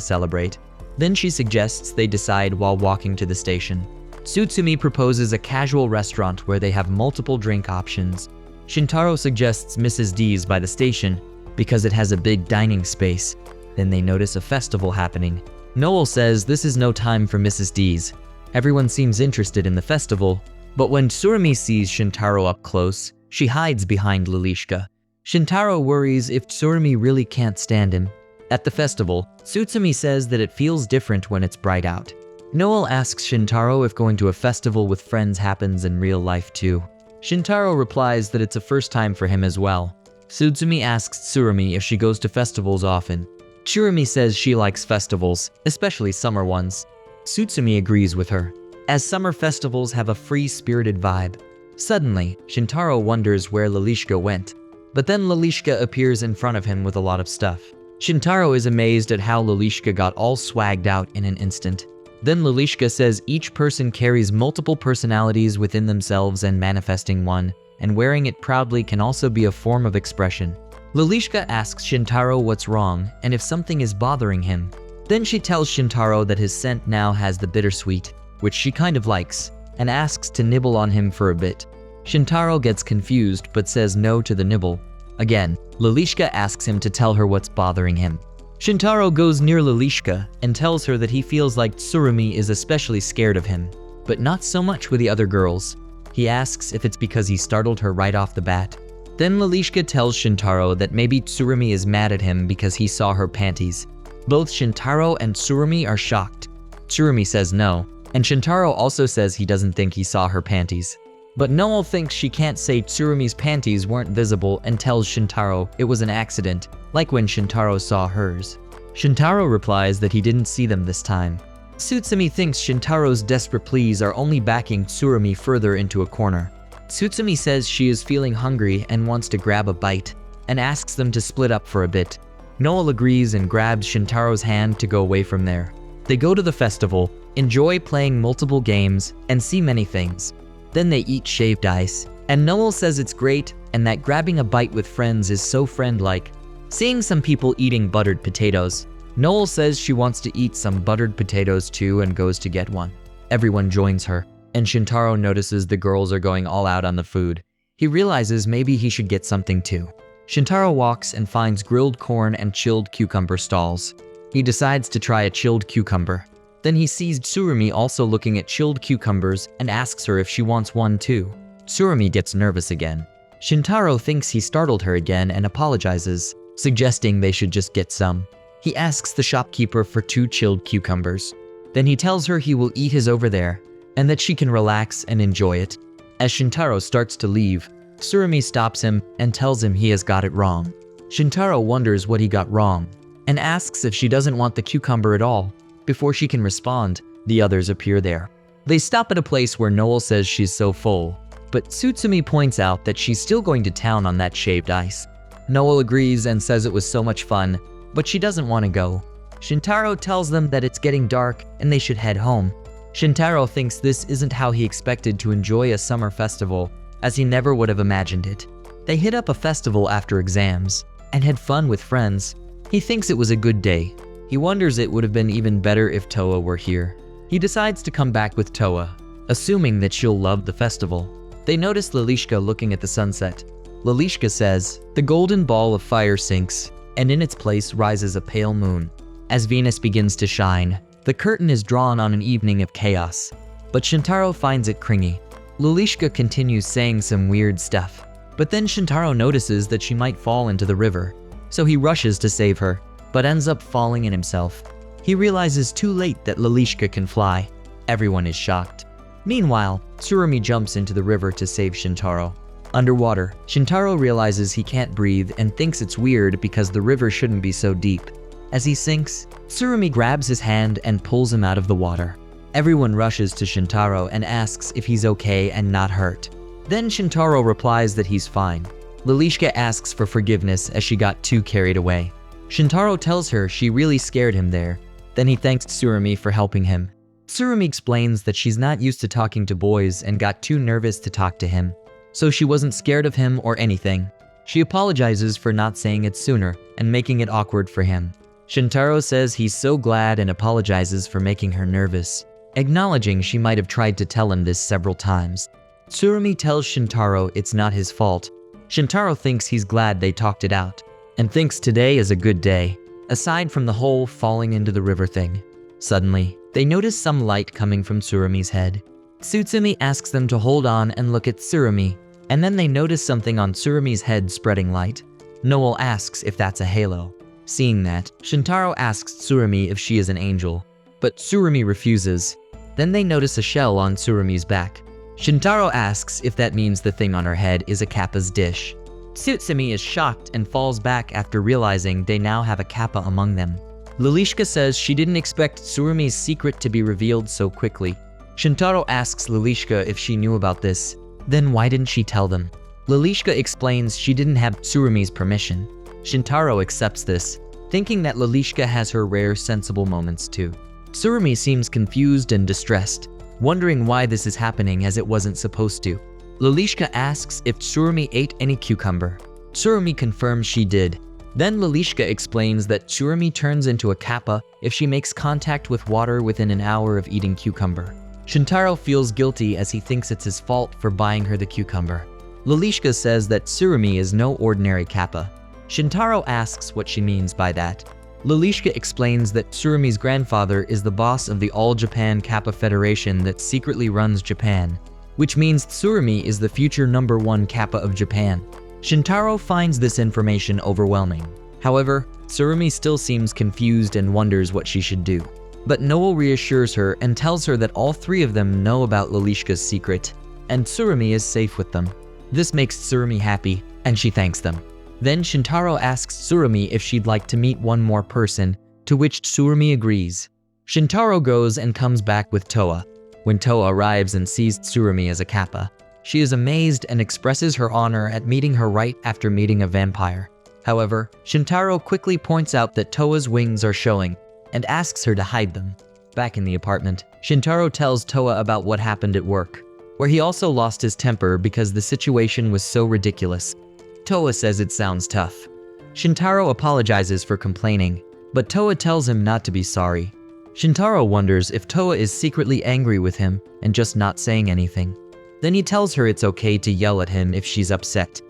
celebrate. Then she suggests they decide while walking to the station. Tsutsumi proposes a casual restaurant where they have multiple drink options. Shintaro suggests Mrs. D's by the station because it has a big dining space. Then they notice a festival happening. Noel says this is no time for Mrs. D's. Everyone seems interested in the festival, but when Tsurumi sees Shintaro up close, she hides behind Lilishka. Shintaro worries if Tsurumi really can't stand him. At the festival, Tsutsumi says that it feels different when it's bright out. Noel asks Shintaro if going to a festival with friends happens in real life too. Shintaro replies that it's a first time for him as well. Tsutsumi asks Tsurumi if she goes to festivals often. Tsurumi says she likes festivals, especially summer ones. Tsutsumi agrees with her, as summer festivals have a free-spirited vibe. Suddenly, Shintaro wonders where Lilishka went, but then Lilishka appears in front of him with a lot of stuff. Shintaro is amazed at how Lilishka got all swagged out in an instant. Then Lilishka says each person carries multiple personalities within themselves and manifesting one, and wearing it proudly can also be a form of expression. Lilishka asks Shintaro what's wrong and if something is bothering him. Then she tells Shintaro that his scent now has the bittersweet, which she kind of likes, and asks to nibble on him for a bit. Shintaro gets confused but says no to the nibble. Again, Lilishka asks him to tell her what's bothering him. Shintaro goes near Lilishka and tells her that he feels like Tsurumi is especially scared of him, but not so much with the other girls. He asks if it's because he startled her right off the bat. Then Lilishka tells Shintaro that maybe Tsurumi is mad at him because he saw her panties. Both Shintaro and Tsurumi are shocked. Tsurumi says no, and Shintaro also says he doesn't think he saw her panties. But Noel thinks she can't say Tsurumi's panties weren't visible and tells Shintaro it was an accident, like when Shintaro saw hers. Shintaro replies that he didn't see them this time. Tsutsumi thinks Shintaro's desperate pleas are only backing Tsurumi further into a corner. Tsutsumi says she is feeling hungry and wants to grab a bite, and asks them to split up for a bit. Noel agrees and grabs Shintaro's hand to go away from there. They go to the festival, enjoy playing multiple games, and see many things. Then they eat shaved ice, and Noel says it's great and that grabbing a bite with friends is so friend-like. Seeing some people eating buttered potatoes, Noel says she wants to eat some buttered potatoes too and goes to get one. Everyone joins her, and Shintaro notices the girls are going all out on the food. He realizes maybe he should get something too. Shintaro walks and finds grilled corn and chilled cucumber stalls. He decides to try a chilled cucumber. Then he sees Tsurumi also looking at chilled cucumbers and asks her if she wants one too. Tsurumi gets nervous again. Shintaro thinks he startled her again and apologizes, suggesting they should just get some. He asks the shopkeeper for 2 chilled cucumbers. Then he tells her he will eat his over there, and that she can relax and enjoy it. As Shintaro starts to leave, Tsurumi stops him and tells him he has got it wrong. Shintaro wonders what he got wrong, and asks if she doesn't want the cucumber at all. Before she can respond, the others appear there. They stop at a place where Noel says she's so full, but Tsutsumi points out that she's still going to town on that shaved ice. Noel agrees and says it was so much fun, but she doesn't want to go. Shintaro tells them that it's getting dark and they should head home. Shintaro thinks this isn't how he expected to enjoy a summer festival, as he never would have imagined it. They hit up a festival after exams and had fun with friends. He thinks it was a good day. He wonders it would have been even better if Towa were here. He decides to come back with Towa, assuming that she'll love the festival. They notice Lalishka looking at the sunset. Lalishka says, the golden ball of fire sinks, and in its place rises a pale moon. As Venus begins to shine, the curtain is drawn on an evening of chaos. But Shintaro finds it cringy. Lalishka continues saying some weird stuff, but then Shintaro notices that she might fall into the river. So he rushes to save her, but ends up falling in himself. He realizes too late that Lalishka can fly. Everyone is shocked. Meanwhile, Tsurumi jumps into the river to save Shintaro. Underwater, Shintaro realizes he can't breathe and thinks it's weird because the river shouldn't be so deep. As he sinks, Tsurumi grabs his hand and pulls him out of the water. Everyone rushes to Shintaro and asks if he's okay and not hurt. Then Shintaro replies that he's fine. Lalishka asks for forgiveness as she got too carried away. Shintaro tells her she really scared him there. Then he thanks Tsurumi for helping him. Tsurumi explains that she's not used to talking to boys and got too nervous to talk to him, so she wasn't scared of him or anything. She apologizes for not saying it sooner and making it awkward for him. Shintaro says he's so glad and apologizes for making her nervous, acknowledging she might have tried to tell him this several times. Tsurumi tells Shintaro it's not his fault. Shintaro thinks he's glad they talked it out, and thinks today is a good day, aside from the whole falling into the river thing. Suddenly, they notice some light coming from Tsurumi's head. Tsutsumi asks them to hold on and look at Tsurumi, and then they notice something on Tsurumi's head spreading light. Noel asks if that's a halo. Seeing that, Shintaro asks Tsurumi if she is an angel, but Tsurumi refuses. Then they notice a shell on Tsurumi's back. Shintaro asks if that means the thing on her head is a kappa's dish. Tsutsumi is shocked and falls back after realizing they now have a kappa among them. Lalishka says she didn't expect Tsurumi's secret to be revealed so quickly. Shintaro asks Lalishka if she knew about this, then why didn't she tell them? Lalishka explains she didn't have Tsurumi's permission. Shintaro accepts this, thinking that Lalishka has her rare sensible moments too. Tsurumi seems confused and distressed, wondering why this is happening as it wasn't supposed to. Lalishka asks if Tsurumi ate any cucumber. Tsurumi confirms she did. Then Lalishka explains that Tsurumi turns into a kappa if she makes contact with water within an hour of eating cucumber. Shintaro feels guilty as he thinks it's his fault for buying her the cucumber. Lalishka says that Tsurumi is no ordinary kappa. Shintaro asks what she means by that. Lalishka explains that Tsurumi's grandfather is the boss of the All-Japan Kappa Federation that secretly runs Japan, which means Tsurumi is the future #1 kappa of Japan. Shintaro finds this information overwhelming. However, Tsurumi still seems confused and wonders what she should do. But Noel reassures her and tells her that all 3 of them know about Lalishka's secret, and Tsurumi is safe with them. This makes Tsurumi happy, and she thanks them. Then Shintaro asks Tsurumi if she'd like to meet one more person, to which Tsurumi agrees. Shintaro goes and comes back with Towa. When Towa arrives and sees Tsurumi as a kappa, she is amazed and expresses her honor at meeting her right after meeting a vampire. However, Shintaro quickly points out that Towa's wings are showing and asks her to hide them. Back in the apartment, Shintaro tells Towa about what happened at work, where he also lost his temper because the situation was so ridiculous. Towa says it sounds tough. Shintaro apologizes for complaining, but Towa tells him not to be sorry. Shintaro wonders if Towa is secretly angry with him and just not saying anything. Then he tells her it's okay to yell at him if she's upset.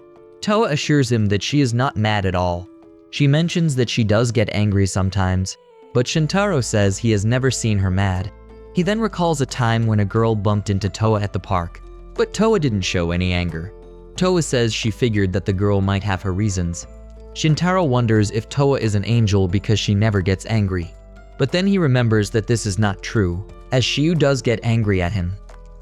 Towa assures him that she is not mad at all. She mentions that she does get angry sometimes, but Shintaro says he has never seen her mad. He then recalls a time when a girl bumped into Towa at the park, but Towa didn't show any anger. Towa says she figured that the girl might have her reasons. Shintaro wonders if Towa is an angel because she never gets angry. But then he remembers that this is not true, as Shiyu does get angry at him.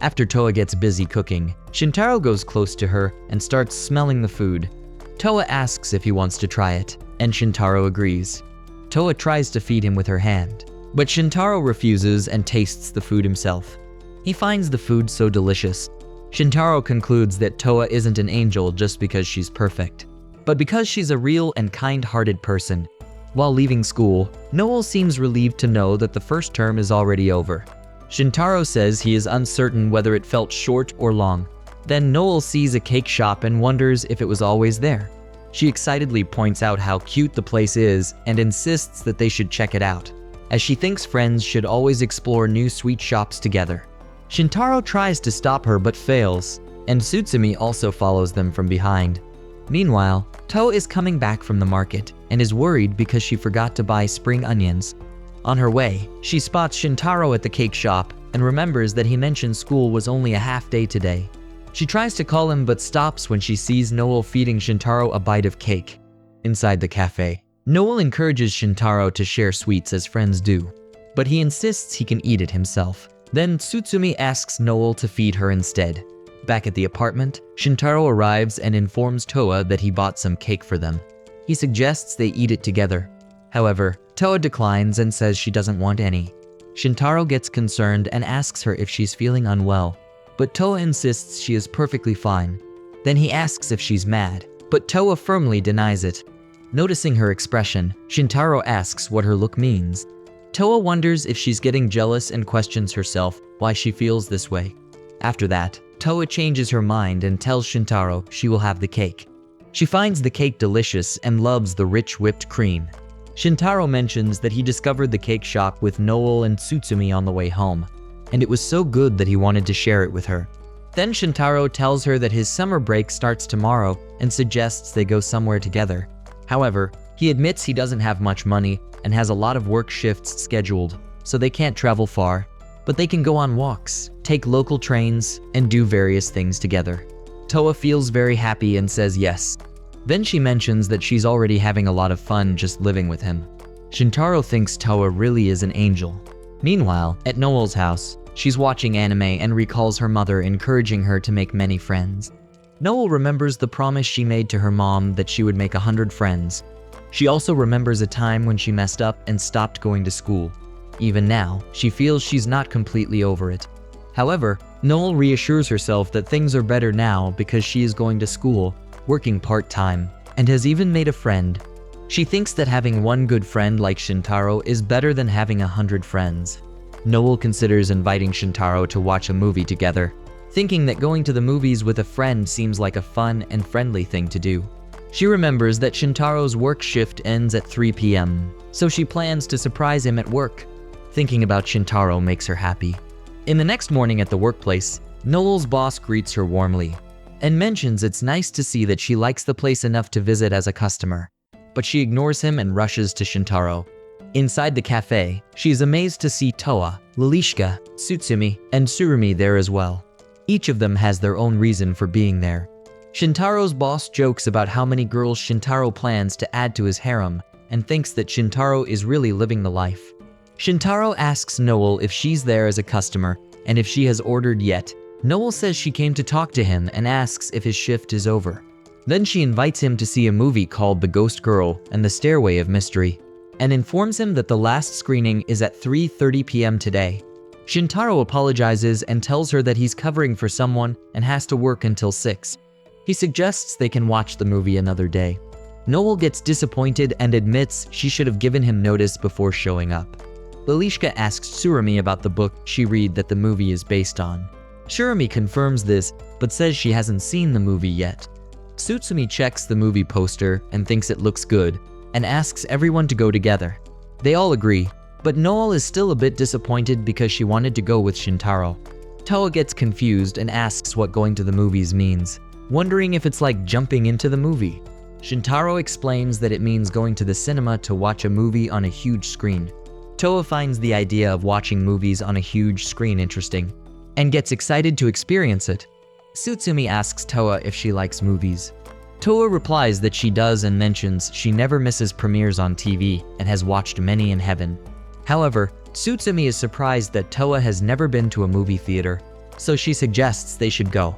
After Towa gets busy cooking, Shintaro goes close to her and starts smelling the food. Towa asks if he wants to try it, and Shintaro agrees. Towa tries to feed him with her hand, but Shintaro refuses and tastes the food himself. He finds the food so delicious. Shintaro concludes that Towa isn't an angel just because she's perfect, but because she's a real and kind-hearted person. While leaving school, Noel seems relieved to know that the first term is already over. Shintaro says he is uncertain whether it felt short or long. Then Noel sees a cake shop and wonders if it was always there. She excitedly points out how cute the place is and insists that they should check it out, as she thinks friends should always explore new sweet shops together. Shintaro tries to stop her but fails, and Tsurumi also follows them from behind. Meanwhile, Towa is coming back from the market and is worried because she forgot to buy spring onions. On her way, she spots Shintaro at the cake shop and remembers that he mentioned school was only a half day today. She tries to call him but stops when she sees Noel feeding Shintaro a bite of cake. Inside the cafe, Noel encourages Shintaro to share sweets as friends do, but he insists he can eat it himself. Then Tsurumi asks Noel to feed her instead. Back at the apartment, Shintaro arrives and informs Towa that he bought some cake for them. He suggests they eat it together. However, Towa declines and says she doesn't want any. Shintaro gets concerned and asks her if she's feeling unwell, but Towa insists she is perfectly fine. Then he asks if she's mad, but Towa firmly denies it. Noticing her expression, Shintaro asks what her look means. Towa wonders if she's getting jealous and questions herself why she feels this way. After that, Towa changes her mind and tells Shintaro she will have the cake. She finds the cake delicious and loves the rich whipped cream. Shintaro mentions that he discovered the cake shop with Noel and Tsurumi on the way home, and it was so good that he wanted to share it with her. Then Shintaro tells her that his summer break starts tomorrow and suggests they go somewhere together. However, he admits he doesn't have much money and has a lot of work shifts scheduled, so they can't travel far, but they can go on walks, take local trains, and do various things together. Towa feels very happy and says yes. Then she mentions that she's already having a lot of fun just living with him. Shintaro thinks Towa really is an angel. Meanwhile, at Noel's house, she's watching anime and recalls her mother encouraging her to make many friends. Noel remembers the promise she made to her mom that she would make 100 friends. She also remembers a time when she messed up and stopped going to school. Even now, she feels she's not completely over it. However, Noel reassures herself that things are better now because she is going to school, working part-time, and has even made a friend. She thinks that having one good friend like Shintaro is better than having 100 friends. Noel considers inviting Shintaro to watch a movie together, thinking that going to the movies with a friend seems like a fun and friendly thing to do. She remembers that Shintaro's work shift ends at 3 p.m., so she plans to surprise him at work. Thinking about Shintaro makes her happy. In the next morning at the workplace, Noel's boss greets her warmly and mentions it's nice to see that she likes the place enough to visit as a customer, but she ignores him and rushes to Shintaro. Inside the cafe, she is amazed to see Towa, Lalishka, Tsurumi, and Tsurumi there as well. Each of them has their own reason for being there. Shintaro's boss jokes about how many girls Shintaro plans to add to his harem and thinks that Shintaro is really living the life. Shintaro asks Noel if she's there as a customer and if she has ordered yet. Noel says she came to talk to him and asks if his shift is over. Then she invites him to see a movie called The Ghost Girl and the Stairway of Mystery, and informs him that the last screening is at 3:30 p.m. today. Shintaro apologizes and tells her that he's covering for someone and has to work until 6. He suggests they can watch the movie another day. Noel gets disappointed and admits she should have given him notice before showing up. Lalishka asks Tsurumi about the book she read that the movie is based on. Tsurumi confirms this, but says she hasn't seen the movie yet. Tsurumi checks the movie poster and thinks it looks good, and asks everyone to go together. They all agree, but Noel is still a bit disappointed because she wanted to go with Shintaro. Towa gets confused and asks what going to the movies means, wondering if it's like jumping into the movie. Shintaro explains that it means going to the cinema to watch a movie on a huge screen. Towa finds the idea of watching movies on a huge screen interesting, and gets excited to experience it. Tsutsumi asks Towa if she likes movies. Towa replies that she does and mentions she never misses premieres on TV and has watched many in heaven. However, Tsutsumi is surprised that Towa has never been to a movie theater, so she suggests they should go.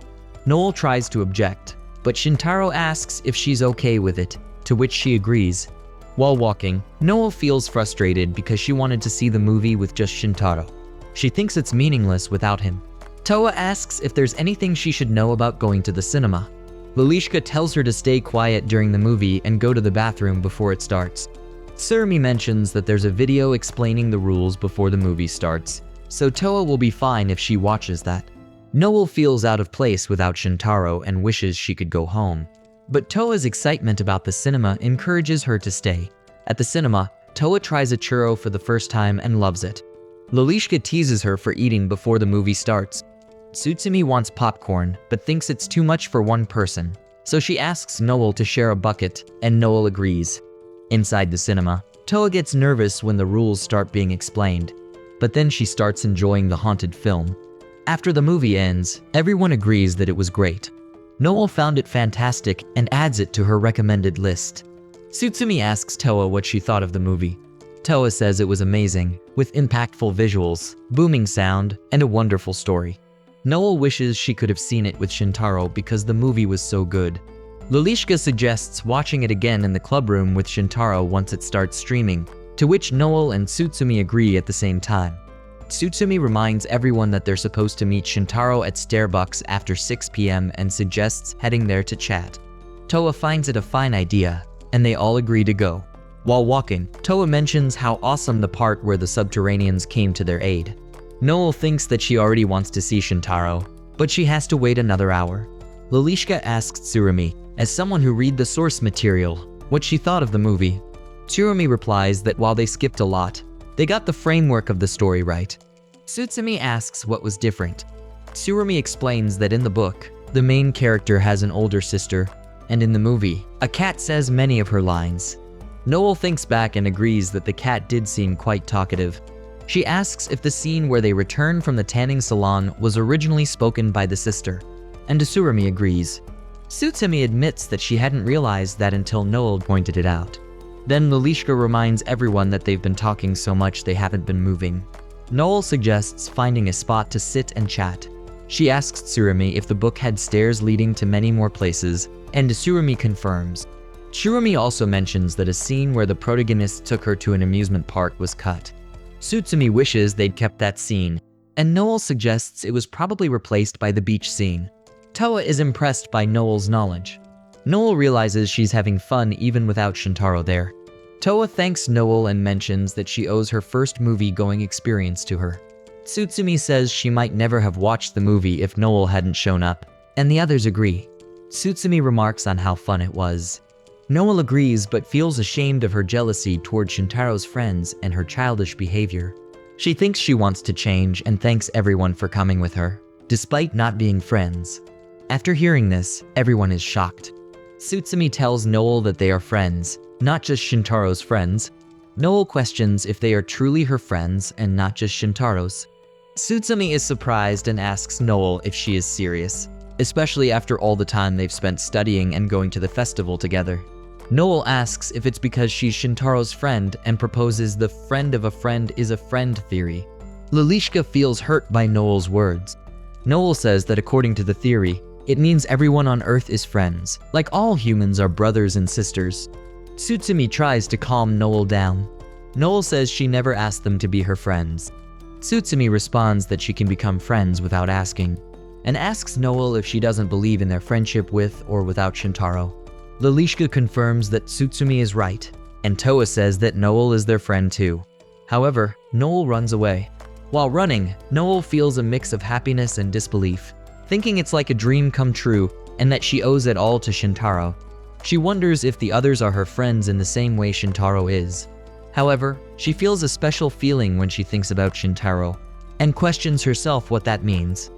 Noel tries to object, but Shintaro asks if she's okay with it, to which she agrees. While walking, Noel feels frustrated because she wanted to see the movie with just Shintaro. She thinks it's meaningless without him. Towa asks if there's anything she should know about going to the cinema. Lalishka tells her to stay quiet during the movie and go to the bathroom before it starts. Tsurumi mentions that there's a video explaining the rules before the movie starts, so Towa will be fine if she watches that. Noel feels out of place without Shintaro and wishes she could go home. But Towa's excitement about the cinema encourages her to stay. At the cinema, Towa tries a churro for the first time and loves it. Lalishka teases her for eating before the movie starts. Tsutsumi wants popcorn, but thinks it's too much for one person, so she asks Noel to share a bucket, and Noel agrees. Inside the cinema, Towa gets nervous when the rules start being explained, but then she starts enjoying the haunted film. After the movie ends, everyone agrees that it was great. Noel found it fantastic and adds it to her recommended list. Tsutsumi asks Towa what she thought of the movie. Towa says it was amazing, with impactful visuals, booming sound, and a wonderful story. Noel wishes she could have seen it with Shintaro because the movie was so good. Lalishka suggests watching it again in the club room with Shintaro once it starts streaming, to which Noel and Tsutsumi agree at the same time. Tsutsumi reminds everyone that they're supposed to meet Shintaro at Starbucks after 6 p.m. and suggests heading there to chat. Towa finds it a fine idea, and they all agree to go. While walking, Towa mentions how awesome the part where the subterraneans came to their aid. Noel thinks that she already wants to see Shintaro, but she has to wait another hour. Lalishka asks Tsurumi, as someone who read the source material, what she thought of the movie. Tsurumi replies that while they skipped a lot, they got the framework of the story right. Tsutsumi asks what was different. Tsurumi explains that in the book, the main character has an older sister, and in the movie, a cat says many of her lines. Noel thinks back and agrees that the cat did seem quite talkative. She asks if the scene where they return from the tanning salon was originally spoken by the sister, and Tsurumi agrees. Tsutsumi admits that she hadn't realized that until Noel pointed it out. Then Lalishka reminds everyone that they've been talking so much they haven't been moving. Noel suggests finding a spot to sit and chat. She asks Tsurumi if the book had stairs leading to many more places, and Tsurumi confirms. Tsurumi also mentions that a scene where the protagonist took her to an amusement park was cut. Tsutsumi wishes they'd kept that scene, and Noel suggests it was probably replaced by the beach scene. Towa is impressed by Noel's knowledge. Noel realizes she's having fun even without Shintaro there. Towa thanks Noel and mentions that she owes her first movie-going experience to her. Tsutsumi says she might never have watched the movie if Noel hadn't shown up, and the others agree. Tsutsumi remarks on how fun it was. Noel agrees but feels ashamed of her jealousy toward Shintaro's friends and her childish behavior. She thinks she wants to change and thanks everyone for coming with her, despite not being friends. After hearing this, everyone is shocked. Tsutsumi tells Noel that they are friends, not just Shintaro's friends. Noel questions if they are truly her friends and not just Shintaro's. Tsutsumi is surprised and asks Noel if she is serious, especially after all the time they've spent studying and going to the festival together. Noel asks if it's because she's Shintaro's friend and proposes the friend of a friend is a friend theory. Lalishka feels hurt by Noel's words. Noel says that according to the theory, it means everyone on Earth is friends, like all humans are brothers and sisters. Tsutsumi tries to calm Noel down. Noel says she never asked them to be her friends. Tsutsumi responds that she can become friends without asking, and asks Noel if she doesn't believe in their friendship with or without Shintaro. Lalishka confirms that Tsutsumi is right, and Towa says that Noel is their friend too. However, Noel runs away. While running, Noel feels a mix of happiness and disbelief, thinking it's like a dream come true and that she owes it all to Shintaro. She wonders if the others are her friends in the same way Shintaro is. However, she feels a special feeling when she thinks about Shintaro, and questions herself what that means.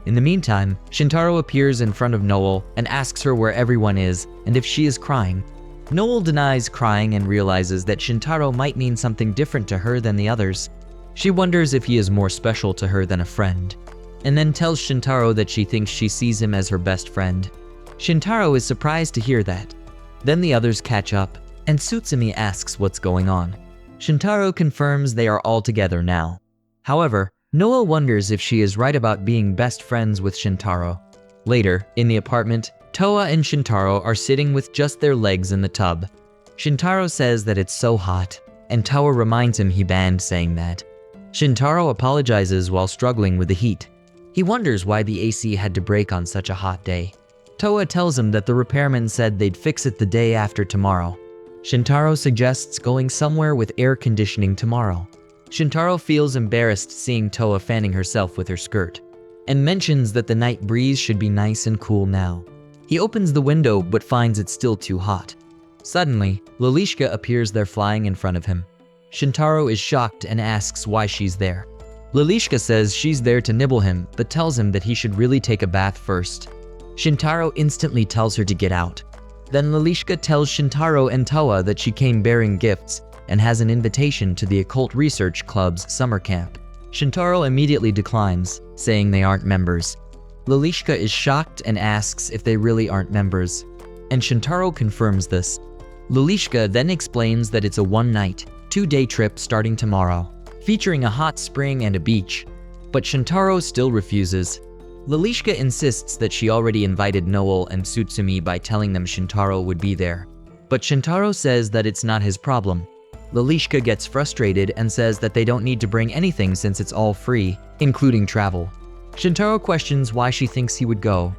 In the meantime, Shintaro appears in front of Noel and asks her where everyone is and if she is crying. Noel denies crying and realizes that Shintaro might mean something different to her than the others. She wonders if he is more special to her than a friend. and then tells Shintaro that she thinks she sees him as her best friend. Shintaro is surprised to hear that. Then the others catch up, and Tsurumi asks what's going on. Shintaro confirms they are all together now. However, Noa wonders if she is right about being best friends with Shintaro. Later, in the apartment, Towa and Shintaro are sitting with just their legs in the tub. Shintaro says that it's so hot, and Towa reminds him he banned saying that. Shintaro apologizes while struggling with the heat. He wonders why the AC had to break on such a hot day. Towa tells him that the repairman said they'd fix it the day after tomorrow. Shintaro suggests going somewhere with air conditioning tomorrow. Shintaro feels embarrassed seeing Towa fanning herself with her skirt, and mentions that the night breeze should be nice and cool now. He opens the window but finds it still too hot. Suddenly, Lalishka appears there flying in front of him. Shintaro is shocked and asks why she's there. Lalishka says she's there to nibble him but tells him that he should really take a bath first. Shintaro instantly tells her to get out. Then Lalishka tells Shintaro and Towa that she came bearing gifts and has an invitation to the Occult Research Club's summer camp. Shintaro immediately declines, saying they aren't members. Lalishka is shocked and asks if they really aren't members, and Shintaro confirms this. Lalishka then explains that it's a one-night, two-day trip starting tomorrow, featuring a hot spring and a beach, but Shintaro still refuses. Lalishka insists that she already invited Noel and Tsurumi by telling them Shintaro would be there, but Shintaro says that it's not his problem. Lalishka gets frustrated and says that they don't need to bring anything since it's all free, including travel. Shintaro questions why she thinks he would go.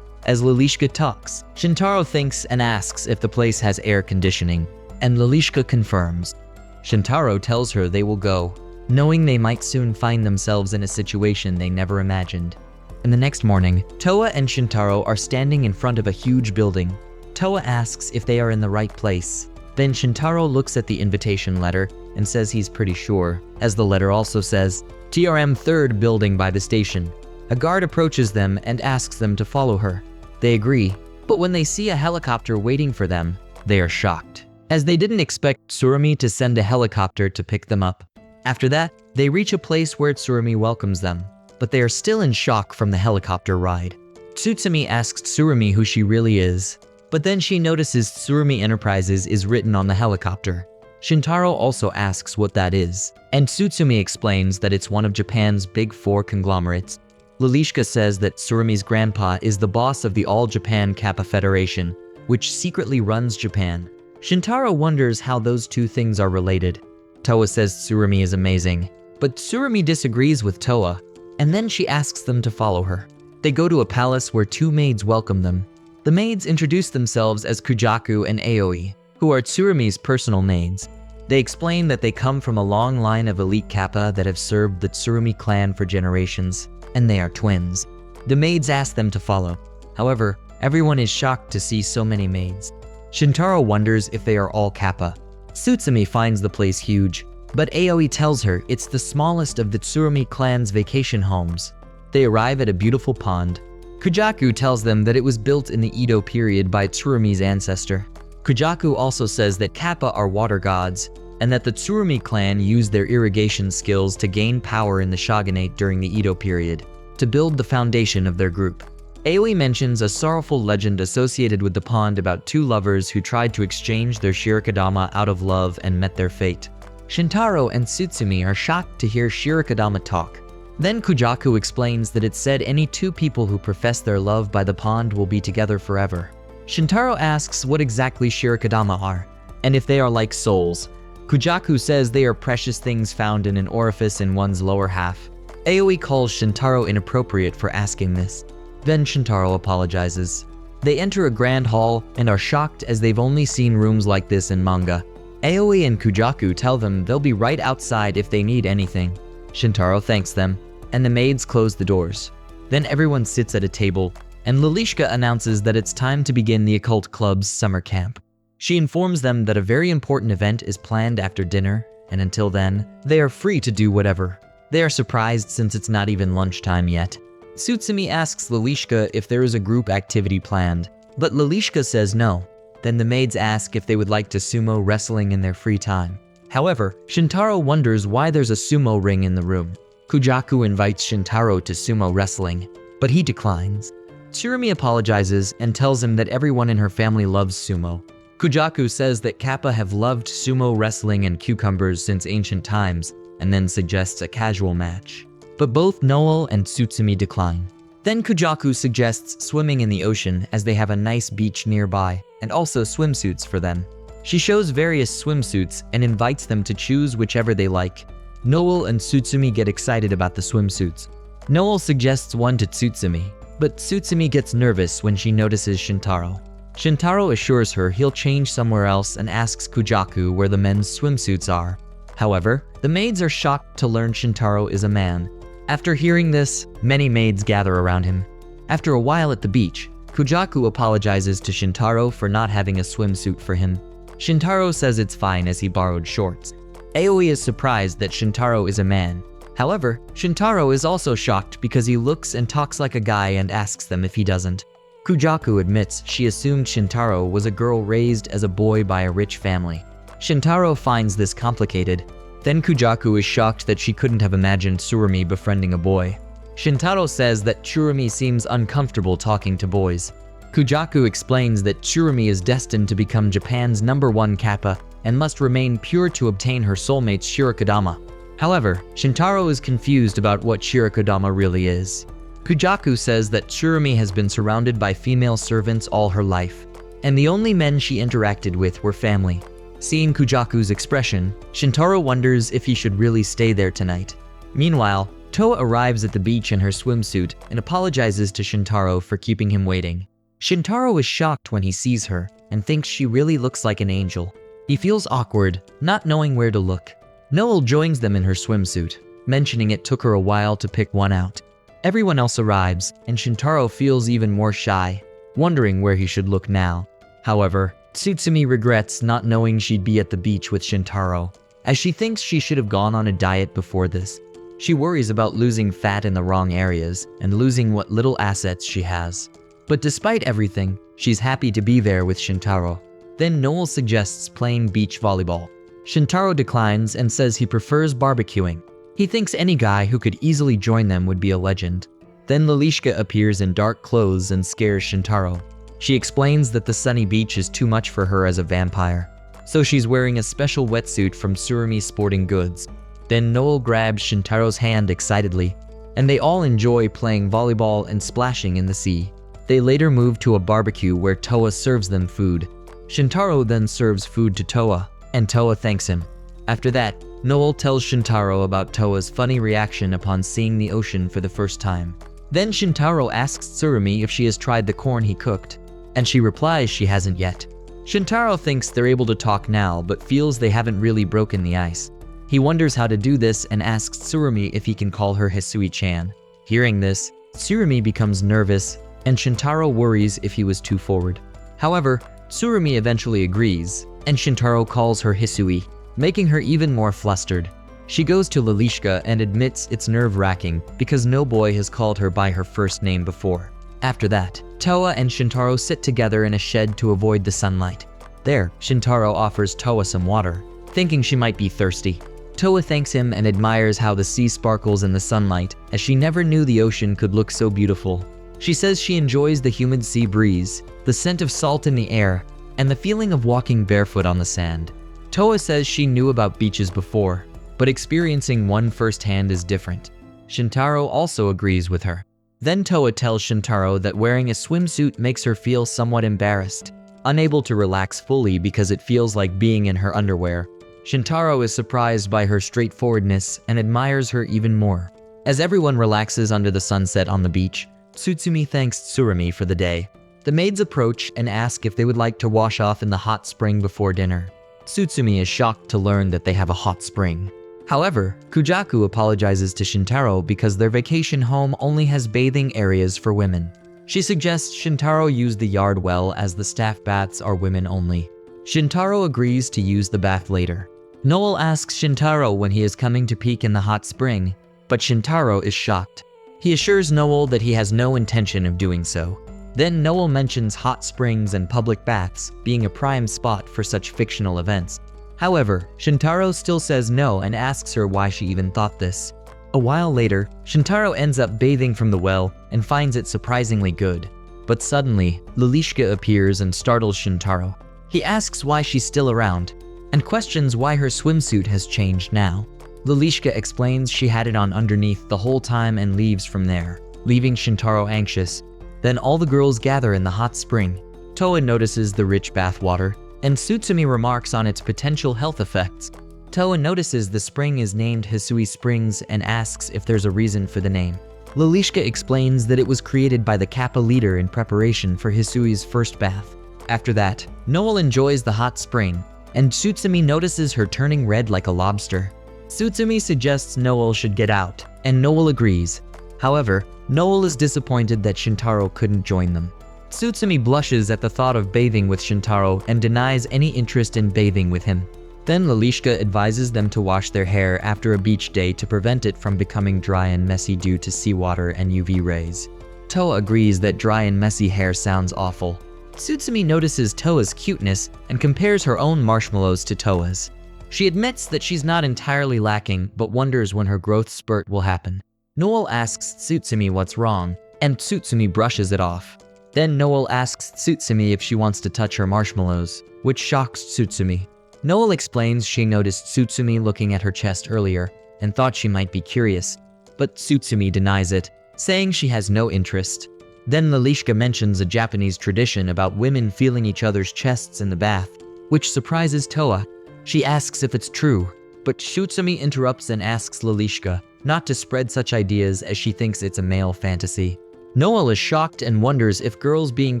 As Lalishka talks, Shintaro thinks and asks if the place has air conditioning, and Lalishka confirms. Shintaro tells her they will go, knowing they might soon find themselves in a situation they never imagined. In the next morning, Towa and Shintaro are standing in front of a huge building. Towa asks if they are in the right place. Then Shintaro looks at the invitation letter and says he's pretty sure, as the letter also says, TRM 3rd building by the station. A guard approaches them and asks them to follow her. They agree, but when they see a helicopter waiting for them, they are shocked, as they didn't expect Tsurumi to send a helicopter to pick them up. After that, they reach a place where Tsurumi welcomes them, but they are still in shock from the helicopter ride. Tsurumi asks Tsurumi who she really is, but then she notices Tsurumi Enterprises is written on the helicopter. Shintaro also asks what that is, and Tsurumi explains that it's one of Japan's big 4 conglomerates. Lalishka says that Tsurumi's grandpa is the boss of the All Japan Kappa Federation, which secretly runs Japan. Shintaro wonders how those two things are related. Towa says Tsurumi is amazing, but Tsurumi disagrees with Towa, and then she asks them to follow her. They go to a palace where 2 maids welcome them. The maids introduce themselves as Kujaku and Aoi, who are Tsurumi's personal maids. They explain that they come from a long line of elite kappa that have served the Tsurumi clan for generations, and they are twins. The maids ask them to follow. However, everyone is shocked to see so many maids. Shintaro wonders if they are all kappa. Tsurumi finds the place huge, but Aoi tells her it's the smallest of the Tsurumi clan's vacation homes. They arrive at a beautiful pond. Kujaku tells them that it was built in the Edo period by Tsurumi's ancestor. Kujaku also says that kappa are water gods, and that the Tsurumi clan used their irrigation skills to gain power in the shogunate during the Edo period, to build the foundation of their group. Aoi mentions a sorrowful legend associated with the pond about 2 lovers who tried to exchange their shirikadama out of love and met their fate. Shintaro and Tsurumi are shocked to hear shirikadama talk. Then Kujaku explains that it said any 2 people who profess their love by the pond will be together forever. Shintaro asks what exactly shirikadama are, and if they are like souls. Kujaku says they are precious things found in an orifice in one's lower half. Aoi calls Shintaro inappropriate for asking this. Then Shintaro apologizes. They enter a grand hall and are shocked as they've only seen rooms like this in manga. Aoi and Kujaku tell them they'll be right outside if they need anything. Shintaro thanks them, and the maids close the doors. Then everyone sits at a table, and Lalishka announces that it's time to begin the occult club's summer camp. She informs them that a very important event is planned after dinner, and until then, they are free to do whatever. They are surprised since it's not even lunchtime yet. Tsurumi asks Lalishka if there is a group activity planned, but Lalishka says no. Then the maids ask if they would like to sumo wrestling in their free time. However, Shintaro wonders why there's a sumo ring in the room. Kujaku invites Shintaro to sumo wrestling, but he declines. Tsurumi apologizes and tells him that everyone in her family loves sumo. Kujaku says that Kappa have loved sumo wrestling and cucumbers since ancient times, and then suggests a casual match. But both Noel and Tsutsumi decline. Then Kujaku suggests swimming in the ocean as they have a nice beach nearby, and also swimsuits for them. She shows various swimsuits and invites them to choose whichever they like. Noel and Tsutsumi get excited about the swimsuits. Noel suggests one to Tsutsumi, but Tsutsumi gets nervous when she notices Shintaro. Shintaro assures her he'll change somewhere else and asks Kujaku where the men's swimsuits are. However, the maids are shocked to learn Shintaro is a man. After hearing this, many maids gather around him. After a while at the beach, Kujaku apologizes to Shintaro for not having a swimsuit for him. Shintaro says it's fine as he borrowed shorts. Aoi is surprised that Shintaro is a man. However, Shintaro is also shocked because he looks and talks like a guy and asks them if he doesn't. Kujaku admits she assumed Shintaro was a girl raised as a boy by a rich family. Shintaro finds this complicated. Then Kujaku is shocked that she couldn't have imagined Tsurumi befriending a boy. Shintaro says that Tsurumi seems uncomfortable talking to boys. Kujaku explains that Tsurumi is destined to become Japan's #1 kappa and must remain pure to obtain her soulmate's Shirakodama. However, Shintaro is confused about what Shirakodama really is. Kujaku says that Tsurumi has been surrounded by female servants all her life, and the only men she interacted with were family. Seeing Kujaku's expression, Shintaro wonders if he should really stay there tonight. Meanwhile, Towa arrives at the beach in her swimsuit and apologizes to Shintaro for keeping him waiting. Shintaro is shocked when he sees her and thinks she really looks like an angel. He feels awkward, not knowing where to look. Noel joins them in her swimsuit, mentioning it took her a while to pick one out. Everyone else arrives, and Shintaro feels even more shy, wondering where he should look now. However, Tsutsumi regrets not knowing she'd be at the beach with Shintaro, as she thinks she should have gone on a diet before this. She worries about losing fat in the wrong areas and losing what little assets she has. But despite everything, she's happy to be there with Shintaro. Then Noel suggests playing beach volleyball. Shintaro declines and says he prefers barbecuing. He thinks any guy who could easily join them would be a legend. Then Lalishka appears in dark clothes and scares Shintaro. She explains that the sunny beach is too much for her as a vampire, so she's wearing a special wetsuit from Tsurumi Sporting Goods. Then Noel grabs Shintaro's hand excitedly, and they all enjoy playing volleyball and splashing in the sea. They later move to a barbecue where Towa serves them food. Shintaro then serves food to Towa, and Towa thanks him. After that, Noel tells Shintaro about Towa's funny reaction upon seeing the ocean for the first time. Then Shintaro asks Tsurumi if she has tried the corn he cooked, and she replies she hasn't yet. Shintaro thinks they're able to talk now, but feels they haven't really broken the ice. He wonders how to do this and asks Tsurumi if he can call her Hisui-chan. Hearing this, Tsurumi becomes nervous, and Shintaro worries if he was too forward. However, Tsurumi eventually agrees, and Shintaro calls her Hisui, making her even more flustered. She goes to Lalishka and admits it's nerve-wracking because no boy has called her by her first name before. After that, Towa and Shintaro sit together in a shed to avoid the sunlight. There, Shintaro offers Towa some water, thinking she might be thirsty. Towa thanks him and admires how the sea sparkles in the sunlight, as she never knew the ocean could look so beautiful. She says she enjoys the humid sea breeze, the scent of salt in the air, and the feeling of walking barefoot on the sand. Towa says she knew about beaches before, but experiencing one firsthand is different. Shintaro also agrees with her. Then Towa tells Shintaro that wearing a swimsuit makes her feel somewhat embarrassed, unable to relax fully because it feels like being in her underwear. Shintaro is surprised by her straightforwardness and admires her even more. As everyone relaxes under the sunset on the beach, Tsutsumi thanks Tsurumi for the day. The maids approach and ask if they would like to wash off in the hot spring before dinner. Tsutsumi is shocked to learn that they have a hot spring. However, Kujaku apologizes to Shintaro because their vacation home only has bathing areas for women. She suggests Shintaro use the yard well as the staff baths are women only. Shintaro agrees to use the bath later. Noel asks Shintaro when he is coming to peek in the hot spring, but Shintaro is shocked. He assures Noel that he has no intention of doing so. Then Noel mentions hot springs and public baths being a prime spot for such fictional events. However, Shintaro still says no and asks her why she even thought this. A while later, Shintaro ends up bathing from the well and finds it surprisingly good. But suddenly, Lalishka appears and startles Shintaro. He asks why she's still around, and questions why her swimsuit has changed now. Lalishka explains she had it on underneath the whole time and leaves from there, leaving Shintaro anxious. Then all the girls gather in the hot spring. Towa notices the rich bathwater, and Tsurumi remarks on its potential health effects. Towa notices the spring is named Hisui Springs and asks if there's a reason for the name. Lalishka explains that it was created by the Kappa leader in preparation for Hisui's first bath. After that, Noel enjoys the hot spring, and Tsurumi notices her turning red like a lobster. Tsurumi suggests Noel should get out, and Noel agrees. However, Noel is disappointed that Shintaro couldn't join them. Tsurumi blushes at the thought of bathing with Shintaro and denies any interest in bathing with him. Then Lalishka advises them to wash their hair after a beach day to prevent it from becoming dry and messy due to seawater and UV rays. Towa agrees that dry and messy hair sounds awful. Tsurumi notices Towa's cuteness and compares her own marshmallows to Towa's. She admits that she's not entirely lacking, but wonders when her growth spurt will happen. Noel asks Tsurumi what's wrong, and Tsurumi brushes it off. Then Noel asks Tsurumi if she wants to touch her marshmallows, which shocks Tsurumi. Noel explains she noticed Tsurumi looking at her chest earlier and thought she might be curious, but Tsurumi denies it, saying she has no interest. Then Lalishka mentions a Japanese tradition about women feeling each other's chests in the bath, which surprises Towa. She asks if it's true, but Tsurumi interrupts and asks Lalishka not to spread such ideas as she thinks it's a male fantasy. Noel is shocked and wonders if girls being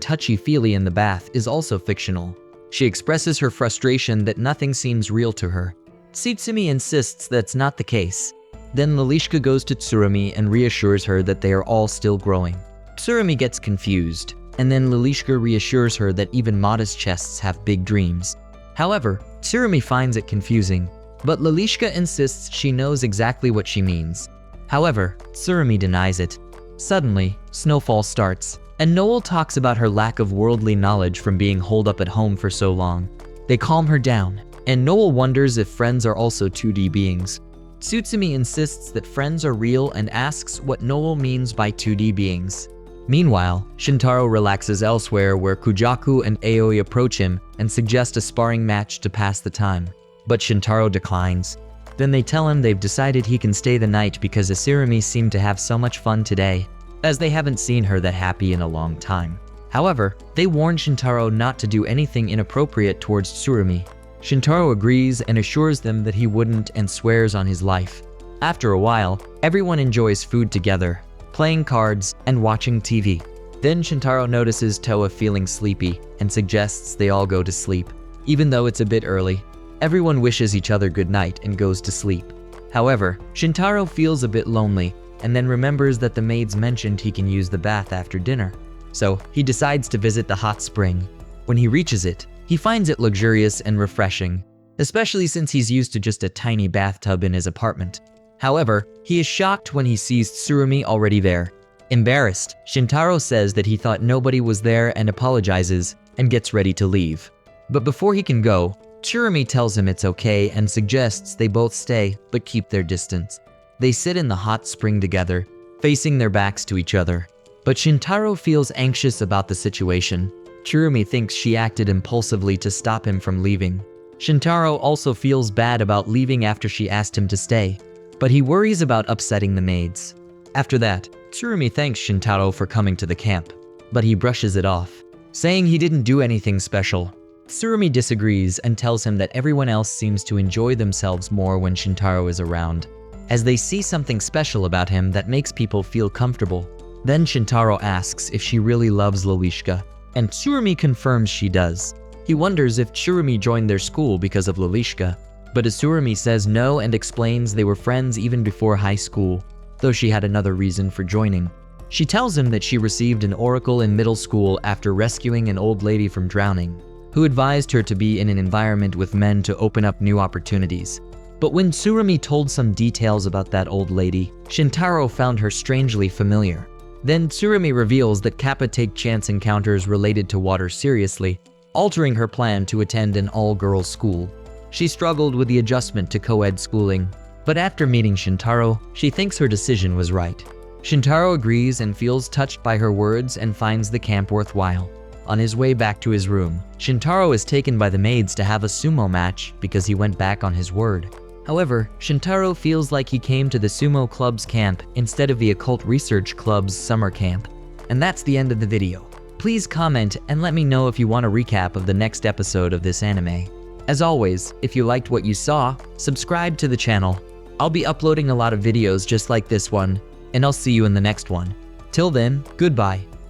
touchy-feely in the bath is also fictional. She expresses her frustration that nothing seems real to her. Tsurumi insists that's not the case. Then Lalishka goes to Tsurumi and reassures her that they are all still growing. Tsurumi gets confused, and then Lalishka reassures her that even modest chests have big dreams. However, Tsurumi finds it confusing, but Lalishka insists she knows exactly what she means. However, Tsurumi denies it. Suddenly, snowfall starts, and Noel talks about her lack of worldly knowledge from being holed up at home for so long. They calm her down, and Noel wonders if friends are also 2D beings. Tsurumi insists that friends are real and asks what Noel means by 2D beings. Meanwhile, Shintaro relaxes elsewhere where Kujaku and Aoi approach him and suggest a sparring match to pass the time. But Shintaro declines. Then they tell him they've decided he can stay the night because Tsurumi seemed to have so much fun today, as they haven't seen her that happy in a long time. However, they warn Shintaro not to do anything inappropriate towards Tsurumi. Shintaro agrees and assures them that he wouldn't and swears on his life. After a while, everyone enjoys food together, playing cards and watching TV. Then Shintaro notices Towa feeling sleepy and suggests they all go to sleep. Even though it's a bit early, everyone wishes each other good night and goes to sleep. However, Shintaro feels a bit lonely and then remembers that the maids mentioned he can use the bath after dinner. So he decides to visit the hot spring. When he reaches it, he finds it luxurious and refreshing, especially since he's used to just a tiny bathtub in his apartment. However, he is shocked when he sees Tsurumi already there. Embarrassed, Shintaro says that he thought nobody was there and apologizes and gets ready to leave. But before he can go, Tsurumi tells him it's okay and suggests they both stay but keep their distance. They sit in the hot spring together, facing their backs to each other. But Shintaro feels anxious about the situation. Tsurumi thinks she acted impulsively to stop him from leaving. Shintaro also feels bad about leaving after she asked him to stay, but he worries about upsetting the maids. After that, Tsurumi thanks Shintaro for coming to the camp, but he brushes it off, saying he didn't do anything special. Tsurumi disagrees and tells him that everyone else seems to enjoy themselves more when Shintaro is around, as they see something special about him that makes people feel comfortable. Then Shintaro asks if she really loves Lalishka, and Tsurumi confirms she does. He wonders if Tsurumi joined their school because of Lalishka, but Tsurumi says no and explains they were friends even before high school, though she had another reason for joining. She tells him that she received an oracle in middle school after rescuing an old lady from drowning, who advised her to be in an environment with men to open up new opportunities. But when Tsurumi told some details about that old lady, Shintaro found her strangely familiar. Then Tsurumi reveals that Kappa take chance encounters related to water seriously, altering her plan to attend an all-girls school. She struggled with the adjustment to co-ed schooling, But after meeting Shintaro, she thinks her decision was right. Shintaro agrees and feels touched by her words and finds the camp worthwhile. On his way back to his room, Shintaro is taken by the maids to have a sumo match because he went back on his word. However, Shintaro feels like he came to the sumo club's camp instead of the occult research club's summer camp. And that's the end of the video. Please comment and let me know if you want a recap of the next episode of this anime. As always, if you liked what you saw, subscribe to the channel. I'll be uploading a lot of videos just like this one, and I'll see you in the next one. Till then, goodbye.